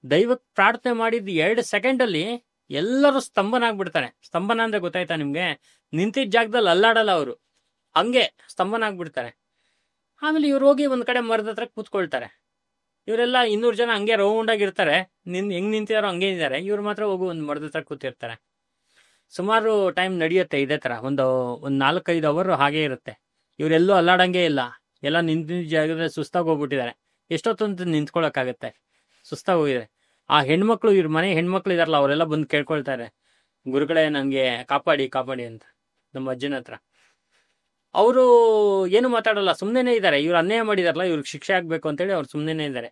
ದೈವಕ್ಕೆ ಪ್ರಾರ್ಥನೆ ಮಾಡಿದ 2 ಸೆಕೆಂಡಲ್ಲಿ ಎಲ್ಲರೂ ಸ್ತಂಭನಾಗ್ಬಿಡ್ತಾರೆ. ಸ್ತಂಭನ ಅಂದರೆ ಗೊತ್ತಾಯ್ತಾ ನಿಮಗೆ, ನಿಂತಿದ್ದ ಜಾಗದಲ್ಲಿ ಅಲ್ಲಾಡಲ್ಲ ಅವರು, ಹಂಗೆ ಸ್ತಂಭನಾಗ್ಬಿಡ್ತಾರೆ. ಆಮೇಲೆ ಇವ್ರು ಹೋಗಿ ಒಂದು ಕಡೆ ಮರದ ಹತ್ರ ಕೂತ್ಕೊಳ್ತಾರೆ. ಇವರೆಲ್ಲ 200 ಜನ ಹಂಗೆ ರೌಂಡಾಗಿರ್ತಾರೆ, ಹೆಂಗೆ ನಿಂತಿದಾರೋ ಹಂಗೆ ಇದ್ದಾರೆ. ಇವ್ರು ಮಾತ್ರ ಹೋಗಿ ಒಂದು ಮರದ ಹತ್ರ ಕೂತಿರ್ತಾರೆ. ಸುಮಾರು ಟೈಮ್ ನಡೆಯುತ್ತೆ ಇದೇ ಥರ, ಒಂದು 4-5 ಅವರ್ ಹಾಗೇ ಇರುತ್ತೆ. ಇವರೆಲ್ಲೂ ಅಲ್ಲಾಡಂಗೆ ಇಲ್ಲ, ಎಲ್ಲ ನಿಂತಿದ್ದ ಜಾಗದಲ್ಲಿ ಸುಸ್ತಾಗಿ ಹೋಗ್ಬಿಟ್ಟಿದ್ದಾರೆ. ಎಷ್ಟೊತ್ತಂತ ನಿಂತ್ಕೊಳ್ಳೋಕ್ಕಾಗತ್ತೆ, ಸುಸ್ತಾಗಿ ಹೋಗಿದೆ. ಆ ಹೆಣ್ಮಕ್ಳು, ಇವ್ರ ಮನೆ ಹೆಣ್ಮಕ್ಳು ಇದಾರಲ್ಲ, ಅವರೆಲ್ಲ ಬಂದು ಕೇಳ್ಕೊಳ್ತಾರೆ, ಗುರುಗಳೇ ನನಗೆ ಕಾಪಾಡಿ ಕಾಪಾಡಿ ಅಂತ ನಮ್ಮ ಅಜ್ಜನ ಹತ್ರ. ಅವರು ಏನು ಮಾತಾಡಲ್ಲ, ಸುಮ್ಮನೆ ಇದ್ದಾರೆ. ಇವ್ರು ಅನ್ಯಾಯ ಮಾಡಿದಾರಲ್ಲ, ಇವ್ರಿಗೆ ಶಿಕ್ಷೆ ಆಗಬೇಕು ಅಂತೇಳಿ ಅವ್ರು ಸುಮ್ಮನೆ ಇದ್ದಾರೆ.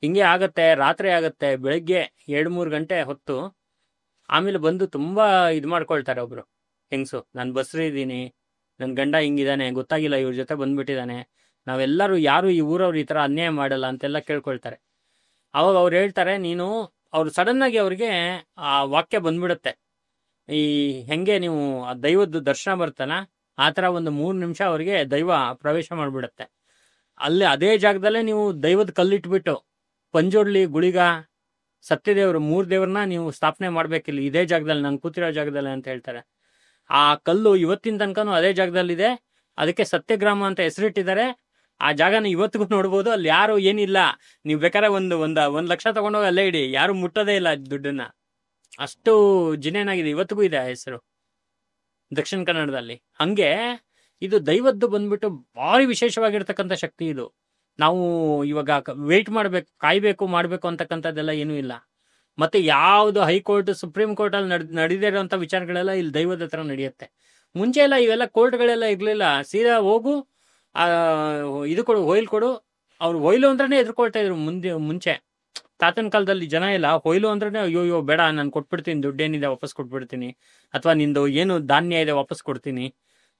ಹಿಂಗೆ ಆಗುತ್ತೆ, ರಾತ್ರಿ ಆಗುತ್ತೆ, ಬೆಳಗ್ಗೆ 2-3 ಗಂಟೆ ಹೊತ್ತು. ಆಮೇಲೆ ಬಂದು ತುಂಬ ಇದು ಮಾಡ್ಕೊಳ್ತಾರೆ ಒಬ್ಬರು ಹೆಂಗಸು, ನಾನು ಬಸ್ರಿ ಇದ್ದೀನಿ, ನನ್ನ ಗಂಡ ಹಿಂಗಿದ್ದಾನೆ, ಗೊತ್ತಾಗಿಲ್ಲ, ಇವ್ರ ಜೊತೆ ಬಂದುಬಿಟ್ಟಿದ್ದಾನೆ, ನಾವೆಲ್ಲರೂ ಯಾರು ಈ ಊರವ್ರು ಈ ಥರ ಅನ್ಯಾಯ ಮಾಡಲ್ಲ ಅಂತೆಲ್ಲ ಕೇಳ್ಕೊಳ್ತಾರೆ. ಅವಾಗ ಅವ್ರು ಹೇಳ್ತಾರೆ, ನೀನು, ಅವ್ರು ಸಡನ್ನಾಗಿ ಅವ್ರಿಗೆ ಆ ವಾಕ್ಯ ಬಂದ್ಬಿಡುತ್ತೆ, ಈ ಹೆಂಗೆ ನೀವು ಆ ದೈವದ ದರ್ಶನ ಬರ್ತಲ್ಲ, ಆ ಥರ ಒಂದು 3 ನಿಮಿಷ ಅವರಿಗೆ ದೈವ ಪ್ರವೇಶ ಮಾಡಿಬಿಡತ್ತೆ. ಅಲ್ಲಿ ಅದೇ ಜಾಗದಲ್ಲೇ ನೀವು ದೈವದ ಕಲ್ಲಿಟ್ಬಿಟ್ಟು ಪಂಜುರ್ಲಿ, ಗುಳಿಗ, ಸತ್ಯದೇವರು 3 ದೇವ್ರನ್ನ ನೀವು ಸ್ಥಾಪನೆ ಮಾಡ್ಬೇಕಿಲ್ಲ ಇದೇ ಜಾಗದಲ್ಲಿ, ನಾನು ಕೂತಿರೋ ಜಾಗದಲ್ಲಿ ಅಂತ ಹೇಳ್ತಾರೆ. ಆ ಕಲ್ಲು ಇವತ್ತಿನ ತನಕನೂ ಅದೇ ಜಾಗದಲ್ಲಿದೆ. ಅದಕ್ಕೆ ಸತ್ಯಗ್ರಾಮ ಅಂತ ಹೆಸರಿಟ್ಟಿದ್ದಾರೆ. ಆ ಜಾಗನ ಇವತ್ತಿಗೂ ನೋಡ್ಬೋದು. ಅಲ್ಲಿ ಯಾರು ಏನಿಲ್ಲ, ನೀವು ಬೇಕಾದ್ರೆ ಒಂದು ಲಕ್ಷ ತಗೊಂಡೋಗಿ ಅಲ್ಲೇ ಇಡಿ, ಯಾರು ಮುಟ್ಟೋದೇ ಇಲ್ಲ ದುಡ್ಡನ್ನ. ಅಷ್ಟು ಜಿನೇನಾಗಿದೆ, ಇವತ್ತಿಗೂ ಇದೆ ಆ ಹೆಸರು ದಕ್ಷಿಣ ಕನ್ನಡದಲ್ಲಿ. ಹಂಗೆ ಇದು ದೈವದ್ದು ಬಂದ್ಬಿಟ್ಟು ಭಾರಿ ವಿಶೇಷವಾಗಿರ್ತಕ್ಕಂಥ ಶಕ್ತಿ ಇದು. ನಾವು ಇವಾಗ ವೆಯ್ಟ್ ಮಾಡ್ಬೇಕು, ಕಾಯ್ಬೇಕು, ಮಾಡ್ಬೇಕು ಅಂತಕ್ಕಂಥದ್ದೆಲ್ಲ ಏನೂ ಇಲ್ಲ. ಮತ್ತೆ ಯಾವುದು ಹೈಕೋರ್ಟ್, ಸುಪ್ರೀಂ ಕೋರ್ಟ್ ಅಲ್ಲಿ ನಡೆದೇ ಇರೋಂಥ ವಿಚಾರಗಳೆಲ್ಲ ಇಲ್ಲಿ ದೈವದ ಹತ್ರ ನಡೆಯುತ್ತೆ. ಮುಂಚೆ ಎಲ್ಲ ಇವೆಲ್ಲ ಕೋರ್ಟ್ಗಳೆಲ್ಲ ಇರ್ಲಿಲ್ಲ. ಸೀದಾ ಹೋಗು, ಇದು ಕೊಡು, ಹೊಯ್ಲು ಕೊಡು. ಅವ್ರು ಹೊಯ್ಲು ಅಂದ್ರೇ ಎದುರ್ಕೊಳ್ತಾ ಇದ್ರು ಮುಂಚೆ ತಾತನ ಕಾಲದಲ್ಲಿ. ಜನ ಎಲ್ಲ ಹೊಯ್ಲು ಅಂದ್ರೆ ಅಯ್ಯೋ ಬೇಡ, ನಾನು ಕೊಟ್ಬಿಡ್ತೀನಿ, ದುಡ್ಡೇನಿದೆ ವಾಪಸ್ ಕೊಟ್ಬಿಡ್ತೀನಿ, ಅಥವಾ ನಿಂದು ಏನು ಧಾನ್ಯ ಇದೆ ವಾಪಸ್ ಕೊಡ್ತೀನಿ,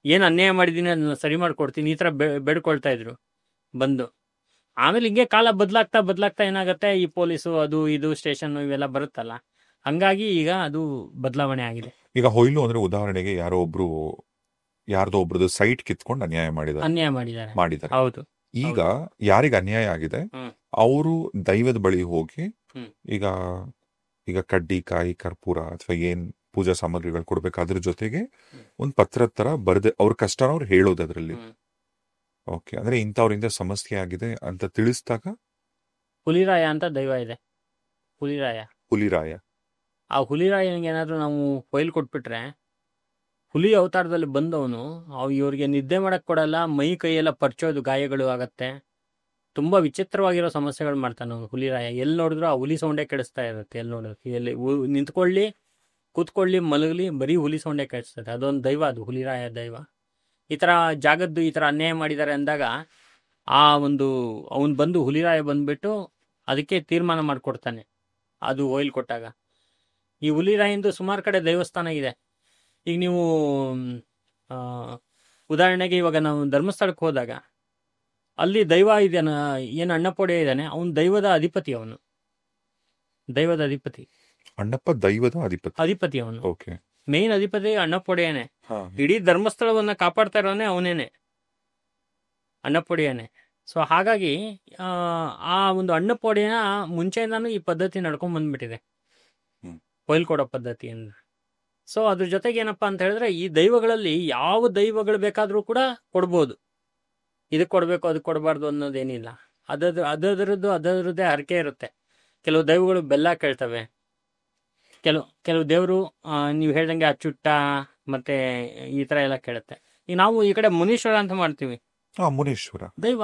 ಏನು ಅನ್ಯಾಯ ಮಾಡಿದ್ದೀನಿ ಅದನ್ನ ಸರಿ ಮಾಡ್ಕೊಡ್ತೀನಿ, ಈ ಥರ ಬೇಡ್ಕೊಳ್ತಾ ಇದ್ರು ಬಂದು. ಆಮೇಲೆ ಹಿಂಗೆ ಕಾಲ ಬದಲಾಗ್ತಾ ಏನಾಗುತ್ತೆ, ಈ ಪೊಲೀಸು ಅದು ಇದು ಸ್ಟೇಷನ್ ಇವೆಲ್ಲ ಬರುತ್ತಲ್ಲ, ಹಂಗಾಗಿ ಈಗ ಅದು ಬದಲಾವಣೆ ಆಗಿದೆ. ಈಗ ಹೊಯ್ಲು ಅಂದ್ರೆ ಉದಾಹರಣೆಗೆ ಯಾರ್ದೋ ಒಬ್ರದ್ದು ಸೈಟ್ ಕಿತ್ಕೊಂಡು ಅನ್ಯಾಯ ಮಾಡಿದ್ದಾರೆ. ಹೌದು. ಈಗ ಯಾರಿಗೆ ಅನ್ಯಾಯ ಆಗಿದೆ ಅವರು ದೈವದ ಬಳಿ ಹೋಗಿ ಈಗ ಕಡ್ಡಿ, ಕಾಯಿ, ಕರ್ಪೂರ ಅಥವಾ ಏನ್ ಪೂಜಾ ಸಾಮಗ್ರಿಗಳು ಕೊಡ್ಬೇಕು, ಅದ್ರ ಜೊತೆಗೆ ಒಂದ್ ಪತ್ರದ ತರ ಬರೆದ ಅವ್ರ ಕಷ್ಟನ ಅವ್ರು ಹೇಳೋದು ಅದ್ರಲ್ಲಿ. ಓಕೆ, ಅಂದ್ರೆ ಇಂಥವ್ರಿಂದ ಸಮಸ್ಯೆ ಆಗಿದೆ ಅಂತ ತಿಳಿಸಿದಾಗ ಹುಲಿರಾಯ ಅಂತ ದೈವ ಇದೆ. ಹುಲಿರಾಯ ಆ ಹುಲಿರಾಯನಿಗೆ ಏನಾದ್ರು ನಾವು ಫೈಲ್ ಕೊಟ್ಬಿಟ್ರೆ, ಹುಲಿ ಅವತಾರದಲ್ಲಿ ಬಂದವನು ಇವ್ರಿಗೆ ನಿದ್ದೆ ಮಾಡಕ್ ಕೊಡಲ್ಲ, ಮೈ ಕೈಯೆಲ್ಲ ಪರ್ಚೋದು, ಗಾಯಗಳು ಆಗತ್ತೆ, ತುಂಬಾ ವಿಚಿತ್ರವಾಗಿರೋ ಸಮಸ್ಯೆಗಳು ಮಾಡ್ತಾನೆ ಹುಲಿರಾಯ. ಎಲ್ಲಿ ನೋಡಿದ್ರು ಆ ಹುಲಿ ಸೌಂಡೇ ಕೆಡಿಸ್ತಾ ಇರುತ್ತೆ. ಎಲ್ಲಿ ನೋಡಿದ್ರು, ಎಲ್ಲಿ ನಿಂತ್ಕೊಳ್ಳಿ, ಕೂತ್ಕೊಳ್ಳಿ, ಮಲಗಲಿ, ಬರೀ ಹುಲಿ ಸೌಂಡೇ ಕೆಡಿಸ್ತದೆ. ಅದೊಂದು ದೈವ, ಅದು ಹುಲಿರಾಯ ದೈವ. ಈ ಥರ ಜಾಗದ್ದು ಈ ಥರ ಅನ್ಯಾಯ ಮಾಡಿದ್ದಾರೆ ಅಂದಾಗ ಅವನು ಬಂದು, ಹುಲಿರಾಯ ಬಂದ್ಬಿಟ್ಟು ಅದಕ್ಕೆ ತೀರ್ಮಾನ ಮಾಡಿಕೊಡ್ತಾನೆ. ಅದು ಒಯ್ಲ್ ಕೊಟ್ಟಾಗ ಈ ಹುಲಿರಾಯಿಂದ ಸುಮಾರು ಕಡೆ ದೇವಸ್ಥಾನ ಇದೆ. ಈಗ ನೀವು ಉದಾಹರಣೆಗೆ ಇವಾಗ ನಾವು ಧರ್ಮಸ್ಥಳಕ್ಕೆ ಹೋದಾಗ ಅಲ್ಲಿ ದೈವ ಇದ್ದಾನ, ಏನು ಅಣ್ಣಪ್ಪೊಡೆ ಇದ್ದಾನೆ, ಅವನು ದೈವದ ಅಧಿಪತಿ. ಅಣ್ಣಪ್ಪ ದೈವದ ಅಧಿಪತಿ ಅವನು. ಓಕೆ, ಮೇನ್ ಅಧಿಪತಿ ಅಣ್ಣಪ್ಪೊಡೆಯನೇ. ಇಡೀ ಧರ್ಮಸ್ಥಳವನ್ನ ಕಾಪಾಡ್ತಾ ಇರೋನೇ ಅವನೇನೆ, ಅಣ್ಣಪ್ಪೊಡೆಯನೇ. ಸೊ ಹಾಗಾಗಿ ಆ ಒಂದು ಅಣ್ಣಪ್ಪೊಡೆಯ ಮುಂಚೆಯಿಂದಾನು ಈ ಪದ್ಧತಿ ನಡ್ಕೊಂಡ್ ಬಂದ್ಬಿಟ್ಟಿದೆ, ಕೊಯ್ಲು ಕೊಡೋ ಪದ್ಧತಿ ಅಂತ. ಸೊ ಅದ್ರ ಜೊತೆಗೆ ಏನಪ್ಪಾ ಅಂತ ಹೇಳಿದ್ರೆ, ಈ ದೈವಗಳಲ್ಲಿ ಯಾವ ದೈವಗಳು ಬೇಕಾದ್ರೂ ಕೂಡ ಕೊಡ್ಬೋದು. ಇದಕ್ಕೆ ಕೊಡ್ಬೇಕು, ಅದಕ್ಕೆ ಕೊಡಬಾರ್ದು ಅನ್ನೋದೇನಿಲ್ಲ. ಅದರದ್ದೇ ಹರಕೆ ಇರುತ್ತೆ. ಕೆಲವು ದೈವಗಳು ಬೆಲ್ಲ ಕೇಳ್ತವೆ, ಕೆಲವು ದೇವರು ನೀವು ಹೇಳ್ದಂಗೆ ಅಚ್ಚುಟ್ಟ ಮತ್ತೆ ಈ ತರ ಎಲ್ಲ ಕೇಳುತ್ತೆ. ಈಗ ನಾವು ಈ ಕಡೆ ಮುನೀಶ್ವರ ಅಂತ ಮಾಡ್ತೀವಿ. ಮುನೀಶ್ವರ ದೈವ.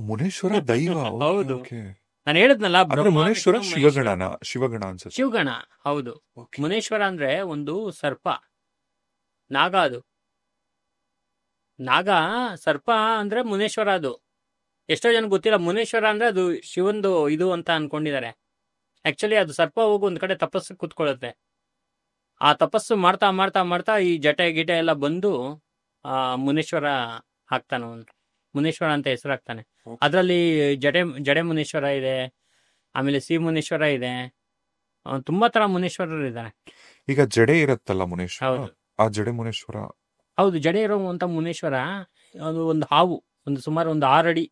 ಮುನೀಶ್ವರ ದೈವ. ಹೌದು, ನಾನು ಹೇಳಿದ್ನಲ್ಲ, ಮುನೇಶ್ವರ ಶಿವಗಣ ಅನ್ಸುತ್ತೆ. ಶಿವಗಣ, ಹೌದು. ಮುನೇಶ್ವರ ಅಂದ್ರೆ ಒಂದು ಸರ್ಪ, ನಾಗ. ಅದು ನಾಗ, ಸರ್ಪ ಅಂದ್ರೆ ಮುನೇಶ್ವರ. ಅದು ಎಷ್ಟೋ ಜನ ಗೊತ್ತಿಲ್ಲ. ಮುನೇಶ್ವರ ಅಂದ್ರೆ ಅದು ಶಿವಂದು ಇದು ಅಂತ ಅನ್ಕೊಂಡಿದ್ದಾರೆ. ಆಕ್ಚುಲಿ ಅದು ಸರ್ಪ ಹೋಗಿ ಒಂದ್ ಕಡೆ ತಪಸ್ಸು ಕೂತ್ಕೊಳ್ಳುತ್ತೆ. ಆ ತಪಸ್ಸು ಮಾಡ್ತಾ ಮಾಡ್ತಾ ಮಾಡ್ತಾ ಈ ಜಟೆ ಗಿಟೆ ಎಲ್ಲ ಬಂದು ಮುನೇಶ್ವರ ಹಾಕ್ತಾನ. ಮುನೇಶ್ವರ ಅಂತ ಹೆಸರಾಗ್ತಾನೆ. ಅದರಲ್ಲಿ ಜಡೆ ಮುನೇಶ್ವರ ಇದೆ, ಆಮೇಲೆ ಸಿ ಮುನೇಶ್ವರ ಇದೆ, ತುಂಬಾ ತರ ಮುನೇಶ್ವರರು ಇದ್ದಾರೆ. ಈಗ ಜಡೆ ಇರತ್ತಲ್ಲ ಮುನೇಶ್ವರ, ಆ ಜಡೆ ಮುನೇಶ್ವರ. ಹೌದು, ಜಡೆ ಇರುವಂತ ಮುನೇಶ್ವರ. ಅದು ಒಂದು ಹಾವು, ಸುಮಾರು 6 ಅಡಿ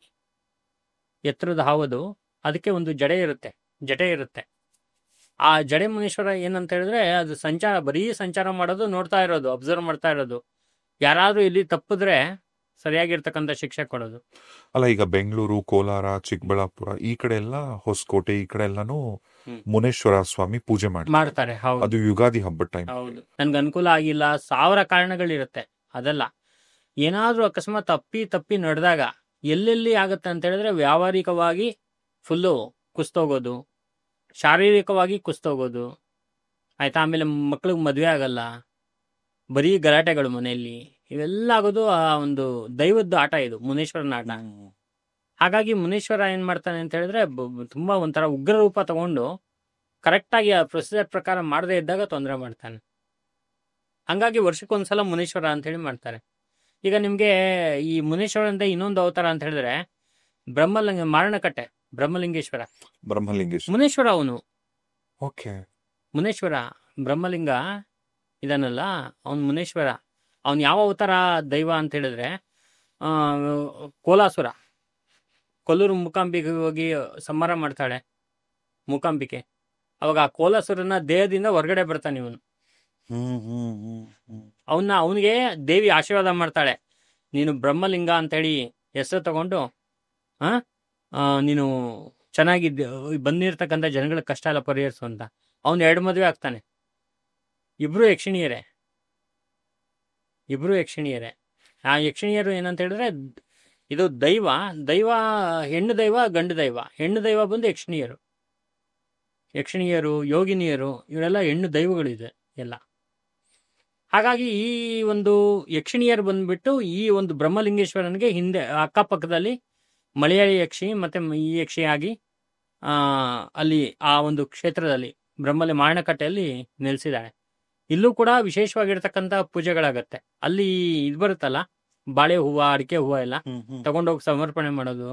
ಎತ್ತರದ ಹಾವದು. ಅದಕ್ಕೆ ಒಂದು ಜಡೆ ಇರುತ್ತೆ. ಆ ಜಡೆ ಮುನೇಶ್ವರ ಏನಂತ ಹೇಳಿದ್ರೆ, ಅದು ಬರೀ ಸಂಚಾರ ಮಾಡೋದು, ನೋಡ್ತಾ ಇರೋದು, ಅಬ್ಸರ್ವ್ ಮಾಡ್ತಾ ಇರೋದು. ಯಾರಾದ್ರೂ ಇಲ್ಲಿ ತಪ್ಪಿದ್ರೆ ಸರಿಯಾಗಿರ್ತಕ್ಕಂಥ ಶಿಕ್ಷೆ ಕೊಡೋದು. ಅಲ್ಲ, ಈಗ ಬೆಂಗಳೂರು, ಕೋಲಾರ, ಚಿಕ್ಕಬಳ್ಳಾಪುರ ಈ ಕಡೆ ಎಲ್ಲ, ಹೊಸಕೋಟೆ ಈ ಕಡೆ ಎಲ್ಲಾನು ಮುನೇಶ್ವರ ಸ್ವಾಮಿ ಪೂಜೆ ಮಾಡ್ತಾರೆ. ಅದು ಯುಗಾದಿ ಹಬ್ಬದ ಟೈಮ್. ಹೌದು, ನನ್ಗೆ ಅನುಕೂಲ ಆಗಿಲ್ಲ, 1000 ಕಾರಣಗಳಿರುತ್ತೆ. ಅದೆಲ್ಲ ಏನಾದ್ರೂ ಅಕಸ್ಮಾತ್ ತಪ್ಪಿ ನಡೆದಾಗ ಎಲ್ಲೆಲ್ಲಿ ಆಗತ್ತೆ ಅಂತ ಹೇಳಿದ್ರೆ, ವ್ಯಾವಹಾರಿಕವಾಗಿ ಫುಲ್ಲು ಕುಸ್ತೋಗೋದು, ಶಾರೀರಿಕವಾಗಿ ಕುಸ್ತೋಗೋದು, ಆಯ್ತಾ. ಆಮೇಲೆ ಮಕ್ಳಿಗೆ ಮದುವೆ ಆಗಲ್ಲ, ಬರೀ ಗಲಾಟೆಗಳು ಮನೆಯಲ್ಲಿ, ಇವೆಲ್ಲ ಆಗೋದು ಆ ಒಂದು ದೈವದ್ದು ಆಟ, ಇದು ಮುನೇಶ್ವರನ ಆಟ. ಹಾಗಾಗಿ ಮುನೇಶ್ವರ ಏನ್ ಮಾಡ್ತಾನೆ ಅಂತ ಹೇಳಿದ್ರೆ, ತುಂಬಾ ಒಂಥರ ಉಗ್ರ ರೂಪ ತಗೊಂಡು ಕರೆಕ್ಟಾಗಿ ಆ ಪ್ರೊಸೀಜರ್ ಪ್ರಕಾರ ಮಾಡದೇ ಇದ್ದಾಗ ತೊಂದರೆ ಮಾಡ್ತಾನೆ. ಹಂಗಾಗಿ ವರ್ಷಕ್ಕೊಂದ್ಸಲ ಮುನೇಶ್ವರ ಅಂತ ಹೇಳಿ ಮಾಡ್ತಾರೆ. ಈಗ ನಿಮ್ಗೆ ಈ ಮುನೇಶ್ವರ ಅಂತ ಇನ್ನೊಂದು ಅವತಾರ ಅಂತ ಹೇಳಿದ್ರೆ, ಮಾರಣಕಟ್ಟೆ ಬ್ರಹ್ಮಲಿಂಗೇಶ್ವರ. ಮುನೇಶ್ವರ ಅವನು. ಓಕೆ, ಮುನೇಶ್ವರ ಬ್ರಹ್ಮಲಿಂಗ ಇದನ್ನಲ್ಲ, ಅವನ್ ಮುನೇಶ್ವರ. ಅವನ್ ಯಾವ ಅವತಾರ ದೈವ ಅಂತ ಹೇಳಿದ್ರೆ ಕೋಲಾಸುರ, ಕೊಲ್ಲೂರು ಮೂಕಾಂಬಿಕೆ ಹೋಗಿ ಸಂಹಾರ ಮಾಡ್ತಾಳೆ ಮೂಕಾಂಬಿಕೆ. ಅವಾಗ ಆ ಕೋಲಾಸುರನ ದೇಹದಿಂದ ಹೊರಗಡೆ ಬರ್ತಾನೆ ಇವನು. ಅವನಿಗೆ ದೇವಿ ಆಶೀರ್ವಾದ ಮಾಡ್ತಾಳೆ, ನೀನು ಬ್ರಹ್ಮಲಿಂಗ ಅಂತೇಳಿ ಹೆಸರು ತಗೊಂಡು ನೀನು ಚೆನ್ನಾಗಿ ಬಂದಿರ್ತಕ್ಕಂಥ ಜನಗಳ ಕಷ್ಟ ಎಲ್ಲ ಪರಿಹರಿಸು ಅಂತ. ಅವನು 2 ಮದುವೆ ಆಗ್ತಾನೆ. ಇಬ್ರು ಯಕ್ಷಿಣಿಯರೇ. ಆ ಯಕ್ಷಿಣಿಯರು ಏನಂತ ಹೇಳಿದ್ರೆ, ಇದು ದೈವ ಹೆಣ್ಣು ದೈವ, ಗಂಡು ದೈವ. ಹೆಣ್ಣು ದೈವ ಬಂದು ಯಕ್ಷಿಣಿಯರು, ಯೋಗಿನಿಯರು, ಇವರೆಲ್ಲ ಹೆಣ್ಣು ದೈವಗಳಿದೆ ಎಲ್ಲ. ಹಾಗಾಗಿ ಈ ಒಂದು ಯಕ್ಷಿಣಿಯರು ಬಂದ್ಬಿಟ್ಟು ಈ ಒಂದು ಬ್ರಹ್ಮಲಿಂಗೇಶ್ವರನಿಗೆ ಹಿಂದೆ ಅಕ್ಕಪಕ್ಕದಲ್ಲಿ ಮಲಯಾಳಿ ಯಕ್ಷಿ ಮತ್ತೆ ಈ ಯಕ್ಷಿಯಾಗಿ ಅಲ್ಲಿ ಆ ಒಂದು ಕ್ಷೇತ್ರದಲ್ಲಿ ಬ್ರಹ್ಮಲಿ ಮಾರಣಕಟ್ಟೆಯಲ್ಲಿ ನೆಲೆಸಿದ್ದಾಳೆ. ಇಲ್ಲೂ ಕೂಡ ವಿಶೇಷವಾಗಿರ್ತಕ್ಕಂಥ ಪೂಜೆಗಳಾಗತ್ತೆ. ಅಲ್ಲಿ ಇದು ಬರುತ್ತಲ್ಲ, ಬಾಳೆ ಹೂವು, ಅಡಿಕೆ ಹೂವು ಎಲ್ಲ ತಗೊಂಡೋಗಿ ಸಮರ್ಪಣೆ ಮಾಡೋದು,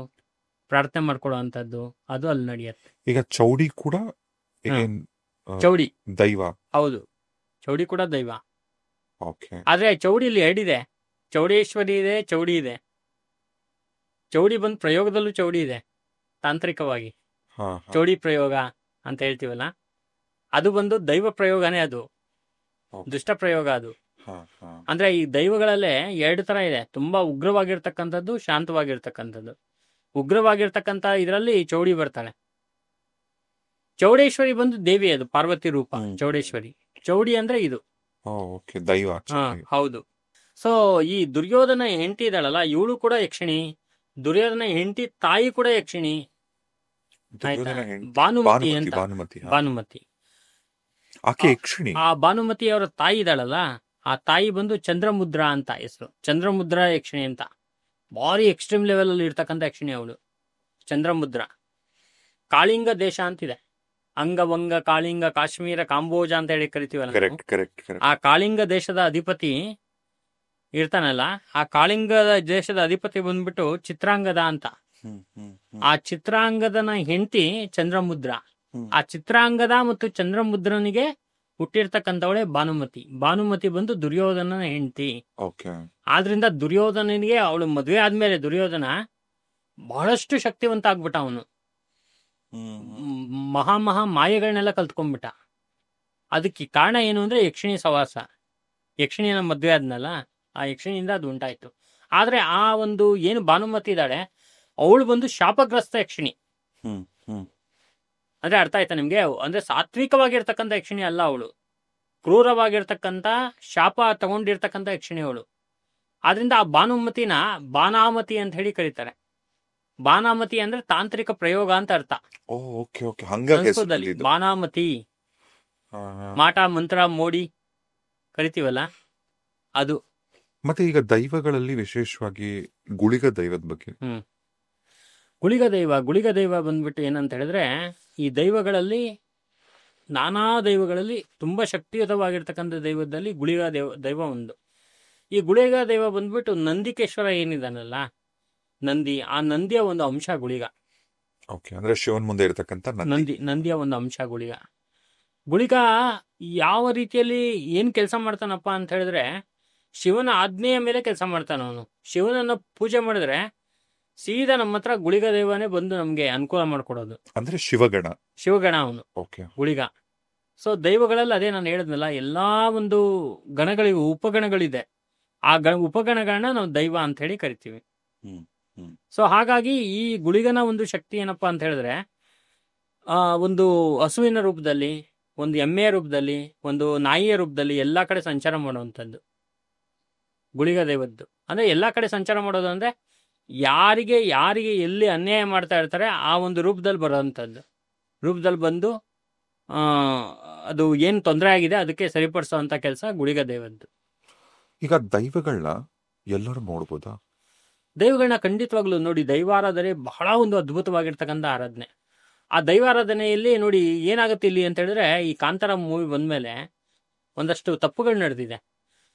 ಪ್ರಾರ್ಥನೆ ಮಾಡ್ಕೊಳ್ಳೋ ಅಂತದ್ದು, ಅದು ಅಲ್ಲಿ ನಡೆಯುತ್ತೆ. ಈಗ ಚೌಡಿ ಕೂಡ ಚೌಡಿ ದೈವ. ಹೌದು, ಚೌಡಿ ಕೂಡ ದೈವ. ಓಕೆ. ಆದ್ರೆ ಚೌಡಿಲಿ 2 ಇದೆ. ಚೌಡೇಶ್ವರಿ ಇದೆ, ಚೌಡಿ ಇದೆ. ಚೌಡಿ ಬಂದು ಪ್ರಯೋಗದಲ್ಲೂ ಚೌಡಿ ಇದೆ, ತಾಂತ್ರಿಕವಾಗಿ ಚೌಡಿ ಪ್ರಯೋಗ ಅಂತ ಹೇಳ್ತೀವಲ್ಲ, ಅದು ಬಂದು ದೈವ ಪ್ರಯೋಗನೇ. ಅದು ದುಷ್ಟ ಪ್ರಯೋಗ. ಅದು ಅಂದ್ರೆ ಈ ದೈವಗಳಲ್ಲೇ 2 ತರ ಇದೆ, ತುಂಬಾ ಉಗ್ರವಾಗಿರ್ತಕ್ಕಂಥದ್ದು, ಶಾಂತವಾಗಿರ್ತಕ್ಕಂಥದ್ದು. ಉಗ್ರವಾಗಿರ್ತಕ್ಕಂಥ ಇದರಲ್ಲಿ ಚೌಡಿ ಬರ್ತಾಳೆ. ಚೌಡೇಶ್ವರಿ ಬಂದು ದೇವಿ, ಅದು ಪಾರ್ವತಿ ರೂಪ ಚೌಡೇಶ್ವರಿ. ಚೌಡಿ ಅಂದ್ರೆ ಇದು ದೈವ. ಹೌದು. ಸೊ ಈ ದುರ್ಯೋಧನ ಹೆಂಡತಿ ಇದ್ದಾಳಲ್ಲ, ಇವಳು ಕೂಡ ಯಕ್ಷಿಣಿ. ದುರ್ಯೋಧನ ಹೆಂಡತಿ ತಾಯಿ ಕೂಡ ಯಕ್ಷಿಣಿ, ಭಾನುಮತಿ ಅಂತ. ಭಾನುಮತಿ ಆಕೆ ಯಕ್ಷಿಣಿ. ಆ ಭಾನುಮತಿ ಅವರ ತಾಯಿ ಇದ್ದಾಳಲ್ಲ, ಆ ತಾಯಿ ಬಂದು ಚಂದ್ರಮುದ್ರಾ ಅಂತ ಹೆಸರು. ಚಂದ್ರಮುದ್ರಾ ಯಕ್ಷಿಣಿ ಅಂತ. ಭಾರಿ ಎಕ್ಸ್ಟ್ರೀಮ್ ಲೆವೆಲ್ ಅಲ್ಲಿ ಇರ್ತಕ್ಕಂಥ ಯಕ್ಷಿಣಿ ಅವಳು ಚಂದ್ರಮುದ್ರಾ. ಕಾಳಿಂಗ ದೇಶ ಅಂತಿದೆ, ಅಂಗವಂಗ, ಕಾಳಿಂಗ, ಕಾಶ್ಮೀರ, ಕಾಂಬೋಜ ಅಂತ ಹೇಳಿ ಕರಿತೀವಲ್ಲ. ಆ ಕಾಳಿಂಗ ದೇಶದ ಅಧಿಪತಿ ಇರ್ತಾನಲ್ಲ, ಆ ಕಾಳಿಂಗ ದೇಶದ ಅಧಿಪತಿ ಬಂದ್ಬಿಟ್ಟು ಚಿತ್ರಾಂಗದ ಅಂತ. ಆ ಚಿತ್ರಾಂಗದನ ಹೆಂಡತಿ ಚಂದ್ರಮುದ್ರಾ. ಆ ಚಿತ್ರಾಂಗದ ಮತ್ತು ಚಂದ್ರಮುದ್ರನಿಗೆ ಹುಟ್ಟಿರ್ತಕ್ಕಂಥವಳೆ ಭಾನುಮತಿ. ಭಾನುಮತಿ ಬಂದು ದುರ್ಯೋಧನನ ಹೆಂಡತಿ. ಆದ್ರಿಂದ ದುರ್ಯೋಧನನಿಗೆ ಅವಳು ಮದುವೆ ಆದ್ಮೇಲೆ ದುರ್ಯೋಧನ ಬಹಳಷ್ಟು ಶಕ್ತಿವಂತ ಆಗ್ಬಿಟ್ಟ. ಅವನು ಮಹಾ ಮಾಯಗಳನ್ನೆಲ್ಲ ಕಲ್ತ್ಕೊಂಡ್ಬಿಟ್ಟ. ಅದಕ್ಕೆ ಕಾರಣ ಏನು ಅಂದ್ರೆ ಯಕ್ಷಿಣಿ ಸವಾಸ. ಯಕ್ಷಿಣಿಯನ್ನ ಮದ್ವೆ ಆದ್ನಲ್ಲ, ಆ ಯಕ್ಷಿಣಿಯಿಂದ ಅದು ಉಂಟಾಯ್ತು. ಆದ್ರೆ ಆ ಒಂದು ಏನು ಭಾನುಮತಿ ಇದ್ದಾಳೆ, ಅವಳು ಬಂದು ಶಾಪಗ್ರಸ್ತ ಯಕ್ಷಿಣಿ. ಅಂದ್ರೆ ಅರ್ಥ ಆಯ್ತಾ ನಿಮ್ಗೆ? ಅಂದ್ರೆ ಸಾತ್ವಿಕವಾಗಿರ್ತಕ್ಕಂಥ ಯಕ್ಷಿಣಿ ಅಲ್ಲ ಅವಳು, ಕ್ರೂರವಾಗಿರ್ತಕ್ಕಂಥ ಶಾಪ ತಗೊಂಡಿರ್ತಕ್ಕಂಥ ಯಕ್ಷಿಣಿ ಅವಳು. ಆದ್ರಿಂದ ಆ ಭಾನುಮತಿನ ಬಾನಾಮತಿ ಅಂತ ಹೇಳಿ ಕರೀತಾರೆ. ಬಾನಾಮತಿ ಅಂದ್ರೆ ತಾಂತ್ರಿಕ ಪ್ರಯೋಗ ಅಂತ ಅರ್ಥ. ಬಾನಾಮತಿ, ಮಾಟ ಮಂತ್ರ ಮೋಡಿ ಕರಿತೀವಲ್ಲ ಅದು. ಮತ್ತೆ ಈಗ ದೈವಗಳಲ್ಲಿ ವಿಶೇಷವಾಗಿ ಗುಳಿಗ ದೈವದ ಬಗ್ಗೆ. ಗುಳಿಗ ದೈವ ಬಂದ್ಬಿಟ್ಟು ಏನಂತ ಹೇಳಿದ್ರೆ, ಈ ದೈವಗಳಲ್ಲಿ ನಾನಾ ದೈವಗಳಲ್ಲಿ ತುಂಬಾ ಶಕ್ತಿಯುತವಾಗಿರ್ತಕ್ಕಂಥ ದೈವದಲ್ಲಿ ಗುಳಿಗ ದೈವ ಒಂದು. ಈ ಗುಳಿಗ ದೈವ ಬಂದ್ಬಿಟ್ಟು ನಂದಿಕೇಶ್ವರ ಏನಿದಾನಲ್ಲ, ಆ ನಂದಿಯ ಒಂದು ಅಂಶ ಗುಳಿಗ. ಅಂದ್ರೆ ಶಿವನ್ ಮುಂದೆ ಇರತಕ್ಕಂತ ನಂದಿಯ ಒಂದು ಅಂಶ ಗುಳಿಗ. ಯಾವ ರೀತಿಯಲ್ಲಿ ಏನ್ ಕೆಲಸ ಮಾಡ್ತಾನಪ್ಪ ಅಂತ ಹೇಳಿದ್ರೆ, ಶಿವನ ಆಜ್ಞೆಯ ಮೇಲೆ ಕೆಲಸ ಮಾಡ್ತಾನ ಅವನು. ಶಿವನನ್ನ ಪೂಜೆ ಮಾಡಿದ್ರೆ ಸೀದಾ ನಮ್ಮ ಹತ್ರ ಗುಳಿಗ ದೈವನೇ ಬಂದು ನಮ್ಗೆ ಅನುಕೂಲ ಮಾಡ್ಕೊಡೋದು. ಅಂದ್ರೆ ಶಿವಗಣ ಅವನು ಗುಳಿಗ. ಸೊ ದೈವಗಳಲ್ಲಿ ಅದೇ ನಾನು ಹೇಳಿದ್ನಲ್ಲ, ಎಲ್ಲಾ ಒಂದು ಗಣಗಳಿವೆ, ಉಪಗಣಗಳಿದೆ. ಆ ಉಪಗಣಗಳನ್ನ ನಾವು ದೈವ ಅಂತ ಹೇಳಿ ಕರಿತೀವಿ. ಸೊ ಹಾಗಾಗಿ ಈ ಗುಳಿಗನ ಒಂದು ಶಕ್ತಿ ಏನಪ್ಪಾ ಅಂತ ಹೇಳಿದ್ರೆ, ಒಂದು ಹಸುವಿನ ರೂಪದಲ್ಲಿ, ಒಂದು ಎಮ್ಮೆಯ ರೂಪದಲ್ಲಿ, ಒಂದು ನಾಯಿಯ ರೂಪದಲ್ಲಿ ಎಲ್ಲಾ ಕಡೆ ಸಂಚಾರ ಮಾಡುವಂಥದ್ದು ಗುಳಿಗ ದೈವದ್ದು. ಅಂದ್ರೆ ಎಲ್ಲಾ ಕಡೆ ಸಂಚಾರ ಮಾಡೋದು ಅಂದ್ರೆ ಯಾರಿಗೆ ಎಲ್ಲಿ ಅನ್ಯಾಯ ಮಾಡ್ತಾ ಇರ್ತಾರೆ ಆ ಒಂದು ರೂಪದಲ್ಲಿ ಬರೋವಂಥದ್ದು. ರೂಪದಲ್ಲಿ ಬಂದು ಅದು ಏನು ತೊಂದರೆ ಆಗಿದೆ ಅದಕ್ಕೆ ಸರಿಪಡಿಸುವಂತ ಕೆಲಸ ಗುಳಿಗ ದೈವದ್ದು. ಈಗ ದೈವಗಳನ್ನ ಎಲ್ಲರೂ ನೋಡ್ಬೋದಾ? ದೈವಗಳನ್ನ ಖಂಡಿತವಾಗ್ಲೂ ನೋಡಿ. ದೈವಾರಾಧನೆ ಬಹಳ ಒಂದು ಅದ್ಭುತವಾಗಿರ್ತಕ್ಕಂಥ ಆರಾಧನೆ. ಆ ದೈವಾರಾಧನೆಯಲ್ಲಿ ನೋಡಿ ಏನಾಗುತ್ತೆ ಇಲ್ಲಿ ಅಂತ ಹೇಳಿದ್ರೆ, ಈ ಕಾಂತಾರ ಮೂವಿ ಬಂದ್ಮೇಲೆ ಒಂದಷ್ಟು ತಪ್ಪುಗಳು ನಡೆದಿದೆ.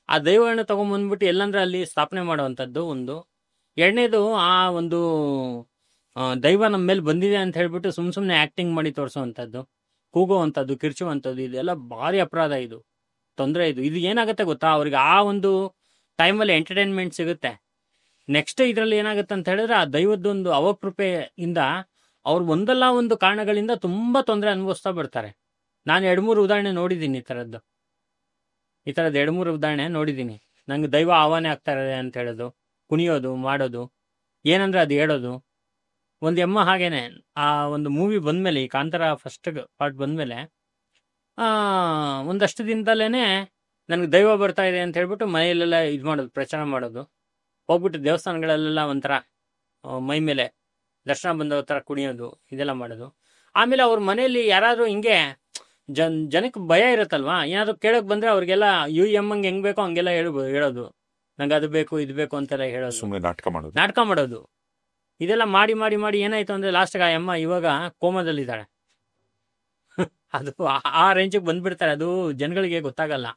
ಆ ದೈವಗಳನ್ನ ತಗೊಂಡ್ಬಂದ್ಬಿಟ್ಟು ಎಲ್ಲಂದ್ರೆ ಅಲ್ಲಿ ಸ್ಥಾಪನೆ ಮಾಡುವಂಥದ್ದು ಒಂದು. ಎರಡನೇದು, ಆ ಒಂದು ದೈವ ನಮ್ಮ ಮೇಲೆ ಬಂದಿದೆ ಅಂತ ಹೇಳ್ಬಿಟ್ಟು ಸುಮ್ಮನೆ ಆಕ್ಟಿಂಗ್ ಮಾಡಿ ತೋರಿಸುವಂಥದ್ದು. ಕೂಗುವಂಥದ್ದು, ಕಿರ್ಚುವಂಥದ್ದು, ಇದೆಲ್ಲ ಭಾರಿ ಅಪರಾಧ. ಇದು ತೊಂದರೆ. ಇದು ಏನಾಗುತ್ತೆ ಗೊತ್ತಾ, ಅವ್ರಿಗೆ ಆ ಒಂದು ಟೈಮಲ್ಲಿ ಎಂಟರ್ಟೈನ್ಮೆಂಟ್ ಸಿಗುತ್ತೆ. ನೆಕ್ಸ್ಟ್ ಇದರಲ್ಲಿ ಏನಾಗುತ್ತೆ ಅಂತ ಹೇಳಿದ್ರೆ, ಆ ದೈವದ್ದೊಂದು ಅವಕೃಪೆಯಿಂದ ಅವ್ರು ಒಂದಲ್ಲ ಒಂದು ಕಾರಣಗಳಿಂದ ತುಂಬಾ ತೊಂದರೆ ಅನುಭವಿಸ್ತಾ ಬರ್ತಾರೆ. ನಾನು 2-3 ಉದಾಹರಣೆ ನೋಡಿದ್ದೀನಿ ಈ ಥರದ್ದು 2-3 ಉದಾಹರಣೆ ನೋಡಿದ್ದೀನಿ. ನಂಗೆ ದೈವ ಆಹ್ವಾನ ಆಗ್ತಾ ಇದೆ ಅಂತ ಹೇಳೋದು, ಕುಣಿಯೋದು, ಮಾಡೋದು, ಏನಂದ್ರೆ ಅದು ಹೇಳೋದು. ಒಂದು ಎಮ್ಮ ಹಾಗೇನೆ ಆ ಒಂದು ಮೂವಿ ಬಂದ್ಮೇಲೆ, ಈ ಕಾಂತಾರ ಫಸ್ಟ್ ಪಾರ್ಟ್ ಬಂದ್ಮೇಲೆ ಒಂದಷ್ಟು ದಿನದಲ್ಲೇನೆ ನನಗೆ ದೈವ ಬರ್ತಾ ಇದೆ ಅಂತ ಹೇಳ್ಬಿಟ್ಟು ಮನೆಯಲ್ಲೆಲ್ಲ ಇದು ಮಾಡೋದು, ಪ್ರಚಾರ ಮಾಡೋದು, ಹೋಗ್ಬಿಟ್ಟು ದೇವಸ್ಥಾನಗಳಲ್ಲೆಲ್ಲ ಒಂಥರ ಮೈ ಮೇಲೆ ದರ್ಶನ ಬಂದ ಥರ ಕುಣಿಯೋದು, ಇದೆಲ್ಲ ಮಾಡೋದು. ಆಮೇಲೆ ಅವ್ರ ಮನೆಯಲ್ಲಿ ಯಾರಾದರೂ ಹಿಂಗೆ ಜನಕ್ಕೆ ಭಯ ಇರುತ್ತಲ್ವಾ, ಏನಾದ್ರು ಕೇಳೋಕೆ ಬಂದರೆ ಅವ್ರಿಗೆಲ್ಲ ಎಮ್ಮಂಗೆ ಹೆಂಗೆ ಬೇಕೋ ಹಂಗೆಲ್ಲ ಹೇಳೋದು, ನಂಗೆ ಅದು ಬೇಕು ಇದು ಬೇಕು ಅಂತೆಲ್ಲ ಹೇಳೋದು, ಸುಮ್ಮನೆ ನಾಟಕ ಮಾಡೋದು. ಇದೆಲ್ಲ ಮಾಡಿ ಮಾಡಿ ಮಾಡಿ ಏನಾಯ್ತು ಅಂದರೆ ಲಾಸ್ಟ್ಗೆ ಆ ಅಮ್ಮ ಇವಾಗ ಕೋಮದಲ್ಲಿದ್ದಾಳೆ. ಅದು ಆ ರೇಂಜಿಗೆ ಬಂದ್ಬಿಡ್ತಾರೆ. ಅದು ಜನಗಳಿಗೆ ಗೊತ್ತಾಗಲ್ಲ.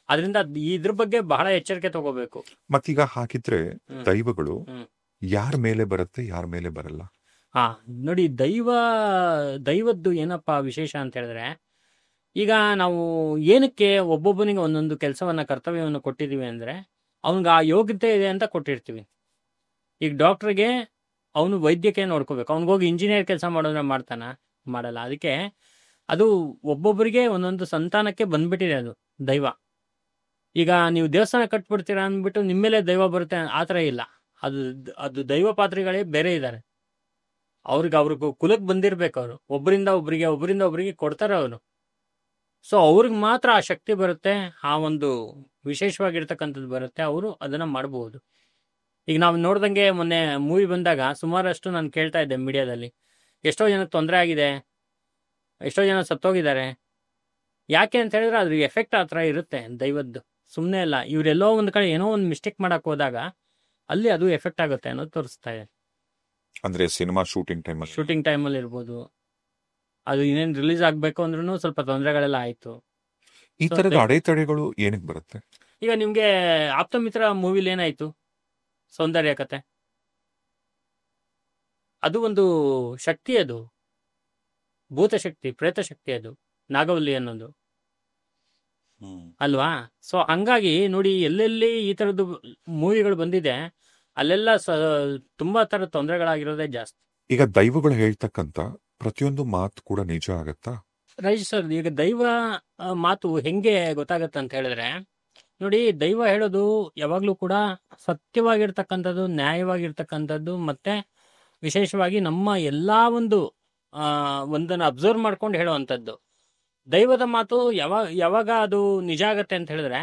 ಅದರಿಂದ ಇದ್ರ ಬಗ್ಗೆ ಬಹಳ ಎಚ್ಚರಿಕೆ ತಗೋಬೇಕು. ಮತ್ತೀಗ ಹಾಕಿದ್ರೆ ದೈವಗಳು ಯಾರ ಮೇಲೆ ಬರುತ್ತೆ, ಯಾರ ಮೇಲೆ ಬರಲ್ಲ? ನೋಡಿ, ದೈವದ್ದು ಏನಪ್ಪಾ ವಿಶೇಷ ಅಂತ ಹೇಳಿದ್ರೆ, ಈಗ ನಾವು ಏನಕ್ಕೆ ಒಬ್ಬೊಬ್ಬನಿಗೆ ಒಂದೊಂದು ಕೆಲಸವನ್ನ, ಕರ್ತವ್ಯವನ್ನು ಕೊಟ್ಟಿದ್ದೀವಿ ಅಂದ್ರೆ ಅವನಿಗೆ ಆ ಯೋಗ್ಯತೆ ಇದೆ ಅಂತ ಕೊಟ್ಟಿರ್ತೀವಿ. ಈಗ ಡಾಕ್ಟ್ರಿಗೆ ಅವನು ವೈದ್ಯಕೀಯ ನೋಡ್ಕೋಬೇಕು, ಅವ್ನಿಗೋಗಿ ಇಂಜಿನಿಯರ್ ಕೆಲಸ ಮಾಡೋದ್ರೆ ಮಾಡಲ್ಲ. ಅದಕ್ಕೆ ಅದು ಒಬ್ಬೊಬ್ಬರಿಗೆ ಒಂದೊಂದು ಸಂತಾನಕ್ಕೆ ಬಂದ್ಬಿಟ್ಟಿದೆ ಅದು ದೈವ. ಈಗ ನೀವು ದೇವಸ್ಥಾನ ಕಟ್ಬಿಡ್ತೀರಾ ಅಂದ್ಬಿಟ್ಟು ನಿಮ್ಮೇಲೆ ದೈವ ಬರುತ್ತೆ ಆ ಥರ ಇಲ್ಲ. ಅದು ದೈವ ಪಾತ್ರಿಗಳೇ ಬೇರೆ ಇದ್ದಾರೆ. ಅವ್ರಿಗೆ ಕುಲಕ್ಕೆ ಬಂದಿರ್ಬೇಕು. ಅವರು ಒಬ್ಬರಿಂದ ಒಬ್ಬರಿಗೆ ಕೊಡ್ತಾರೆ ಅವರು. ಸೊ ಅವ್ರಿಗೆ ಮಾತ್ರ ಆ ಶಕ್ತಿ ಬರುತ್ತೆ, ಆ ಒಂದು ವಿಶೇಷವಾಗಿರ್ತಕ್ಕಂಥದ್ದು ಬರುತ್ತೆ, ಅವರು ಅದನ್ನ ಮಾಡಬಹುದು. ಈಗ ನಾವು ನೋಡ್ದಂಗೆ ಮೊನ್ನೆ ಮೂವಿ ಬಂದಾಗ ಸುಮಾರಷ್ಟು ನಾನು ಕೇಳ್ತಾ ಇದ್ದೆ ಮೀಡಿಯಾದಲ್ಲಿ, ಎಷ್ಟೋ ಜನಕ್ಕೆ ತೊಂದರೆ ಆಗಿದೆ, ಎಷ್ಟೋ ಜನ ಸತ್ತೋಗಿದ್ದಾರೆ. ಯಾಕೆ ಅಂತ ಹೇಳಿದ್ರೆ ಅದ್ರ ಎಫೆಕ್ಟ್ ಆ ಥರ ಇರುತ್ತೆ ದೈವದ್ದು. ಸುಮ್ಮನೆ ಅಲ್ಲ, ಇವರೆಲ್ಲೋ ಒಂದು ಕಡೆ ಏನೋ ಒಂದು ಮಿಸ್ಟೇಕ್ ಮಾಡಕ್ ಹೋದಾಗ ಅಲ್ಲಿ ಅದು ಎಫೆಕ್ಟ್ ಆಗುತ್ತೆ ಅನ್ನೋದು ತೋರಿಸ್ತಾ ಇದೆ. ಅಂದ್ರೆ ಸಿನಿಮಾ ಶೂಟಿಂಗ್ ಟೈಮಲ್ಲಿ ಇರ್ಬೋದು, ಅದು ಇನ್ನೇನು ರಿಲೀಸ್ ಆಗ್ಬೇಕು ಅಂದ್ರೂ ಸ್ವಲ್ಪ ತೊಂದರೆಗಳೆಲ್ಲ ಆಯ್ತು. ಈ ತರದ ಅಡೆತಡೆಗಳು ಏನಕ್ಕೆ ಬರುತ್ತೆ? ಈಗ ನಿಮ್ಗೆ ಆಪ್ತಮಿತ್ರ ಮೂವಿಲಿ ಏನಾಯ್ತು, ಸೌಂದರ್ಯ ಕತೆ, ಅದು ಒಂದು ಶಕ್ತಿ, ಅದು ಭೂತಶಕ್ತಿ, ಪ್ರೇತಶಕ್ತಿ, ಅದು ನಾಗವಲ್ಲಿ ಅನ್ನೋದು ಅಲ್ವಾ? ಸೊ ಹಂಗಾಗಿ ನೋಡಿ, ಎಲ್ಲೆಲ್ಲಿ ಈ ತರದ್ದು ಮೂವಿಗಳು ಬಂದಿದೆ ಅಲ್ಲೆಲ್ಲ ತುಂಬಾ ತರ ತೊಂದರೆಗಳಾಗಿರೋದೇ ಜಾಸ್ತಿ. ಈಗ ದೈವಗಳು ಹೇಳ್ತಕ್ಕಂತ ಪ್ರತಿಯೊಂದು ಮಾತು ಕೂಡ ನಿಜ ಆಗತ್ತಾ? Right sir. ಈಗ ದೈವ ಮಾತು ಹೆಂಗೆ ಗೊತ್ತಾಗತ್ತೆ ಅಂತ ಹೇಳಿದ್ರೆ, ನೋಡಿ, ದೈವ ಹೇಳೋದು ಯಾವಾಗ್ಲೂ ಕೂಡ ಸತ್ಯವಾಗಿರ್ತಕ್ಕಂಥದ್ದು, ನ್ಯಾಯವಾಗಿರ್ತಕ್ಕಂಥದ್ದು, ಮತ್ತೆ ವಿಶೇಷವಾಗಿ ನಮ್ಮ ಎಲ್ಲಾ ಒಂದನ್ನು ಅಬ್ಸರ್ವ್ ಮಾಡ್ಕೊಂಡು ಹೇಳುವಂಥದ್ದು. ದೈವದ ಮಾತು ಯಾವಾಗ ಅದು ನಿಜ ಆಗತ್ತೆ ಅಂತ ಹೇಳಿದ್ರೆ,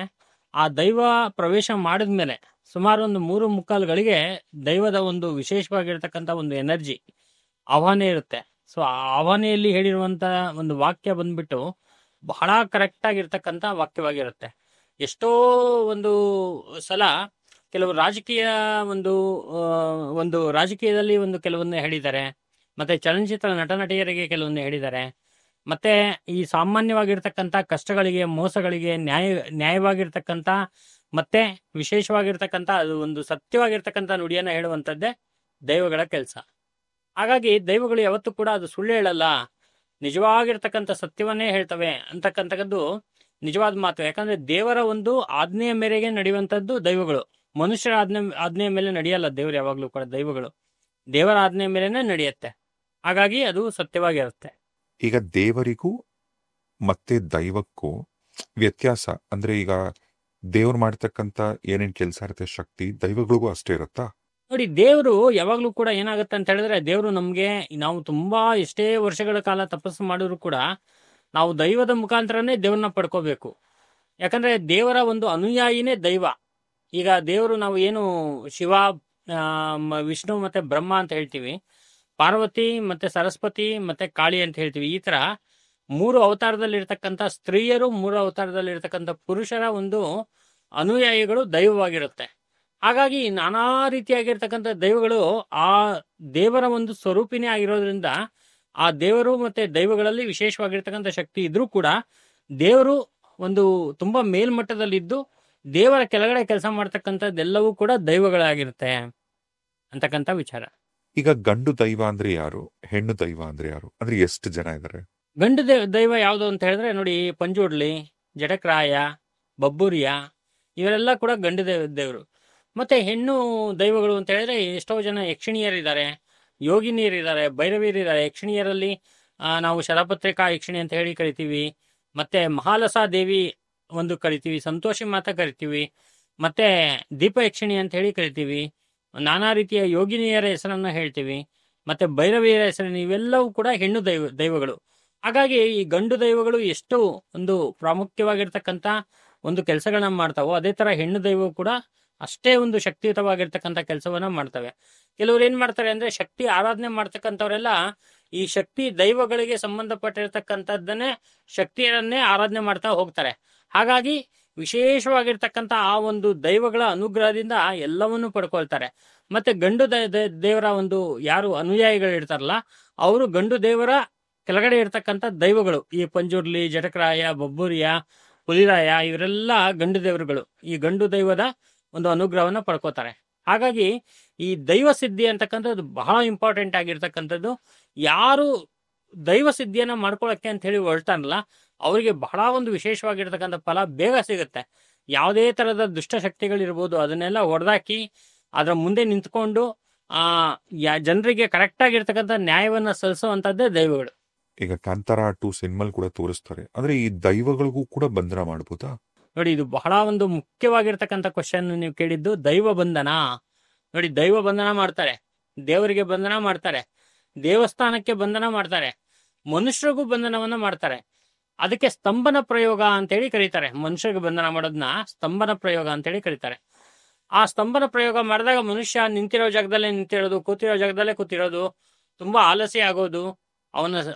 ಆ ದೈವ ಪ್ರವೇಶ ಮಾಡಿದ್ಮೇಲೆ ಸುಮಾರು ಒಂದು 3-3/4 ಗಳಿಗೆ ದೈವದ ಒಂದು ವಿಶೇಷವಾಗಿರ್ತಕ್ಕಂಥ ಒಂದು ಎನರ್ಜಿ ಆಹ್ವಾನ ಇರುತ್ತೆ. ಸೊ ಆ ಆಹ್ವಾನೆಯಲ್ಲಿ ಹೇಳಿರುವಂತ ಒಂದು ವಾಕ್ಯ ಬಂದ್ಬಿಟ್ಟು ಬಹಳ ಕರೆಕ್ಟ್ ಆಗಿರ್ತಕ್ಕಂಥ ವಾಕ್ಯವಾಗಿರುತ್ತೆ. ಎಷ್ಟೋ ಒಂದು ಸಲ ಕೆಲವು ರಾಜಕೀಯ ಒಂದು ರಾಜಕೀಯದಲ್ಲಿ ಕೆಲವೊಂದು ಹೇಳಿದ್ದಾರೆ, ಮತ್ತೆ ಚಲನಚಿತ್ರ ನಟನಟಿಯರಿಗೆ ಕೆಲವೊಂದು ಹೇಳಿದ್ದಾರೆ, ಮತ್ತೆ ಈ ಸಾಮಾನ್ಯವಾಗಿರ್ತಕ್ಕಂಥ ಕಷ್ಟಗಳಿಗೆ, ಮೋಸಗಳಿಗೆ ನ್ಯಾಯವಾಗಿರ್ತಕ್ಕಂಥ ಮತ್ತೆ ವಿಶೇಷವಾಗಿರ್ತಕ್ಕಂಥ ಅದು ಒಂದು ಸತ್ಯವಾಗಿರ್ತಕ್ಕಂಥ ನುಡಿಯನ್ನ ಹೇಳುವಂಥದ್ದೇ ದೈವಗಳ ಕೆಲಸ. ಹಾಗಾಗಿ ದೈವಗಳು ಯಾವತ್ತೂ ಕೂಡ ಅದು ಸುಳ್ಳು ಹೇಳಲ್ಲ, ನಿಜವಾಗಿರ್ತಕ್ಕಂಥ ಸತ್ಯವನ್ನೇ ಹೇಳ್ತವೆ ಅಂತಕ್ಕಂಥದ್ದು ನಿಜವಾದ ಮಾತು. ಯಾಕಂದ್ರೆ ದೇವರ ಒಂದು ಆಜ್ಞೆಯ ಮೇರೆಗೆ ನಡೆಯುವಂಥದ್ದು ದೈವಗಳು. ಮನುಷ್ಯರ ಆಜ್ಞೆಯ ಮೇಲೆ ನಡೆಯಲ್ಲ ದೇವರು ಯಾವಾಗ್ಲೂ ಕೂಡ. ದೈವಗಳು ದೇವರ ಆಜ್ಞೆಯ ಮೇಲೆನೆ ನಡೆಯುತ್ತೆ. ಹಾಗಾಗಿ ಅದು ಸತ್ಯವಾಗಿರುತ್ತೆ. ಈಗ ದೇವರಿಗೂ ಮತ್ತೆ ದೈವಕ್ಕೂ ವ್ಯತ್ಯಾಸ ಅಂದ್ರೆ, ಈಗ ದೇವ್ರು ಮಾಡ್ತಕ್ಕಂಥ ಏನೇನ್ ಕೆಲಸ ಇರುತ್ತೆ ಶಕ್ತಿ, ದೈವಗಳಿಗೂ ಅಷ್ಟೇ ಇರುತ್ತಾ? ನೋಡಿ, ದೇವರು ಯಾವಾಗ್ಲೂ ಕೂಡ ಏನಾಗುತ್ತೆ ಅಂತ ಹೇಳಿದ್ರೆ, ದೇವರು ನಮ್ಗೆ, ನಾವು ತುಂಬಾ ಎಷ್ಟೇ ವರ್ಷಗಳ ಕಾಲ ತಪಸ್ಸು ಮಾಡಿದ್ರು ಕೂಡ ನಾವು ದೈವದ ಮುಖಾಂತರನೇ ದೇವ್ರನ್ನ ಪಡ್ಕೋಬೇಕು. ಯಾಕಂದ್ರೆ ದೇವರ ಒಂದು ಅನುಯಾಯಿನೇ ದೈವ. ಈಗ ದೇವರು ನಾವು ಏನು ಶಿವ, ವಿಷ್ಣು ಮತ್ತೆ ಬ್ರಹ್ಮ ಅಂತ ಹೇಳ್ತೀವಿ, ಪಾರ್ವತಿ ಮತ್ತೆ ಸರಸ್ವತಿ ಮತ್ತೆ ಕಾಳಿ ಅಂತ ಹೇಳ್ತೀವಿ. ಈ ತರ 3 ಅವತಾರದಲ್ಲಿರ್ತಕ್ಕಂಥ ಸ್ತ್ರೀಯರು, 3 ಅವತಾರದಲ್ಲಿರ್ತಕ್ಕಂಥ ಪುರುಷರ ಒಂದು ಅನುಯಾಯಿಗಳು ದೈವವಾಗಿರುತ್ತೆ. ಹಾಗಾಗಿ ನಾನಾ ರೀತಿಯಾಗಿರ್ತಕ್ಕಂಥ ದೈವಗಳು ಆ ದೇವರ ಒಂದು ಸ್ವರೂಪಿನೇ ಆಗಿರೋದ್ರಿಂದ, ಆ ದೇವರು ಮತ್ತೆ ದೈವಗಳಲ್ಲಿ ವಿಶೇಷವಾಗಿರ್ತಕ್ಕಂಥ ಶಕ್ತಿ ಇದ್ರೂ ಕೂಡ ದೇವರು ಒಂದು ತುಂಬಾ ಮೇಲ್ಮಟ್ಟದಲ್ಲಿದ್ದು ದೇವರ ಕೆಳಗಡೆ ಕೆಲಸ ಮಾಡ್ತಕ್ಕಂಥದ್ದೆಲ್ಲವೂ ಕೂಡ ದೈವಗಳಾಗಿರುತ್ತೆ ಅಂತಕ್ಕಂಥ ವಿಚಾರ. ಈಗ ಗಂಡು ದೈವ ಅಂದ್ರೆ ಯಾರು, ಹೆಣ್ಣು ದೈವ ಅಂದ್ರೆ ಯಾರು, ಅಂದ್ರೆ ಎಷ್ಟು ಜನ ಇದ್ದಾರೆ? ಗಂಡು ದೈವ ಯಾವುದು ಅಂತ ಹೇಳಿದ್ರೆ ನೋಡಿ, ಪಂಜುರ್ಲಿ, ಜಟಕ್ರಾಯ, ಬಬ್ಬುರಿಯ, ಇವರೆಲ್ಲ ಕೂಡ ಗಂಡು ದೇವರು. ಮತ್ತೆ ಹೆಣ್ಣು ದೈವಗಳು ಅಂತ ಹೇಳಿದ್ರೆ ಎಷ್ಟೋ ಜನ ಯಕ್ಷಿಣಿಯರಿದ್ದಾರೆ, ಯೋಗಿನಿಯರಿದ್ದಾರೆ, ಭೈರವಿಯರಿದ್ದಾರೆ. ಯಕ್ಷಿಣಿಯರಲ್ಲಿ ನಾವು ಶರಪತ್ರಿಕಾ ಯಕ್ಷಿಣಿ ಅಂತ ಹೇಳಿ ಕರಿತೀವಿ. ಮತ್ತೆ ಮಹಾಲಸಾ ದೇವಿ ಒಂದು ಕರಿತೀವಿ, ಸಂತೋಷಿ ಮಾತಾ ಕರಿತೀವಿ, ಮತ್ತೆ ದೀಪ ಯಕ್ಷಿಣಿ ಅಂತ ಹೇಳಿ ಕರಿತೀವಿ. ನಾನಾ ರೀತಿಯ ಯೋಗಿನಿಯರ ಹೆಸರನ್ನ ಹೇಳ್ತೀವಿ. ಮತ್ತೆ ಭೈರವಿಯರ ಹೆಸರನ್ನು, ಇವೆಲ್ಲವೂ ಕೂಡ ಹೆಣ್ಣು ದೈವಗಳು. ಹಾಗಾಗಿ ಈ ಗಂಡು ದೈವಗಳು ಎಷ್ಟು ಒಂದು ಪ್ರಾಮುಖ್ಯವಾಗಿರ್ತಕ್ಕಂಥ ಒಂದು ಕೆಲಸಗಳನ್ನ ಮಾಡ್ತಾವೋ, ಅದೇ ತರ ಹೆಣ್ಣು ದೈವವು ಕೂಡ ಅಷ್ಟೇ ಒಂದು ಶಕ್ತಿಯುತವಾಗಿರ್ತಕ್ಕಂಥ ಕೆಲಸವನ್ನ ಮಾಡ್ತವೆ. ಕೆಲವ್ರು ಏನ್ ಮಾಡ್ತಾರೆ ಅಂದ್ರೆ, ಶಕ್ತಿ ಆರಾಧನೆ ಮಾಡ್ತಕ್ಕಂಥವ್ರೆಲ್ಲ ಈ ಶಕ್ತಿ ದೈವಗಳಿಗೆ ಸಂಬಂಧಪಟ್ಟಿರ್ತಕ್ಕಂಥದ್ದನ್ನೇ ಶಕ್ತಿಯನ್ನೇ ಆರಾಧನೆ ಮಾಡ್ತಾ ಹೋಗ್ತಾರೆ. ಹಾಗಾಗಿ ವಿಶೇಷವಾಗಿರ್ತಕ್ಕಂಥ ಆ ಒಂದು ದೈವಗಳ ಅನುಗ್ರಹದಿಂದ ಎಲ್ಲವನ್ನೂ ಪಡ್ಕೊಳ್ತಾರೆ. ಮತ್ತೆ ಗಂಡು ದೇವರ ಒಂದು ಯಾರು ಅನುಯಾಯಿಗಳು ಇರ್ತಾರಲ್ಲ, ಅವರು ಗಂಡು ದೇವರ ಕೆಳಗಡೆ ಇರ್ತಕ್ಕಂಥ ದೈವಗಳು. ಈ ಪಂಜುರ್ಲಿ, ಜಟಕ್ರಾಯ, ಬಬ್ಬುರಿಯ, ಹುಲಿರಾಯ, ಇವರೆಲ್ಲ ಗಂಡು ದೇವರುಗಳು. ಈ ಗಂಡು ದೈವದ ಒಂದು ಅನುಗ್ರಹವನ್ನ ಪಡ್ಕೋತಾರೆ. ಹಾಗಾಗಿ ಈ ದೈವ ಸಿದ್ಧಿ ಅಂತಕ್ಕಂಥದ್ದು ಬಹಳ ಇಂಪಾರ್ಟೆಂಟ್ ಆಗಿರ್ತಕ್ಕಂಥದ್ದು. ಯಾರು ದೈವ ಸಿದ್ಧಿಯನ್ನ ಮಾಡ್ಕೊಳಕ್ಕೆ ಅಂತ ಹೇಳಿ ಹೊರಟಾನಲ್ಲ, ಅವರಿಗೆ ಬಹಳ ಒಂದು ವಿಶೇಷವಾಗಿರ್ತಕ್ಕಂಥ ಫಲ ಬೇಗ ಸಿಗುತ್ತೆ. ಯಾವುದೇ ತರದ ದುಷ್ಟಶಕ್ತಿಗಳಿರ್ಬೋದು, ಅದನ್ನೆಲ್ಲ ಹೊಡೆದಾಕಿ ಅದರ ಮುಂದೆ ನಿಂತ್ಕೊಂಡು ಜನರಿಗೆ ಕರೆಕ್ಟ್ ಆಗಿರ್ತಕ್ಕಂಥ ನ್ಯಾಯವನ್ನ ಸಲ್ಲಿಸುವಂತದ್ದೇ ದೈವಗಳು. ಈಗ ಕಾಂತಾರ 2 ಸಿನಿಮಲ್ ಕೂಡ ತೋರಿಸ್ತಾರೆ, ಅಂದ್ರೆ ಈ ದೈವಗಳಿಗೂ ಕೂಡ ಬಂಧನ ಮಾಡ್ಬೋದಾ? ನೋಡಿ, ಇದು ಬಹಳ ಒಂದು ಮುಖ್ಯವಾಗಿರ್ತಕ್ಕಂಥ ಕ್ವಶನ್ ನೀವು ಕೇಳಿದ್ದು. ದೈವ ಬಂಧನ ನೋಡಿ, ದೈವ ಬಂಧನ ಮಾಡ್ತಾರೆ, ದೇವರಿಗೆ ಬಂಧನ ಮಾಡ್ತಾರೆ, ದೇವಸ್ಥಾನಕ್ಕೆ ಬಂಧನ ಮಾಡ್ತಾರೆ, ಮನುಷ್ಯರಿಗೂ ಬಂಧನವನ್ನ ಮಾಡ್ತಾರೆ. ಅದಕ್ಕೆ ಸ್ತಂಭನ ಪ್ರಯೋಗ ಅಂತೇಳಿ ಕರೀತಾರೆ. ಮನುಷ್ಯರಿಗೆ ಬಂಧನ ಮಾಡೋದನ್ನ ಸ್ತಂಭನ ಪ್ರಯೋಗ ಅಂತೇಳಿ ಕರೀತಾರೆ. ಆ ಸ್ತಂಭನ ಪ್ರಯೋಗ ಮಾಡಿದಾಗ ಮನುಷ್ಯ ನಿಂತಿರೋ ಜಾಗದಲ್ಲೇ ನಿಂತಿರೋದು, ಕೂತಿರೋ ಜಾಗದಲ್ಲೇ ಕೂತಿರೋದು, ತುಂಬಾ ಆಲಸ್ಯ ಆಗೋದು,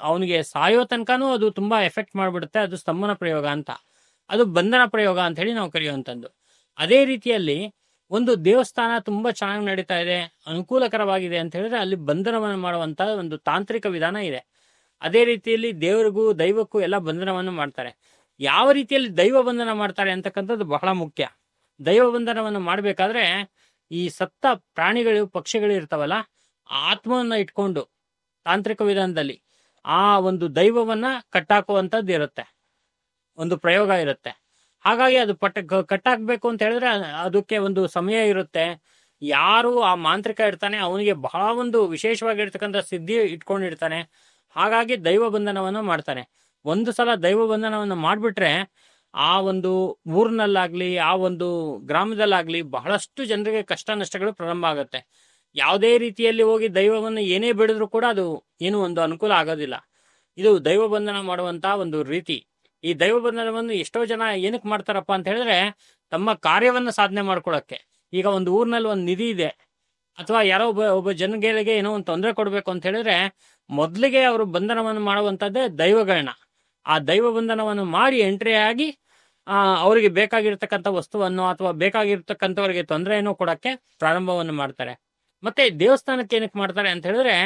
ಅವನಿಗೆ ಸಾಯೋ ತನಕನೂ ಅದು ತುಂಬಾ ಎಫೆಕ್ಟ್ ಮಾಡಿಬಿಡುತ್ತೆ. ಅದು ಸ್ತಂಭನ ಪ್ರಯೋಗ ಅಂತ, ಅದು ಬಂಧನ ಪ್ರಯೋಗ ಅಂತ ಹೇಳಿ ನಾವು ಕರೆಯುವಂಥದ್ದು. ಅದೇ ರೀತಿಯಲ್ಲಿ ಒಂದು ದೇವಸ್ಥಾನ ತುಂಬಾ ಚೆನ್ನಾಗಿ ನಡೀತಾ ಇದೆ, ಅನುಕೂಲಕರವಾಗಿದೆ ಅಂತ ಹೇಳಿದ್ರೆ ಅಲ್ಲಿ ಬಂಧನವನ್ನು ಮಾಡುವಂತ ಒಂದು ತಾಂತ್ರಿಕ ವಿಧಾನ ಇದೆ. ಅದೇ ರೀತಿಯಲ್ಲಿ ದೇವರಿಗೂ ದೈವಕ್ಕೂ ಎಲ್ಲ ಬಂಧನವನ್ನು ಮಾಡ್ತಾರೆ. ಯಾವ ರೀತಿಯಲ್ಲಿ ದೈವ ಬಂಧನ ಮಾಡ್ತಾರೆ ಅಂತಕ್ಕಂಥದ್ದು ಬಹಳ ಮುಖ್ಯ. ದೈವ ಬಂಧನವನ್ನು ಮಾಡಬೇಕಾದ್ರೆ ಈ ಸತ್ತ ಪ್ರಾಣಿಗಳು, ಪಕ್ಷಿಗಳು ಇರ್ತಾವಲ್ಲ, ಆ ಆತ್ಮವನ್ನ ಇಟ್ಕೊಂಡು ತಾಂತ್ರಿಕ ವಿಧಾನದಲ್ಲಿ ಆ ಒಂದು ದೈವವನ್ನ ಕಟ್ಟಾಕುವಂಥದ್ದು ಇರುತ್ತೆ, ಒಂದು ಪ್ರಯೋಗ ಇರುತ್ತೆ. ಹಾಗಾಗಿ ಅದು ಕಟ್ಟಾಕ್ಬೇಕು ಅಂತ ಹೇಳಿದ್ರೆ ಅದಕ್ಕೆ ಒಂದು ಸಮಯ ಇರುತ್ತೆ. ಯಾರು ಆ ಮಾಂತ್ರಿಕ ಇರ್ತಾನೆ ಅವನಿಗೆ ಬಹಳ ಒಂದು ವಿಶೇಷವಾಗಿರ್ತಕ್ಕಂಥ ಸಿದ್ಧಿ ಇಟ್ಕೊಂಡಿರ್ತಾನೆ. ಹಾಗಾಗಿ ದೈವ ಬಂಧನವನ್ನು ಮಾಡ್ತಾನೆ. ಒಂದು ಸಲ ದೈವ ಬಂಧನವನ್ನು ಮಾಡಿಬಿಟ್ರೆ ಆ ಒಂದು ಊರಿನಲ್ಲಾಗ್ಲಿ, ಆ ಒಂದು ಗ್ರಾಮದಲ್ಲಾಗ್ಲಿ ಬಹಳಷ್ಟು ಜನರಿಗೆ ಕಷ್ಟ ನಷ್ಟಗಳು ಪ್ರಾರಂಭ ಆಗುತ್ತೆ. ಯಾವುದೇ ರೀತಿಯಲ್ಲಿ ಹೋಗಿ ದೈವವನ್ನು ಏನೇ ಬಿಡಿದ್ರು ಕೂಡ ಅದು ಏನು ಒಂದು ಅನುಕೂಲ ಆಗೋದಿಲ್ಲ. ಇದು ದೈವ ಬಂಧನ ಮಾಡುವಂತ ಒಂದು ರೀತಿ. ಈ ದೈವ ಬಂಧನವನ್ನು ಎಷ್ಟೋ ಜನ ಏನಕ್ಕೆ ಮಾಡ್ತಾರಪ್ಪ ಅಂತ ಹೇಳಿದ್ರೆ, ತಮ್ಮ ಕಾರ್ಯವನ್ನ ಸಾಧನೆ ಮಾಡ್ಕೊಳಕ್ಕೆ. ಈಗ ಒಂದು ಊರಿನಲ್ಲಿ ಒಂದು ನಿಧಿ ಇದೆ, ಅಥವಾ ಯಾರೋ ಒಬ್ಬ ಜನಗಳಿಗೆ ಏನೋ ಒಂದು ತೊಂದರೆ ಕೊಡ್ಬೇಕು ಅಂತ ಹೇಳಿದ್ರೆ ಮೊದಲಿಗೆ ಅವರು ಬಂಧನವನ್ನು ಮಾಡುವಂತದ್ದೇ ದೈವಗಳನ್ನ. ಆ ದೈವ ಬಂಧನವನ್ನು ಮಾಡಿ ಎಂಟ್ರಿ ಆಗಿ ಅವರಿಗೆ ಬೇಕಾಗಿರ್ತಕ್ಕಂಥ ವಸ್ತುವನ್ನು ಅಥವಾ ಬೇಕಾಗಿರ್ತಕ್ಕಂಥವರಿಗೆ ತೊಂದರೆಯನ್ನು ಕೊಡಕ್ಕೆ ಪ್ರಾರಂಭವನ್ನು ಮಾಡ್ತಾರೆ. ಮತ್ತೆ ದೇವಸ್ಥಾನಕ್ಕೆ ಏನಕ್ಕೆ ಮಾಡ್ತಾರೆ ಅಂತ ಹೇಳಿದ್ರೆ,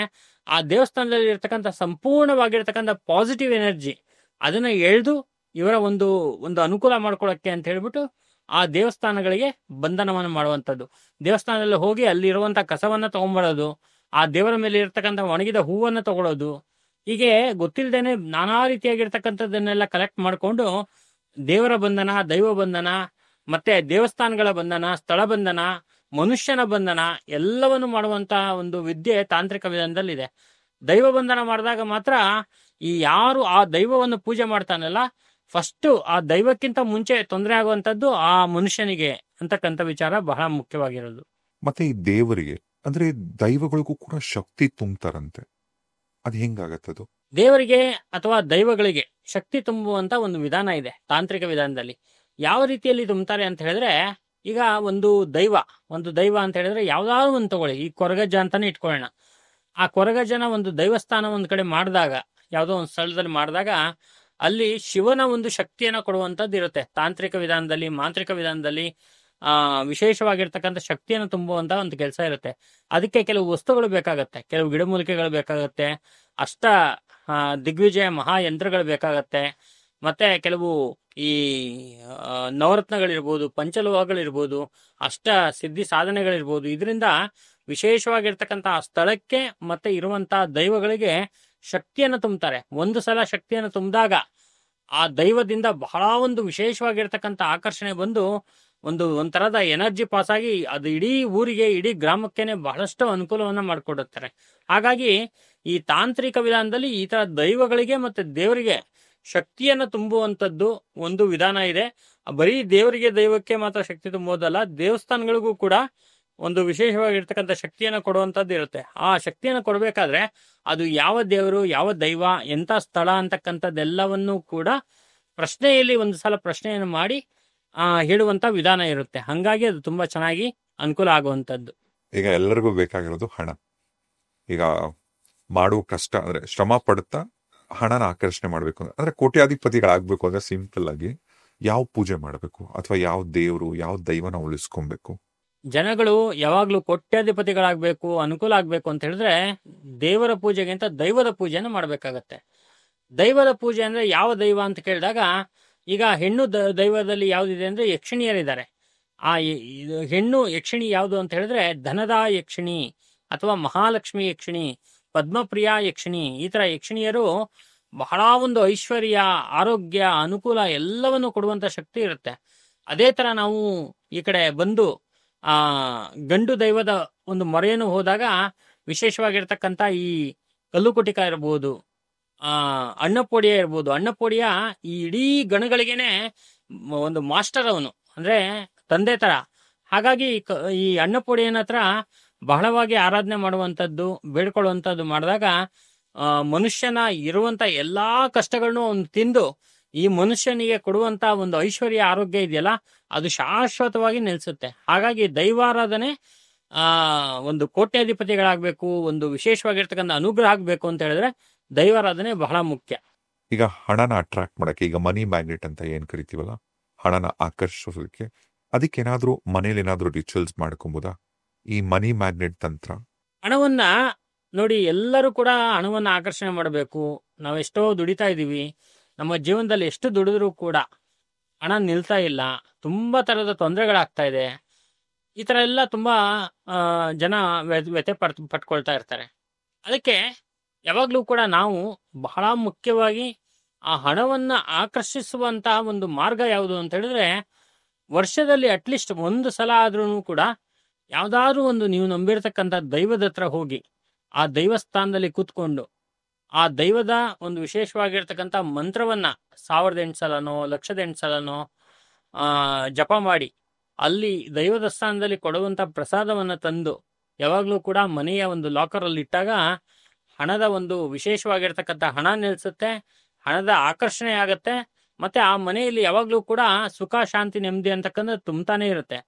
ಆ ದೇವಸ್ಥಾನದಲ್ಲಿ ಇರ್ತಕ್ಕಂಥ ಸಂಪೂರ್ಣವಾಗಿರ್ತಕ್ಕಂಥ ಪಾಸಿಟಿವ್ ಎನರ್ಜಿ ಅದನ್ನ ಎಳೆದು ಇವರ ಒಂದು ಅನುಕೂಲ ಮಾಡ್ಕೊಳಕ್ಕೆ ಅಂತ ಹೇಳ್ಬಿಟ್ಟು ಆ ದೇವಸ್ಥಾನಗಳಿಗೆ ಬಂಧನವನ್ನು ಮಾಡುವಂಥದ್ದು. ದೇವಸ್ಥಾನದಲ್ಲಿ ಹೋಗಿ ಅಲ್ಲಿ ಇರುವಂತ ಕಸವನ್ನ ತಗೊಂಡ್ಬರೋದು, ಆ ದೇವರ ಮೇಲೆ ಇರ್ತಕ್ಕಂಥ ಒಣಗಿದ ಹೂವನ್ನ ತಗೊಳ್ಳೋದು, ಹೀಗೆ ಗೊತ್ತಿಲ್ಲದೇನೆ ನಾನಾ ರೀತಿಯಾಗಿರ್ತಕ್ಕಂಥದ್ದನ್ನೆಲ್ಲ ಕಲೆಕ್ಟ್ ಮಾಡಿಕೊಂಡು ದೇವರ ಬಂಧನ, ದೈವ ಬಂಧನ, ಮತ್ತೆ ದೇವಸ್ಥಾನಗಳ ಬಂಧನ, ಸ್ಥಳ ಬಂಧನ, ಮನುಷ್ಯನ ಬಂಧನ ಎಲ್ಲವನ್ನು ಮಾಡುವಂತ ಒಂದು ವಿದ್ಯೆ ತಾಂತ್ರಿಕ ವಿಧಾನದಲ್ಲಿದೆ. ದೈವ ಬಂಧನ ಮಾಡಿದಾಗ ಮಾತ್ರ ಈ ಯಾರು ಆ ದೈವವನ್ನು ಪೂಜೆ ಮಾಡ್ತಾನಲ್ಲ, ಫಸ್ಟ್ ಆ ದೈವಕ್ಕಿಂತ ಮುಂಚೆ ತೊಂದರೆ ಆಗುವಂತದ್ದು ಆ ಮನುಷ್ಯನಿಗೆ ಅಂತಕ್ಕಂಥ ವಿಚಾರ ಬಹಳ ಮುಖ್ಯವಾಗಿರೋದು. ಮತ್ತೆ ಈ ದೇವರಿಗೆ ಅಂದ್ರೆ ದೈವಗಳಿಗೂ ಕೂಡ ಶಕ್ತಿ ತುಂಬ್ತಾರಂತೆ, ಅದು ಹೆಂಗಾಗತ್ತದು? ದೇವರಿಗೆ ಅಥವಾ ದೈವಗಳಿಗೆ ಶಕ್ತಿ ತುಂಬುವಂತ ಒಂದು ವಿಧಾನ ಇದೆ ತಾಂತ್ರಿಕ ವಿಧಾನದಲ್ಲಿ. ಯಾವ ರೀತಿಯಲ್ಲಿ ತುಂಬುತ್ತಾರೆ ಅಂತ ಹೇಳಿದ್ರೆ, ಈಗ ಒಂದು ದೈವ ಅಂತ ಹೇಳಿದ್ರೆ ಯಾವ್ದಾದ್ರು ಒಂದು ತಗೊಳ್ಳಿ, ಈ ಕೊರಗಜ್ಜ ಅಂತಾನೆ ಇಟ್ಕೊಳ್ಳೋಣ. ಆ ಕೊರಗಜ್ಜನ ಒಂದು ದೈವಸ್ಥಾನ ಒಂದ್ ಕಡೆ ಮಾಡಿದಾಗ, ಯಾವುದೋ ಒಂದು ಸ್ಥಳದಲ್ಲಿ ಮಾಡಿದಾಗ ಅಲ್ಲಿ ಶಿವನ ಒಂದು ಶಕ್ತಿಯನ್ನ ಕೊಡುವಂತದ್ದು ಇರುತ್ತೆ. ತಾಂತ್ರಿಕ ವಿಧಾನದಲ್ಲಿ, ಮಾಂತ್ರಿಕ ವಿಧಾನದಲ್ಲಿ ವಿಶೇಷವಾಗಿರ್ತಕ್ಕಂಥ ಶಕ್ತಿಯನ್ನು ತುಂಬುವಂತ ಒಂದು ಕೆಲಸ ಇರುತ್ತೆ. ಅದಕ್ಕೆ ಕೆಲವು ವಸ್ತುಗಳು ಬೇಕಾಗತ್ತೆ, ಕೆಲವು ಗಿಡಮೂಲಿಕೆಗಳು ಬೇಕಾಗತ್ತೆ, ದಿಗ್ವಿಜಯ ಮಹಾಯಂತ್ರಗಳು ಬೇಕಾಗತ್ತೆ, ಮತ್ತೆ ಕೆಲವು ಈ ನವರತ್ನಗಳಿರ್ಬೋದು, ಪಂಚಲೋಹಗಳಿರ್ಬೋದು, ಸಿದ್ಧಿ ಸಾಧನೆಗಳಿರ್ಬೋದು. ಇದರಿಂದ ವಿಶೇಷವಾಗಿರ್ತಕ್ಕಂಥ ಸ್ಥಳಕ್ಕೆ ಮತ್ತೆ ಇರುವಂತಹ ದೈವಗಳಿಗೆ ಶಕ್ತಿಯನ್ನು ತುಂಬುತ್ತಾರೆ. ಒಂದು ಸಲ ಶಕ್ತಿಯನ್ನು ತುಂಬಿದಾಗ ಆ ದೈವದಿಂದ ಬಹಳ ಒಂದು ವಿಶೇಷವಾಗಿರ್ತಕ್ಕಂಥ ಆಕರ್ಷಣೆ ಬಂದು ಒಂಥರದ ಎನರ್ಜಿ ಪಾಸ್ ಆಗಿ ಅದು ಇಡೀ ಊರಿಗೆ, ಇಡೀ ಗ್ರಾಮಕ್ಕೇನೆ ಬಹಳಷ್ಟು ಅನುಕೂಲವನ್ನ ಮಾಡಿಕೊಡುತ್ತಾರೆ. ಹಾಗಾಗಿ ಈ ತಾಂತ್ರಿಕ ವಿಧಾನದಲ್ಲಿ ಈ ತರ ದೈವಗಳಿಗೆ ಮತ್ತೆ ದೇವರಿಗೆ ಶಕ್ತಿಯನ್ನು ತುಂಬುವಂಥದ್ದು ಒಂದು ವಿಧಾನ ಇದೆ. ಬರೀ ದೇವರಿಗೆ, ದೈವಕ್ಕೆ ಮಾತ್ರ ಶಕ್ತಿ ತುಂಬೋದಲ್ಲ, ದೇವಸ್ಥಾನಗಳಿಗೂ ಕೂಡ ಒಂದು ವಿಶೇಷವಾಗಿರ್ತಕ್ಕಂಥ ಶಕ್ತಿಯನ್ನು ಕೊಡುವಂಥದ್ದು ಇರುತ್ತೆ. ಆ ಶಕ್ತಿಯನ್ನು ಕೊಡಬೇಕಾದ್ರೆ ಅದು ಯಾವ ದೇವರು, ಯಾವ ದೈವ, ಎಂಥ ಸ್ಥಳ ಅಂತಕ್ಕಂಥದ್ದೆಲ್ಲವನ್ನೂ ಕೂಡ ಪ್ರಶ್ನೆಯಲ್ಲಿ ಒಂದು ಸಲ ಪ್ರಶ್ನೆಯನ್ನು ಮಾಡಿ ಹೇಳುವಂತ ವಿಧಾನ ಇರುತ್ತೆ. ಹಂಗಾಗಿ ಅದು ತುಂಬಾ ಚೆನ್ನಾಗಿ ಅನುಕೂಲ ಆಗುವಂಥದ್ದು. ಈಗ ಎಲ್ಲರಿಗೂ ಬೇಕಾಗಿರೋದು ಹಣ. ಈಗ ಮಾಡುವ ಕಷ್ಟ ಅಂದ್ರೆ ಶ್ರಮ ಪಡುತ್ತಾ ಹಣನ ಆಕರ್ಷಣೆ ಮಾಡ್ಬೇಕು ಅಂದ್ರೆ ಕೋಟ್ಯಾಧಿಪತಿಗಳಾಗ್ಬೇಕು ಅಂದ್ರೆ ಸಿಂಪಲ್ ಆಗಿ ಯಾವ ಪೂಜೆ ಮಾಡಬೇಕು ಅಥವಾ ಯಾವ ದೇವರು, ಯಾವ ದೈವನ ಉಳಿಸ್ಕೊಬೇಕು? ಜನಗಳು ಯಾವಾಗ್ಲೂ ಕೋಟ್ಯಾಧಿಪತಿಗಳಾಗ್ಬೇಕು, ಅನುಕೂಲ ಆಗ್ಬೇಕು ಅಂತ ಹೇಳಿದ್ರೆ ದೇವರ ಪೂಜೆಗಿಂತ ದೈವದ ಪೂಜೆಯನ್ನು ಮಾಡ್ಬೇಕಾಗತ್ತೆ. ದೈವದ ಪೂಜೆ ಅಂದ್ರೆ ಯಾವ ದೈವ ಅಂತ ಕೇಳಿದಾಗ, ಈಗ ಹೆಣ್ಣು ದೈವದಲ್ಲಿ ಯಾವ್ದಿದೆ ಅಂದ್ರೆ ಯಕ್ಷಿಣಿಯರಿದ್ದಾರೆ. ಆ ಹೆಣ್ಣು ಯಕ್ಷಿಣಿ ಯಾವುದು ಅಂತ ಹೇಳಿದ್ರೆ ಧನದ ಯಕ್ಷಿಣಿ ಅಥವಾ ಮಹಾಲಕ್ಷ್ಮಿ ಯಕ್ಷಿಣಿ, ಪದ್ಮಪ್ರಿಯ ಯಕ್ಷಿಣಿ. ಈ ತರ ಯಕ್ಷಿಣಿಯರು ಬಹಳ ಒಂದು ಐಶ್ವರ್ಯ, ಆರೋಗ್ಯ, ಅನುಕೂಲ ಎಲ್ಲವನ್ನು ಕೊಡುವಂತ ಶಕ್ತಿ ಇರುತ್ತೆ. ಅದೇ ತರ ನಾವು ಈ ಕಡೆ ಬಂದು ಗಂಡು ದೈವದ ಒಂದು ಮೊರೆಯನ್ನು ಹೋದಾಗ ವಿಶೇಷವಾಗಿರ್ತಕ್ಕಂಥ ಈ ಕಲ್ಲುಕುಟಿಕ ಇರ್ಬೋದು, ಅಣ್ಣಪೋಡಿಯ ಇರ್ಬೋದು. ಅಣ್ಣಪೋಡಿಯ ಈ ಇಡೀ ಗಣಗಳಿಗೇನೆ ಒಂದು ಮಾಸ್ಟರ್, ಅವನು ಅಂದ್ರೆ ತಂದೆ ತರ. ಹಾಗಾಗಿ ಈ ಅಣ್ಣಪೋಡಿಯನ ಹತ್ರ ಬಹಳವಾಗಿ ಆರಾಧನೆ ಮಾಡುವಂಥದ್ದು, ಬೇಡ್ಕೊಳ್ಳುವಂಥದ್ದು ಮಾಡಿದಾಗ ಮನುಷ್ಯನ ಇರುವಂತ ಎಲ್ಲಾ ಕಷ್ಟಗಳನ್ನು ಅವನು ತಿಂದು ಈ ಮನುಷ್ಯನಿಗೆ ಕೊಡುವಂತ ಒಂದು ಐಶ್ವರ್ಯ, ಆರೋಗ್ಯ ಇದೆಯಲ್ಲ, ಅದು ಶಾಶ್ವತವಾಗಿ ನಿಲ್ಲಿಸುತ್ತೆ. ಹಾಗಾಗಿ ದೈವಾರಾಧನೆ ಒಂದು ಕೋಟ್ಯಾಧಿಪತಿಗಳಾಗಬೇಕು, ಒಂದು ವಿಶೇಷವಾಗಿರ್ತಕ್ಕಂಥ ಅನುಗ್ರಹ ಆಗಬೇಕು ಅಂತ ಹೇಳಿದ್ರೆ ದೈವಾರಾಧನೆ ಬಹಳ ಮುಖ್ಯ. ಈಗ ಹಣನ ಅಟ್ರಾಕ್ಟ್ ಮಾಡಕ್ಕೆ, ಈಗ ಮನಿ ಮ್ಯಾಗ್ನೆಟ್ ಅಂತ ಏನ್ ಕರಿತೀವಲ್ಲ, ಹಣನ ಆಕರ್ಷಿಸೋದಕ್ಕೆ ಅದಕ್ಕೇನಾದ್ರೂ ಮನೇಲಿ ಏನಾದ್ರೂ ರಿಚುವಲ್ಸ್ ಮಾಡ್ಕೊಬೋದಾ? ಈ ಮನಿ ಮ್ಯಾಗ್ನೆಟ್ ತಂತ್ರ ಹಣವನ್ನ ನೋಡಿ, ಎಲ್ಲರೂ ಕೂಡ ಹಣವನ್ನ ಆಕರ್ಷಣೆ ಮಾಡಬೇಕು. ನಾವೆಷ್ಟೋ ದುಡಿತಾ ಇದ್ದೀವಿ, ನಮ್ಮ ಜೀವನದಲ್ಲಿ ಎಷ್ಟು ದುಡಿದ್ರೂ ಕೂಡ ಹಣ ನಿಲ್ತಾ ಇಲ್ಲ, ತುಂಬಾ ತರದ ತೊಂದರೆಗಳಾಗ್ತಾ ಇದೆ. ಈ ತರ ಎಲ್ಲ ತುಂಬಾ ಜನ ವ್ಯಥೆ ಪಟ್ಕೊಳ್ತಾ ಇರ್ತಾರೆ. ಅದಕ್ಕೆ ಯಾವಾಗ್ಲೂ ಕೂಡ ನಾವು ಬಹಳ ಮುಖ್ಯವಾಗಿ ಆ ಹಣವನ್ನ ಆಕರ್ಷಿಸುವಂತ ಒಂದು ಮಾರ್ಗ ಯಾವುದು ಅಂತ ಹೇಳಿದ್ರೆ, ವರ್ಷದಲ್ಲಿ ಅಟ್ಲೀಸ್ಟ್ ಒಂದು ಸಲ ಆದ್ರೂ ಕೂಡ ಯಾವ್ದಾದ್ರು ಒಂದು ನೀವು ನಂಬಿರ್ತಕ್ಕಂಥ ದೈವದ ಹತ್ರ ಹೋಗಿ ಆ ದೈವಸ್ಥಾನದಲ್ಲಿ ಕೂತ್ಕೊಂಡು ಆ ದೈವದ ಒಂದು ವಿಶೇಷವಾಗಿರ್ತಕ್ಕಂಥ ಮಂತ್ರವನ್ನ 1008 ಸಲನೋ 1,08 ಸಲನೋ ಜಪ ಮಾಡಿ ಅಲ್ಲಿ ದೈವದ ಸ್ಥಾನದಲ್ಲಿ ಕೊಡುವಂತ ಪ್ರಸಾದವನ್ನ ತಂದು ಯಾವಾಗ್ಲೂ ಕೂಡ ಮನೆಯ ಒಂದು ಲಾಕರ್ ಅಲ್ಲಿ ಇಟ್ಟಾಗ ಹಣದ ಒಂದು ವಿಶೇಷವಾಗಿರ್ತಕ್ಕಂಥ ಹಣ ನಿಲ್ಸುತ್ತೆ, ಹಣದ ಆಕರ್ಷಣೆ ಆಗತ್ತೆ. ಮತ್ತೆ ಆ ಮನೆಯಲ್ಲಿ ಯಾವಾಗ್ಲೂ ಕೂಡ ಸುಖ, ಶಾಂತಿ, ನೆಮ್ಮದಿ ಅಂತಕ್ಕಂಥ ತುಂಬತಾನೆ ಇರುತ್ತೆ.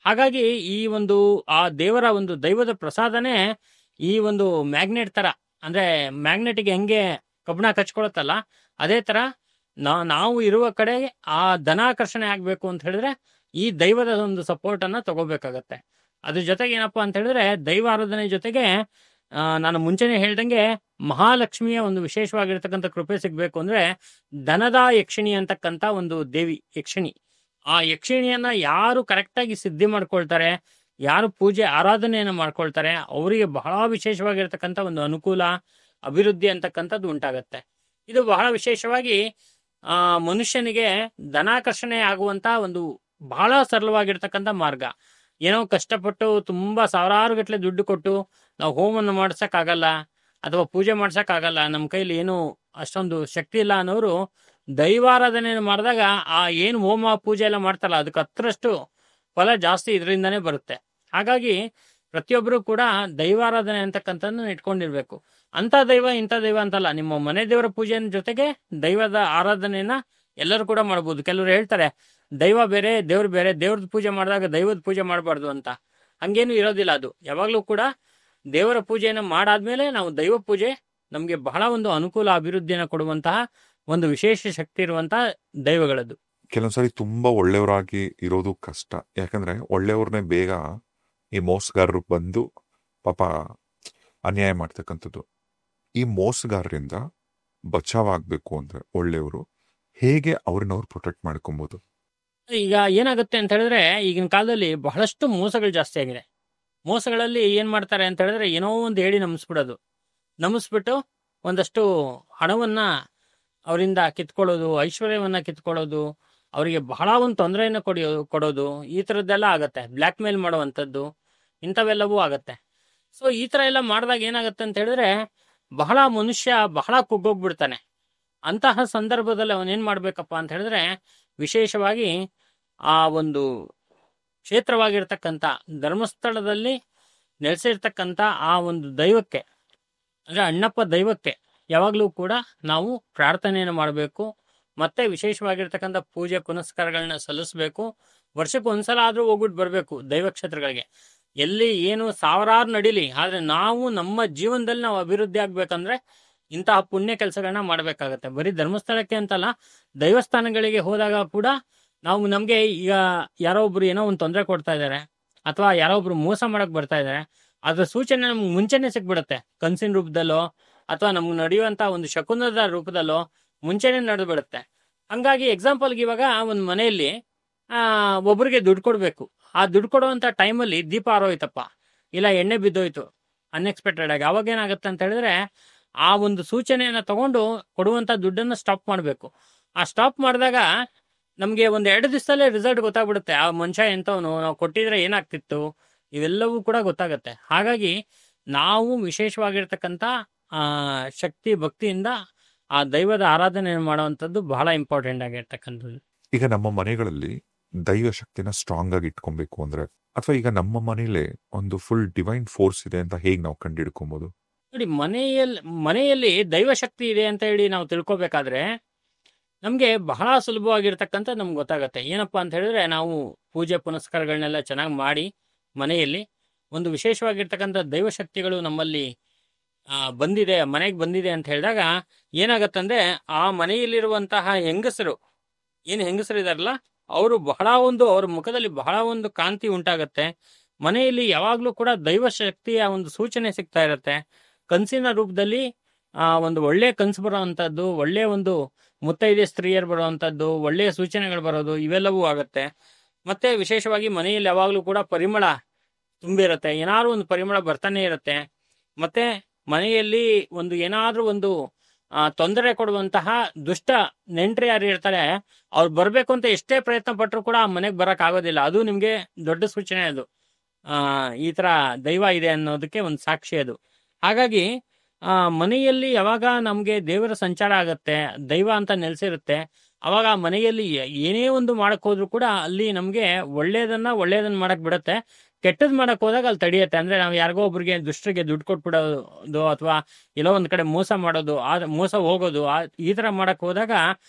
ಹಾಗಾಗಿ ಈ ಒಂದು ಆ ದೇವರ ಒಂದು ದೈವದ ಪ್ರಸಾದನೇ ಈ ಒಂದು ಮ್ಯಾಗ್ನೆಟ್ ತರ, ಅಂದ್ರೆ ಮ್ಯಾಗ್ನೆಟ್ಗೆ ಹೆಂಗೆ ಕಬ್ಬಣ ಕಚ್ಕೊಳತ್ತಲ್ಲ, ಅದೇ ತರ ನಾವು ಇರುವ ಕಡೆ ಆ ಧನಾಕರ್ಷಣೆ ಆಗ್ಬೇಕು ಅಂತ ಹೇಳಿದ್ರೆ ಈ ದೈವದ ಒಂದು ಸಪೋರ್ಟ್ ಅನ್ನ ತಗೋಬೇಕಾಗತ್ತೆ. ಅದ್ರ ಜೊತೆಗೆ ಏನಪ್ಪಾ ಅಂತ ಹೇಳಿದ್ರೆ ದೈವಾರಾಧನೆ ಜೊತೆಗೆ ನಾನು ಮುಂಚೆನೆ ಹೇಳ್ದಂಗೆ ಮಹಾಲಕ್ಷ್ಮಿಯ ಒಂದು ವಿಶೇಷವಾಗಿರ್ತಕ್ಕಂಥ ಕೃಪೆ ಸಿಗ್ಬೇಕು ಅಂದ್ರೆ ಧನದ ಯಕ್ಷಿಣಿ ಅಂತಕ್ಕಂಥ ಒಂದು ದೇವಿ ಯಕ್ಷಿಣಿ. ಆ ಯಕ್ಷಿಣಿಯನ್ನ ಯಾರು ಕರೆಕ್ಟಾಗಿ ಸಿದ್ಧಿ ಮಾಡ್ಕೊಳ್ತಾರೆ, ಯಾರು ಪೂಜೆ ಆರಾಧನೆಯನ್ನು ಮಾಡ್ಕೊಳ್ತಾರೆ, ಅವರಿಗೆ ಬಹಳ ವಿಶೇಷವಾಗಿರ್ತಕ್ಕಂಥ ಒಂದು ಅನುಕೂಲ, ಅಭಿವೃದ್ಧಿ ಅಂತಕ್ಕಂಥದ್ದು ಉಂಟಾಗತ್ತೆ. ಇದು ಬಹಳ ವಿಶೇಷವಾಗಿ ಮನುಷ್ಯನಿಗೆ ಧನಾಕರ್ಷಣೆ ಆಗುವಂತ ಒಂದು ಬಹಳ ಸರಳವಾಗಿರ್ತಕ್ಕಂಥ ಮಾರ್ಗ. ಏನೋ ಕಷ್ಟಪಟ್ಟು ತುಂಬಾ ಸಾವಿರಾರು ಗಟ್ಟಲೆ ದುಡ್ಡು ಕೊಟ್ಟು ನಾವು ಹೋಮವನ್ನು ಮಾಡ್ಸಕ್ಕಾಗಲ್ಲ ಅಥವಾ ಪೂಜೆ ಮಾಡ್ಸಕ್ಕಾಗಲ್ಲ, ನಮ್ಮ ಕೈಲಿ ಏನು ಅಷ್ಟೊಂದು ಶಕ್ತಿ ಇಲ್ಲ ಅನ್ನೋರು ದೈವಾರಾಧನೆಯನ್ನು ಮಾಡಿದಾಗ ಆ ಏನು ಹೋಮ ಪೂಜೆ ಎಲ್ಲ ಮಾಡ್ತಾರಲ್ಲ ಅದಕ್ಕೆ 10ರಷ್ಟು ಫಲ ಜಾಸ್ತಿ ಇದರಿಂದಾನೇ ಬರುತ್ತೆ. ಹಾಗಾಗಿ ಪ್ರತಿಯೊಬ್ಬರು ಕೂಡ ದೈವಾರಾಧನೆ ಅಂತಕ್ಕಂಥದ್ದನ್ನ ಇಟ್ಕೊಂಡಿರ್ಬೇಕು. ಅಂತ ದೈವ ಇಂಥ ದೈವ ಅಂತಲ್ಲ, ನಿಮ್ಮ ಮನೆ ದೇವರ ಪೂಜೆಯ ಜೊತೆಗೆ ದೈವದ ಆರಾಧನೆಯನ್ನ ಎಲ್ಲರೂ ಕೂಡ ಮಾಡ್ಬೋದು. ಕೆಲವರು ಹೇಳ್ತಾರೆ ದೈವ ಬೇರೆ ದೇವ್ರು ಬೇರೆ, ದೇವ್ರದ ಪೂಜೆ ಮಾಡಿದಾಗ ದೈವದ ಪೂಜೆ ಮಾಡಬಾರ್ದು ಅಂತ. ಹಂಗೇನು ಇರೋದಿಲ್ಲ. ಅದು ಯಾವಾಗ್ಲೂ ಕೂಡ ದೇವರ ಪೂಜೆಯನ್ನು ಮಾಡಾದ್ಮೇಲೆ ನಾವು ದೈವ ಪೂಜೆ ನಮ್ಗೆ ಬಹಳ ಒಂದು ಅನುಕೂಲ, ಅಭಿವೃದ್ಧಿಯನ್ನು ಕೊಡುವಂತಹ ಒಂದು ವಿಶೇಷ ಶಕ್ತಿ ಇರುವಂತಹ ದೈವಗಳದ್ದು. ಕೆಲವೊಂದ್ಸರಿ ತುಂಬಾ ಒಳ್ಳೆಯವರಾಗಿ ಇರೋದು ಕಷ್ಟ. ಯಾಕಂದ್ರೆ ಒಳ್ಳೆಯವ್ರನ್ನೇ ಬೇಗ ಈ ಮೋಸಗಾರರು ಬಂದು ಪಾಪ ಅನ್ಯಾಯ ಮಾಡ್ತಕ್ಕಂಥದ್ದು. ಈ ಮೋಸಗಾರರಿಂದ ಬಚಾವಾಗಬೇಕು ಅಂದ್ರೆ ಒಳ್ಳೆಯವರು ಹೇಗೆ ಅವ್ರನ್ನವ್ರು ಪ್ರೊಟೆಕ್ಟ್ ಮಾಡ್ಕೊಬಹುದು? ಈಗ ಏನಾಗುತ್ತೆ ಅಂತ ಹೇಳಿದ್ರೆ ಈಗಿನ ಕಾಲದಲ್ಲಿ ಬಹಳಷ್ಟು ಮೋಸಗಳು ಜಾಸ್ತಿ ಆಗಿದೆ. ಮೋಸಗಳಲ್ಲಿ ಏನ್ ಮಾಡ್ತಾರೆ ಅಂತ ಹೇಳಿದ್ರೆ ಏನೋ ಒಂದು ಹೇಳಿ ನಂಬಿಸ್ಬಿಡೋದು, ನಂಬಿಸ್ಬಿಟ್ಟು ಒಂದಷ್ಟು ಹಣವನ್ನ ಅವರಿಂದ ಕಿತ್ಕೊಳ್ಳೋದು, ಐಶ್ವರ್ಯವನ್ನ ಕಿತ್ಕೊಳ್ಳೋದು, ಅವರಿಗೆ ಬಹಳ ಒಂದು ತೊಂದರೆಯನ್ನು ಕೊಡೋದು, ಈ ಥರದ್ದೆಲ್ಲ ಆಗತ್ತೆ. ಬ್ಲ್ಯಾಕ್ ಮೇಲ್ ಮಾಡುವಂಥದ್ದು, ಇಂಥವೆಲ್ಲವೂ ಆಗತ್ತೆ. ಸೊ ಈ ಥರ ಎಲ್ಲ ಮಾಡಿದಾಗ ಏನಾಗುತ್ತೆ ಅಂತ ಹೇಳಿದ್ರೆ ಬಹಳ ಮನುಷ್ಯ ಬಹಳ ಕುಗ್ಗೋಗ್ಬಿಡ್ತಾನೆ. ಅಂತಹ ಸಂದರ್ಭದಲ್ಲಿ ಅವನೇನು ಮಾಡಬೇಕಪ್ಪ ಅಂತ ಹೇಳಿದ್ರೆ ವಿಶೇಷವಾಗಿ ಆ ಒಂದು ಕ್ಷೇತ್ರವಾಗಿರ್ತಕ್ಕಂಥ ಧರ್ಮಸ್ಥಳದಲ್ಲಿ ನೆಲೆಸಿರ್ತಕ್ಕಂಥ ಆ ಒಂದು ದೈವಕ್ಕೆ, ಅಂದರೆ ಅಣ್ಣಪ್ಪ ದೈವಕ್ಕೆ ಯಾವಾಗಲೂ ಕೂಡ ನಾವು ಪ್ರಾರ್ಥನೆಯನ್ನು ಮಾಡಬೇಕು. ಮತ್ತೆ ವಿಶೇಷವಾಗಿರ್ತಕ್ಕಂಥ ಪೂಜೆ ಪುನಸ್ಕಾರಗಳನ್ನ ಸಲ್ಲಿಸಬೇಕು. ವರ್ಷಕ್ಕೆ ಒಂದ್ಸಲ ಆದರೂ ಹೋಗ್ಬಿಟ್ಟು ಬರಬೇಕು ದೈವಕ್ಷೇತ್ರಗಳಿಗೆ. ಎಲ್ಲಿ ಏನು ಸಾವಿರಾರು ನಡೀಲಿ, ಆದರೆ ನಾವು ನಮ್ಮ ಜೀವನದಲ್ಲಿ ನಾವು ಅಭಿವೃದ್ಧಿ ಆಗ್ಬೇಕಂದ್ರೆ ಇಂತಹ ಪುಣ್ಯ ಕೆಲಸಗಳನ್ನ ಮಾಡಬೇಕಾಗತ್ತೆ. ಬರೀ ಧರ್ಮಸ್ಥಳಕ್ಕೆ ಅಂತಲ್ಲ, ದೈವಸ್ಥಾನಗಳಿಗೆ ಹೋದಾಗ ಕೂಡ ನಾವು ನಮಗೆ ಈಗ ಯಾರೋ ಒಬ್ರು ಏನೋ ಒಂದು ತೊಂದರೆ ಕೊಡ್ತಾ ಇದ್ದಾರೆ ಅಥವಾ ಯಾರೋ ಒಬ್ರು ಮೋಸ ಮಾಡಕ್ ಬರ್ತಾ ಇದ್ದಾರೆ, ಅದ್ರ ಸೂಚನೆ ನಮ್ಗೆ ಮುಂಚೆನೆ ಸಿಕ್ಬಿಡುತ್ತೆ. ಕನಸಿನ ರೂಪದಲ್ಲೋ ಅಥವಾ ನಮ್ಗೆ ನಡೆಯುವಂತ ಒಂದು ಶಕುನದ ರೂಪದಲ್ಲೋ ಮುಂಚೆನೆ ನಡೆದು ಬಿಡುತ್ತೆ. ಹಂಗಾಗಿ ಎಕ್ಸಾಂಪಲ್ಗೆ ಇವಾಗ ಒಂದು ಮನೆಯಲ್ಲಿ ಒಬ್ರಿಗೆ ದುಡ್ಡು ಕೊಡಬೇಕು. ಆ ದುಡ್ಡು ಕೊಡುವಂತ ಟೈಮಲ್ಲಿ ದೀಪ ಆರೋಯ್ತಪ್ಪ, ಇಲ್ಲ ಎಣ್ಣೆ ಬಿದ್ದೋಯ್ತು ಅನ್ಎಕ್ಸ್ಪೆಕ್ಟೆಡ್ ಆಗಿ, ಅವಾಗ ಏನಾಗುತ್ತೆ ಅಂತ ಹೇಳಿದ್ರೆ ಆ ಒಂದು ಸೂಚನೆಯನ್ನ ತಗೊಂಡು ಕೊಡುವಂತ ದುಡ್ಡನ್ನು ಸ್ಟಾಪ್ ಮಾಡಬೇಕು. ಆ ಸ್ಟಾಪ್ ಮಾಡಿದಾಗ ನಮಗೆ ಒಂದು 2 ದಿವಸದಲ್ಲೇ ರಿಸಲ್ಟ್ ಗೊತ್ತಾಗ್ಬಿಡುತ್ತೆ. ಆ ಮನುಷ್ಯ ಎಂತವನು, ನಾವು ಕೊಟ್ಟಿದ್ರೆ ಏನಾಗ್ತಿತ್ತು, ಇವೆಲ್ಲವೂ ಕೂಡ ಗೊತ್ತಾಗುತ್ತೆ. ಹಾಗಾಗಿ ನಾವು ವಿಶೇಷವಾಗಿರ್ತಕ್ಕಂಥ ಶಕ್ತಿ ಭಕ್ತಿಯಿಂದ ಆ ದೈವದ ಆರಾಧನೆ ಮಾಡುವಂಥದ್ದು ಬಹಳ ಇಂಪಾರ್ಟೆಂಟ್ ಆಗಿರ್ತಕ್ಕಂಥದ್ದು. ಈಗ ನಮ್ಮ ಮನೆಗಳಲ್ಲಿ ದೈವ ಶಕ್ತಿನ ಸ್ಟ್ರಾಂಗ್ ಆಗಿ ಇಟ್ಕೊಬೇಕು ಅಂದ್ರೆ, ಅಥವಾ ಈಗ ನಮ್ಮ ಮನೇಲೆ ಒಂದು ಫುಲ್ ಡಿವೈನ್ ಫೋರ್ಸ್ ಇದೆ ಅಂತ ಹೇಗೆ ನಾವು ಕಂಡಿಡ್ಕೊಬಹುದು? ನೋಡಿ, ಮನೆಯಲ್ಲಿ ದೈವ ಶಕ್ತಿ ಇದೆ ಅಂತ ಹೇಳಿ ನಾವು ತಿಳ್ಕೊಬೇಕಾದ್ರೆ ನಮಗೆ ಬಹಳ ಸುಲಭವಾಗಿರ್ತಕ್ಕಂಥ ನಮ್ಗೆ ಗೊತ್ತಾಗತ್ತೆ. ಏನಪ್ಪಾ ಅಂತ ಹೇಳಿದ್ರೆ, ನಾವು ಪೂಜೆ ಪುನಸ್ಕಾರಗಳನ್ನೆಲ್ಲ ಚೆನ್ನಾಗಿ ಮಾಡಿ ಮನೆಯಲ್ಲಿ ಒಂದು ವಿಶೇಷವಾಗಿರ್ತಕ್ಕಂಥ ದೈವಶಕ್ತಿಗಳು ನಮ್ಮಲ್ಲಿ ಬಂದಿದೆ, ಮನೆಗೆ ಬಂದಿದೆ ಅಂತ ಹೇಳಿದಾಗ ಏನಾಗತ್ತಂದ್ರೆ ಆ ಮನೆಯಲ್ಲಿರುವಂತಹ ಹೆಂಗಸರು ಇದಾರಲ್ಲ, ಅವರು ಅವ್ರ ಮುಖದಲ್ಲಿ ಬಹಳ ಒಂದು ಕಾಂತಿ ಉಂಟಾಗತ್ತೆ. ಮನೆಯಲ್ಲಿ ಯಾವಾಗ್ಲೂ ಕೂಡ ದೈವ ಶಕ್ತಿಯ ಒಂದು ಸೂಚನೆ ಸಿಗ್ತಾ ಇರತ್ತೆ. ಕನಸಿನ ರೂಪದಲ್ಲಿ ಒಂದು ಒಳ್ಳೆ ಕನಸು ಬರೋವಂಥದ್ದು, ಒಳ್ಳೆ ಒಂದು ಮುತ್ತೈದೆ ಸ್ತ್ರೀಯರು ಬರುವಂಥದ್ದು, ಒಳ್ಳೆಯ ಸೂಚನೆಗಳು ಬರೋದು, ಇವೆಲ್ಲವೂ ಆಗತ್ತೆ. ಮತ್ತೆ ವಿಶೇಷವಾಗಿ ಮನೆಯಲ್ಲಿ ಯಾವಾಗಲೂ ಕೂಡ ಪರಿಮಳ ತುಂಬಿರುತ್ತೆ, ಏನಾದ್ರೂ ಒಂದು ಪರಿಮಳ ಬರ್ತಾನೆ ಇರುತ್ತೆ. ಮತ್ತೆ ಮನೆಯಲ್ಲಿ ಒಂದು ಏನಾದ್ರೂ ಒಂದು ತೊಂದರೆ ಕೊಡುವಂತಹ ದುಷ್ಟ ನೆಂಟ್ರು ಯಾರು ಇರ್ತಾರೆ, ಅವ್ರು ಬರ್ಬೇಕು ಅಂತ ಎಷ್ಟೇ ಪ್ರಯತ್ನ ಪಟ್ಟರು ಕೂಡ ಆ ಮನೆಗೆ ಬರಕ್ ಆಗೋದಿಲ್ಲ. ಅದು ನಿಮ್ಗೆ ದೊಡ್ಡ ಸೂಚನೆ. ಅದು ಈ ತರ ದೈವ ಇದೆ ಅನ್ನೋದಕ್ಕೆ ಒಂದು ಸಾಕ್ಷಿ ಅದು. ಹಾಗಾಗಿ ಮನೆಯಲ್ಲಿ ಯಾವಾಗ ನಮ್ಗೆ ದೇವರ ಸಂಚಾರ ಆಗತ್ತೆ, ದೈವ ಅಂತ ನೆಲೆಸಿರುತ್ತೆ, ಅವಾಗ ಆ ಮನೆಯಲ್ಲಿ ಏನೇ ಒಂದು ಮಾಡಕ್ ಹೋದ್ರು ಕೂಡ ಅಲ್ಲಿ ನಮ್ಗೆ ಒಳ್ಳೇದನ್ನ ಮಾಡಕ್ ಬಿಡತ್ತೆ. ಕೆಟ್ಟದ್ ಮಾಡಕ್ ಹೋದಾಗ ಅಲ್ಲಿ ತಡೆಯುತ್ತೆ. ಅಂದ್ರೆ ನಾವು ಯಾರಿಗೋ ಒಬ್ರಿಗೆ ದುಷ್ಟರಿಗೆ ದುಡ್ಡು ಕೊಟ್ಬಿಡೋದು ಅಥವಾ ಎಲ್ಲೋ ಒಂದ್ ಕಡೆ ಮೋಸ ಮಾಡೋದು, ಮೋಸ ಹೋಗೋದು, ಈ ತರ ಮಾಡಕ್ ಹೋದಾಗ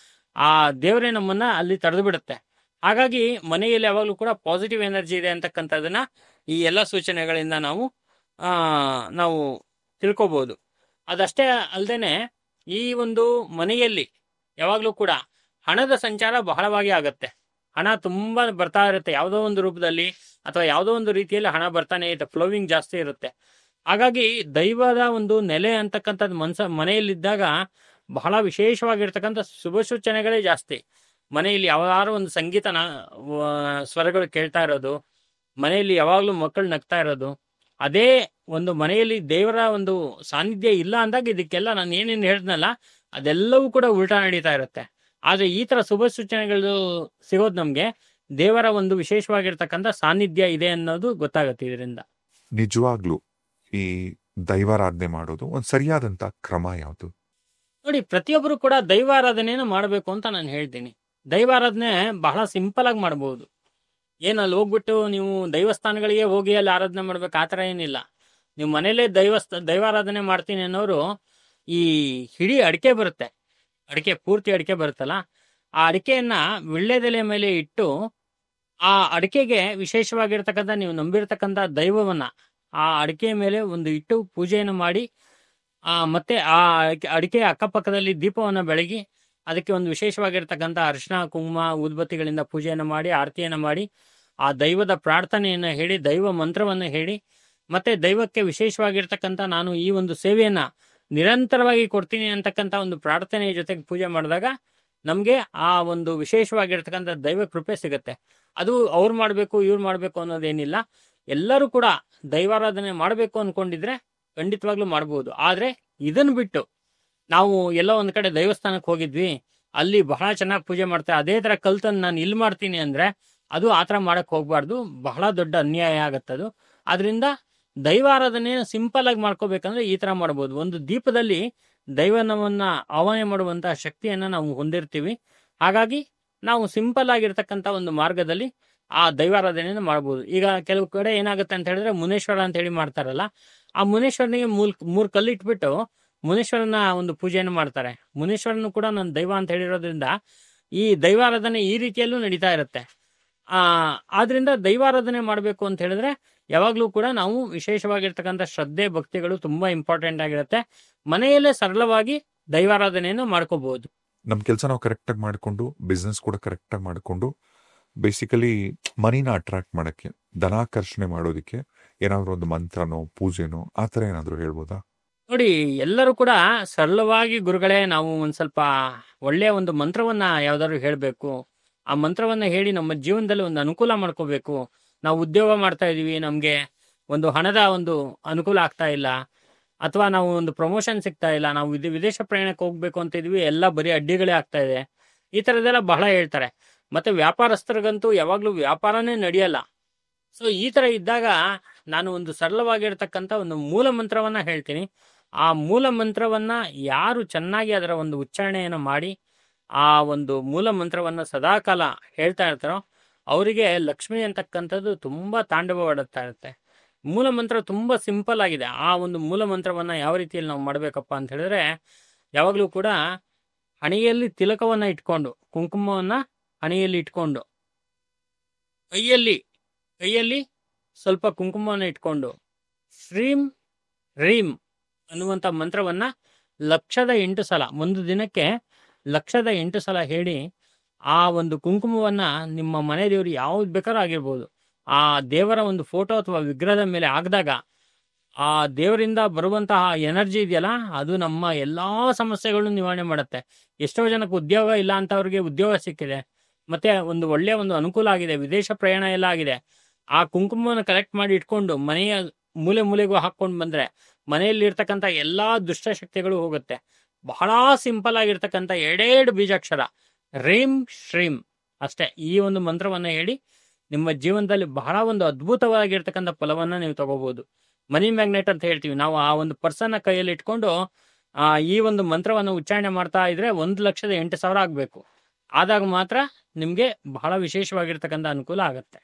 ಆ ದೇವರೇ ನಮ್ಮನ್ನ ಅಲ್ಲಿ ತಡೆದು ಬಿಡುತ್ತೆ. ಹಾಗಾಗಿ ಮನೆಯಲ್ಲಿ ಯಾವಾಗಲೂ ಕೂಡ ಪಾಸಿಟಿವ್ ಎನರ್ಜಿ ಇದೆ ಅಂತಕ್ಕಂಥದನ್ನ ಈ ಎಲ್ಲ ಸೂಚನೆಗಳಿಂದ ನಾವು ತಿಳ್ಕೊಬಹುದು. ಅದಷ್ಟೇ ಅಲ್ಲದೇನೆ ಈ ಒಂದು ಮನೆಯಲ್ಲಿ ಯಾವಾಗಲೂ ಕೂಡ ಹಣದ ಸಂಚಾರ ಬಹಳವಾಗಿ ಆಗತ್ತೆ. ಹಣ ತುಂಬಾ ಬರ್ತಾ ಇರುತ್ತೆ, ಯಾವುದೋ ಒಂದು ರೂಪದಲ್ಲಿ ಅಥವಾ ಯಾವುದೋ ಒಂದು ರೀತಿಯಲ್ಲಿ ಹಣ ಬರ್ತಾನೆ ಇರುತ್ತೆ, ಫ್ಲೋವಿಂಗ್ ಜಾಸ್ತಿ ಇರುತ್ತೆ. ಹಾಗಾಗಿ ದೈವದ ಒಂದು ನೆಲೆ ಅಂತಕ್ಕಂಥದ್ದು ಮನೆಯಲ್ಲಿದ್ದಾಗ ಬಹಳ ವಿಶೇಷವಾಗಿರ್ತಕ್ಕಂಥ ಶುಭ ಸೂಚನೆಗಳೇ ಜಾಸ್ತಿ. ಮನೆಯಲ್ಲಿ ಯಾವ್ದಾದ್ರು ಒಂದು ಸಂಗೀತ ಸ್ವರಗಳು ಕೇಳ್ತಾ ಇರೋದು, ಮನೆಯಲ್ಲಿ ಯಾವಾಗ್ಲೂ ಮಕ್ಕಳು ನಗ್ತಾ ಇರೋದು, ಅದೇ ಒಂದು ಮನೆಯಲ್ಲಿ ದೇವರ ಒಂದು ಸಾನ್ನಿಧ್ಯ ಇಲ್ಲ ಅಂದಾಗ ಇದಕ್ಕೆಲ್ಲ ನಾನು ಏನೇನು ಹೇಳಿದ್ನಲ್ಲ ಅದೆಲ್ಲವೂ ಕೂಡ ಉಲ್ಟಾ ನಡೀತಾ ಇರುತ್ತೆ. ಆದ್ರೆ ಈ ತರ ಶುಭ ಸೂಚನೆಗಳು ಸಿಗೋದು ನಮ್ಗೆ ದೇವರ ಒಂದು ವಿಶೇಷವಾಗಿರ್ತಕ್ಕಂಥ ಸಾನ್ನಿಧ್ಯ ಇದೆ ಅನ್ನೋದು ಗೊತ್ತಾಗುತ್ತೆ ಇದರಿಂದ. ನಿಜವಾಗ್ಲೂ ಈ ದೈವಾರಾಧನೆ ಮಾಡೋದು ಒಂದು ಸರಿಯಾದಂತ ಕ್ರಮ ಯಾವುದು? ನೋಡಿ, ಪ್ರತಿಯೊಬ್ಬರು ಕೂಡ ದೈವಾರಾಧನೆಯನ್ನು ಮಾಡಬೇಕು ಅಂತ ನಾನು ಹೇಳ್ತೀನಿ. ದೈವಾರಾಧನೆ ಬಹಳ ಸಿಂಪಲ್ ಆಗಿ ಮಾಡಬಹುದು. ಏನಲ್ಲಿ ಹೋಗ್ಬಿಟ್ಟು ನೀವು ದೈವಸ್ಥಾನಗಳಿಗೆ ಹೋಗಿ ಅಲ್ಲಿ ಆರಾಧನೆ ಮಾಡ್ಬೇಕು ಆ ಥರ ಏನಿಲ್ಲ. ನೀವು ಮನೇಲೇ ದೈವಾರಾಧನೆ ಮಾಡ್ತೀನಿ ಅನ್ನೋರು ಈ ಹಿಡಿ ಅಡಿಕೆ ಬರುತ್ತೆ, ಪೂರ್ತಿ ಅಡಿಕೆ ಬರುತ್ತಲ್ಲ, ಆ ಅಡಿಕೆಯನ್ನ ವಿಳ್ಳೆದೆಲೆ ಮೇಲೆ ಇಟ್ಟು ಆ ಅಡಿಕೆಗೆ ವಿಶೇಷವಾಗಿರ್ತಕ್ಕಂಥ ನೀವು ನಂಬಿರ್ತಕ್ಕಂಥ ದೈವವನ್ನ ಆ ಅಡಿಕೆಯ ಮೇಲೆ ಒಂದು ಇಟ್ಟು ಪೂಜೆಯನ್ನು ಮಾಡಿ ಮತ್ತೆ ಆ ಅಡಿಕೆ ಅಕ್ಕಪಕ್ಕದಲ್ಲಿ ದೀಪವನ್ನು ಬೆಳಗಿ ಅದಕ್ಕೆ ಒಂದು ವಿಶೇಷವಾಗಿರ್ತಕ್ಕಂಥ ಅರಿಶಿನ ಕುಂಕುಮ ಊದ್ಬತ್ತಿಗಳಿಂದ ಪೂಜೆಯನ್ನು ಮಾಡಿ ಆರತಿಯನ್ನು ಮಾಡಿ ಆ ದೈವದ ಪ್ರಾರ್ಥನೆಯನ್ನು ಹೇಳಿ ದೈವ ಮಂತ್ರವನ್ನು ಹೇಳಿ ಮತ್ತೆ ದೈವಕ್ಕೆ ವಿಶೇಷವಾಗಿರ್ತಕ್ಕಂಥ ನಾನು ಈ ಒಂದು ಸೇವೆಯನ್ನ ನಿರಂತರವಾಗಿ ಕೊಡ್ತೀನಿ ಅಂತಕ್ಕಂಥ ಒಂದು ಪ್ರಾರ್ಥನೆಯ ಜೊತೆಗೆ ಪೂಜೆ ಮಾಡಿದಾಗ ನಮ್ಗೆ ಆ ಒಂದು ವಿಶೇಷವಾಗಿರ್ತಕ್ಕಂಥ ದೈವ ಕೃಪೆ ಸಿಗುತ್ತೆ. ಅದು ಅವ್ರು ಮಾಡ್ಬೇಕು ಇವ್ರು ಮಾಡ್ಬೇಕು ಅನ್ನೋದೇನಿಲ್ಲ. ಎಲ್ಲರೂ ಕೂಡ ದೈವಾರಾಧನೆ ಮಾಡಬೇಕು ಅನ್ಕೊಂಡಿದ್ರೆ ಖಂಡಿತವಾಗ್ಲೂ ಮಾಡಬಹುದು. ಆದ್ರೆ ಇದನ್ನ ಬಿಟ್ಟು ನಾವು ಎಲ್ಲೋ ಒಂದ್ ಕಡೆ ದೇವಸ್ಥಾನಕ್ಕೆ ಹೋಗಿದ್ವಿ, ಅಲ್ಲಿ ಬಹಳ ಚೆನ್ನಾಗಿ ಪೂಜೆ ಮಾಡ್ತಾರೆ, ಅದೇ ತರ ಕಲ್ತನ್ನು ನಾನು ಇಲ್ಲಿ ಮಾಡ್ತೀನಿ ಅಂದ್ರೆ ಅದು ಆತರ ಮಾಡಕ್ ಹೋಗ್ಬಾರ್ದು, ಬಹಳ ದೊಡ್ಡ ಅನ್ಯಾಯ ಆಗತ್ತದು. ಆದ್ರಿಂದ ದೈವಾರಾಧನೆ ಸಿಂಪಲ್ ಆಗಿ ಮಾಡ್ಕೋಬೇಕಂದ್ರೆ ಈ ತರ ಮಾಡ್ಬೋದು. ಒಂದು ದೀಪದಲ್ಲಿ ದೈವನವನ್ನ ಆವಾಹನೆ ಮಾಡುವಂತ ಶಕ್ತಿಯನ್ನ ನಾವು ಹೊಂದಿರ್ತೀವಿ. ಹಾಗಾಗಿ ನಾವು ಸಿಂಪಲ್ ಆಗಿರ್ತಕ್ಕಂಥ ಒಂದು ಮಾರ್ಗದಲ್ಲಿ ಆ ದೈವಾರಾಧನೆಯನ್ನು ಮಾಡ್ಬೋದು. ಈಗ ಕೆಲವು ಕಡೆ ಏನಾಗುತ್ತೆ ಅಂತ ಹೇಳಿದ್ರೆ ಮುನೇಶ್ವರ ಅಂತ ಹೇಳಿ ಮಾಡ್ತಾರಲ್ಲ, ಆ ಮುನೇಶ್ವರನಿಗೆ ಮೂರ್ ಕಲ್ಲಿಟ್ಬಿಟ್ಟು ಮುನೇಶ್ವರನ ಒಂದು ಪೂಜೆಯನ್ನು ಮಾಡ್ತಾರೆ. ಮುನೇಶ್ವರನು ಕೂಡ ನನ್ನ ದೈವ ಅಂತ ಹೇಳಿರೋದ್ರಿಂದ ಈ ದೈವಾರಾಧನೆ ಈ ರೀತಿಯಲ್ಲೂ ನಡೀತಾ ಇರುತ್ತೆ. ಆದ್ರಿಂದ ದೈವಾರಾಧನೆ ಮಾಡಬೇಕು ಅಂತ ಹೇಳಿದ್ರೆ ಯಾವಾಗ್ಲೂ ಕೂಡ ನಾವು ವಿಶೇಷವಾಗಿರ್ತಕ್ಕಂಥ ಶ್ರದ್ಧೆ ಭಕ್ತಿಗಳು ತುಂಬಾ ಇಂಪಾರ್ಟೆಂಟ್ ಆಗಿರುತ್ತೆ. ಮನೆಯಲ್ಲೇ ಸರಳವಾಗಿ ದೈವಾರಾಧನೆಯನ್ನು ಮಾಡ್ಕೋಬಹುದು. ನಮ್ ಕೆಲಸ ನಾವು ಕರೆಕ್ಟ್ ಆಗಿ ಮಾಡ್ಕೊಂಡು, ಬಿಸ್ನೆಸ್ ಕೂಡ ಕರೆಕ್ಟ್ ಆಗಿ ಮಾಡ್ಕೊಂಡು, ಬೇಸಿಕಲಿ ಮನಿನ ಅಟ್ರಾಕ್ಟ್ ಮಾಡಕ್ಕೆ, ಧನಾಕರ್ಷಣೆ ಮಾಡೋದಿಕ್ಕೆ ಏನಾದ್ರು ಒಂದು ಮಂತ್ರನೋ ಪೂಜೆನೋ ಆ ತರ ಏನಾದ್ರು ಹೇಳ್ಬೋದಾ? ನೋಡಿ, ಎಲ್ಲರೂ ಕೂಡ ಸರಳವಾಗಿ ಗುರುಗಳೇ ನಾವು ಒಂದ್ ಸ್ವಲ್ಪ ಒಳ್ಳೆಯ ಒಂದು ಮಂತ್ರವನ್ನ ಯಾವ್ದಾದ್ರು ಹೇಳ್ಬೇಕು, ಆ ಮಂತ್ರವನ್ನ ಹೇಳಿ ನಮ್ಮ ಜೀವನದಲ್ಲಿ ಒಂದು ಅನುಕೂಲ ಮಾಡ್ಕೋಬೇಕು. ನಾವು ಉದ್ಯೋಗ ಮಾಡ್ತಾ ಇದೀವಿ, ನಮ್ಗೆ ಒಂದು ಹಣದ ಒಂದು ಅನುಕೂಲ ಆಗ್ತಾ ಇಲ್ಲ, ಅಥವಾ ನಾವು ಒಂದು ಪ್ರಮೋಷನ್ ಸಿಗ್ತಾ ಇಲ್ಲ, ನಾವು ವಿದೇಶ ಪ್ರಯಾಣಕ್ಕೆ ಹೋಗ್ಬೇಕು ಅಂತ ಇದೀವಿ, ಎಲ್ಲ ಬರೀ ಅಡ್ಡಿಗಳೇ ಆಗ್ತಾ ಇದೆ, ಈ ತರದೆಲ್ಲ ಬಹಳ ಹೇಳ್ತಾರೆ. ಮತ್ತೆ ವ್ಯಾಪಾರಸ್ಥರಿಗಂತೂ ಯಾವಾಗ್ಲೂ ವ್ಯಾಪಾರನೇ ನಡೆಯಲ್ಲ. ಸೊ ಈ ತರ ಇದ್ದಾಗ ನಾನು ಒಂದು ಸರಳವಾಗಿರ್ತಕ್ಕಂಥ ಒಂದು ಮೂಲ ಮಂತ್ರವನ್ನ ಹೇಳ್ತೀನಿ. ಆ ಮೂಲ ಮಂತ್ರವನ್ನ ಯಾರು ಚೆನ್ನಾಗಿ ಅದರ ಒಂದು ಉಚ್ಚಾರಣೆಯನ್ನು ಮಾಡಿ ಆ ಒಂದು ಮೂಲ ಮಂತ್ರವನ್ನ ಸದಾಕಾಲ ಹೇಳ್ತಾ ಇರ್ತಾರೋ ಅವರಿಗೆ ಲಕ್ಷ್ಮಿ ಅಂತಕ್ಕಂಥದ್ದು ತುಂಬಾ ತಾಂಡವವಾಡುತ್ತಾ ಇರುತ್ತೆ. ಮೂಲ ಮಂತ್ರ ತುಂಬಾ ಸಿಂಪಲ್ ಆಗಿದೆ. ಆ ಒಂದು ಮೂಲ ಮಂತ್ರವನ್ನ ಯಾವ ರೀತಿಯಲ್ಲಿ ನಾವು ಮಾಡ್ಬೇಕಪ್ಪ ಅಂತ ಹೇಳಿದ್ರೆ, ಯಾವಾಗಲೂ ಕೂಡ ಹಣೆಯಲ್ಲಿ ತಿಲಕವನ್ನ ಇಟ್ಕೊಂಡು, ಕುಂಕುಮವನ್ನ ಹಣೆಯಲ್ಲಿ ಇಟ್ಕೊಂಡು, ಕೈಯಲ್ಲಿ ಸ್ವಲ್ಪ ಕುಂಕುಮವನ್ನ ಇಟ್ಕೊಂಡು ಶ್ರೀಂ ರೀಂ ಅನ್ನುವಂಥ ಮಂತ್ರವನ್ನ 108 ಸಲ, ಒಂದು ದಿನಕ್ಕೆ 108 ಸಲ ಹೇಳಿ ಆ ಒಂದು ಕುಂಕುಮವನ್ನ ನಿಮ್ಮ ಮನೆ ದೇವರು ಯಾವ್ದು ಬೇಕಾದ್ರೂ ಆಗಿರ್ಬೋದು, ಆ ದೇವರ ಒಂದು ಫೋಟೋ ಅಥವಾ ವಿಗ್ರಹದ ಮೇಲೆ ಹಾಕಿದಾಗ ಆ ದೇವರಿಂದ ಬರುವಂತಹ ಎನರ್ಜಿ ಇದೆಯಲ್ಲ, ಅದು ನಮ್ಮ ಎಲ್ಲಾ ಸಮಸ್ಯೆಗಳನ್ನು ನಿವಾರಣೆ ಮಾಡುತ್ತೆ. ಎಷ್ಟೋ ಜನಕ್ಕೆ ಉದ್ಯೋಗ ಇಲ್ಲ ಅಂತವ್ರಿಗೆ ಉದ್ಯೋಗ ಸಿಕ್ಕಿದೆ, ಮತ್ತೆ ಒಂದು ಒಳ್ಳೆಯ ಒಂದು ಅನುಕೂಲ ಆಗಿದೆ, ವಿದೇಶ ಪ್ರಯಾಣ ಎಲ್ಲ ಆಗಿದೆ. ಆ ಕುಂಕುಮವನ್ನು ಕಲೆಕ್ಟ್ ಮಾಡಿ ಇಟ್ಕೊಂಡು ಮನೆಯ ಮೂಲೆ ಮೂಲೆಗೂ ಹಾಕೊಂಡು ಬಂದ್ರೆ ಮನೆಯಲ್ಲಿ ಇರ್ತಕ್ಕಂಥ ಎಲ್ಲಾ ದುಷ್ಟಶಕ್ತಿಗಳು ಹೋಗುತ್ತೆ. ಬಹಳ ಸಿಂಪಲ್ ಆಗಿರ್ತಕ್ಕಂಥ 2 ಬೀಜಾಕ್ಷರ ರೀಂ ಶ್ರೀಂ ಅಷ್ಟೇ. ಈ ಒಂದು ಮಂತ್ರವನ್ನ ಹೇಳಿ ನಿಮ್ಮ ಜೀವನದಲ್ಲಿ ಬಹಳ ಒಂದು ಅದ್ಭುತವಾಗಿರ್ತಕ್ಕಂಥ ಫಲವನ್ನ ನೀವು ತಗೋಬಹುದು. ಮನಿ ಮ್ಯಾಗ್ನೆಟ್ ಅಂತ ಹೇಳ್ತೀವಿ ನಾವು. ಆ ಒಂದು ಪರ್ಸನ್ ಕೈಯಲ್ಲಿ ಇಟ್ಕೊಂಡು ಈ ಒಂದು ಮಂತ್ರವನ್ನು ಉಚ್ಚಾರಣೆ ಮಾಡ್ತಾ ಇದ್ರೆ 1,08,000 ಆಗ್ಬೇಕು. ಆದಾಗ ಮಾತ್ರ ನಿಮ್ಗೆ ಬಹಳ ವಿಶೇಷವಾಗಿರ್ತಕ್ಕಂಥ ಅನುಕೂಲ ಆಗುತ್ತೆ.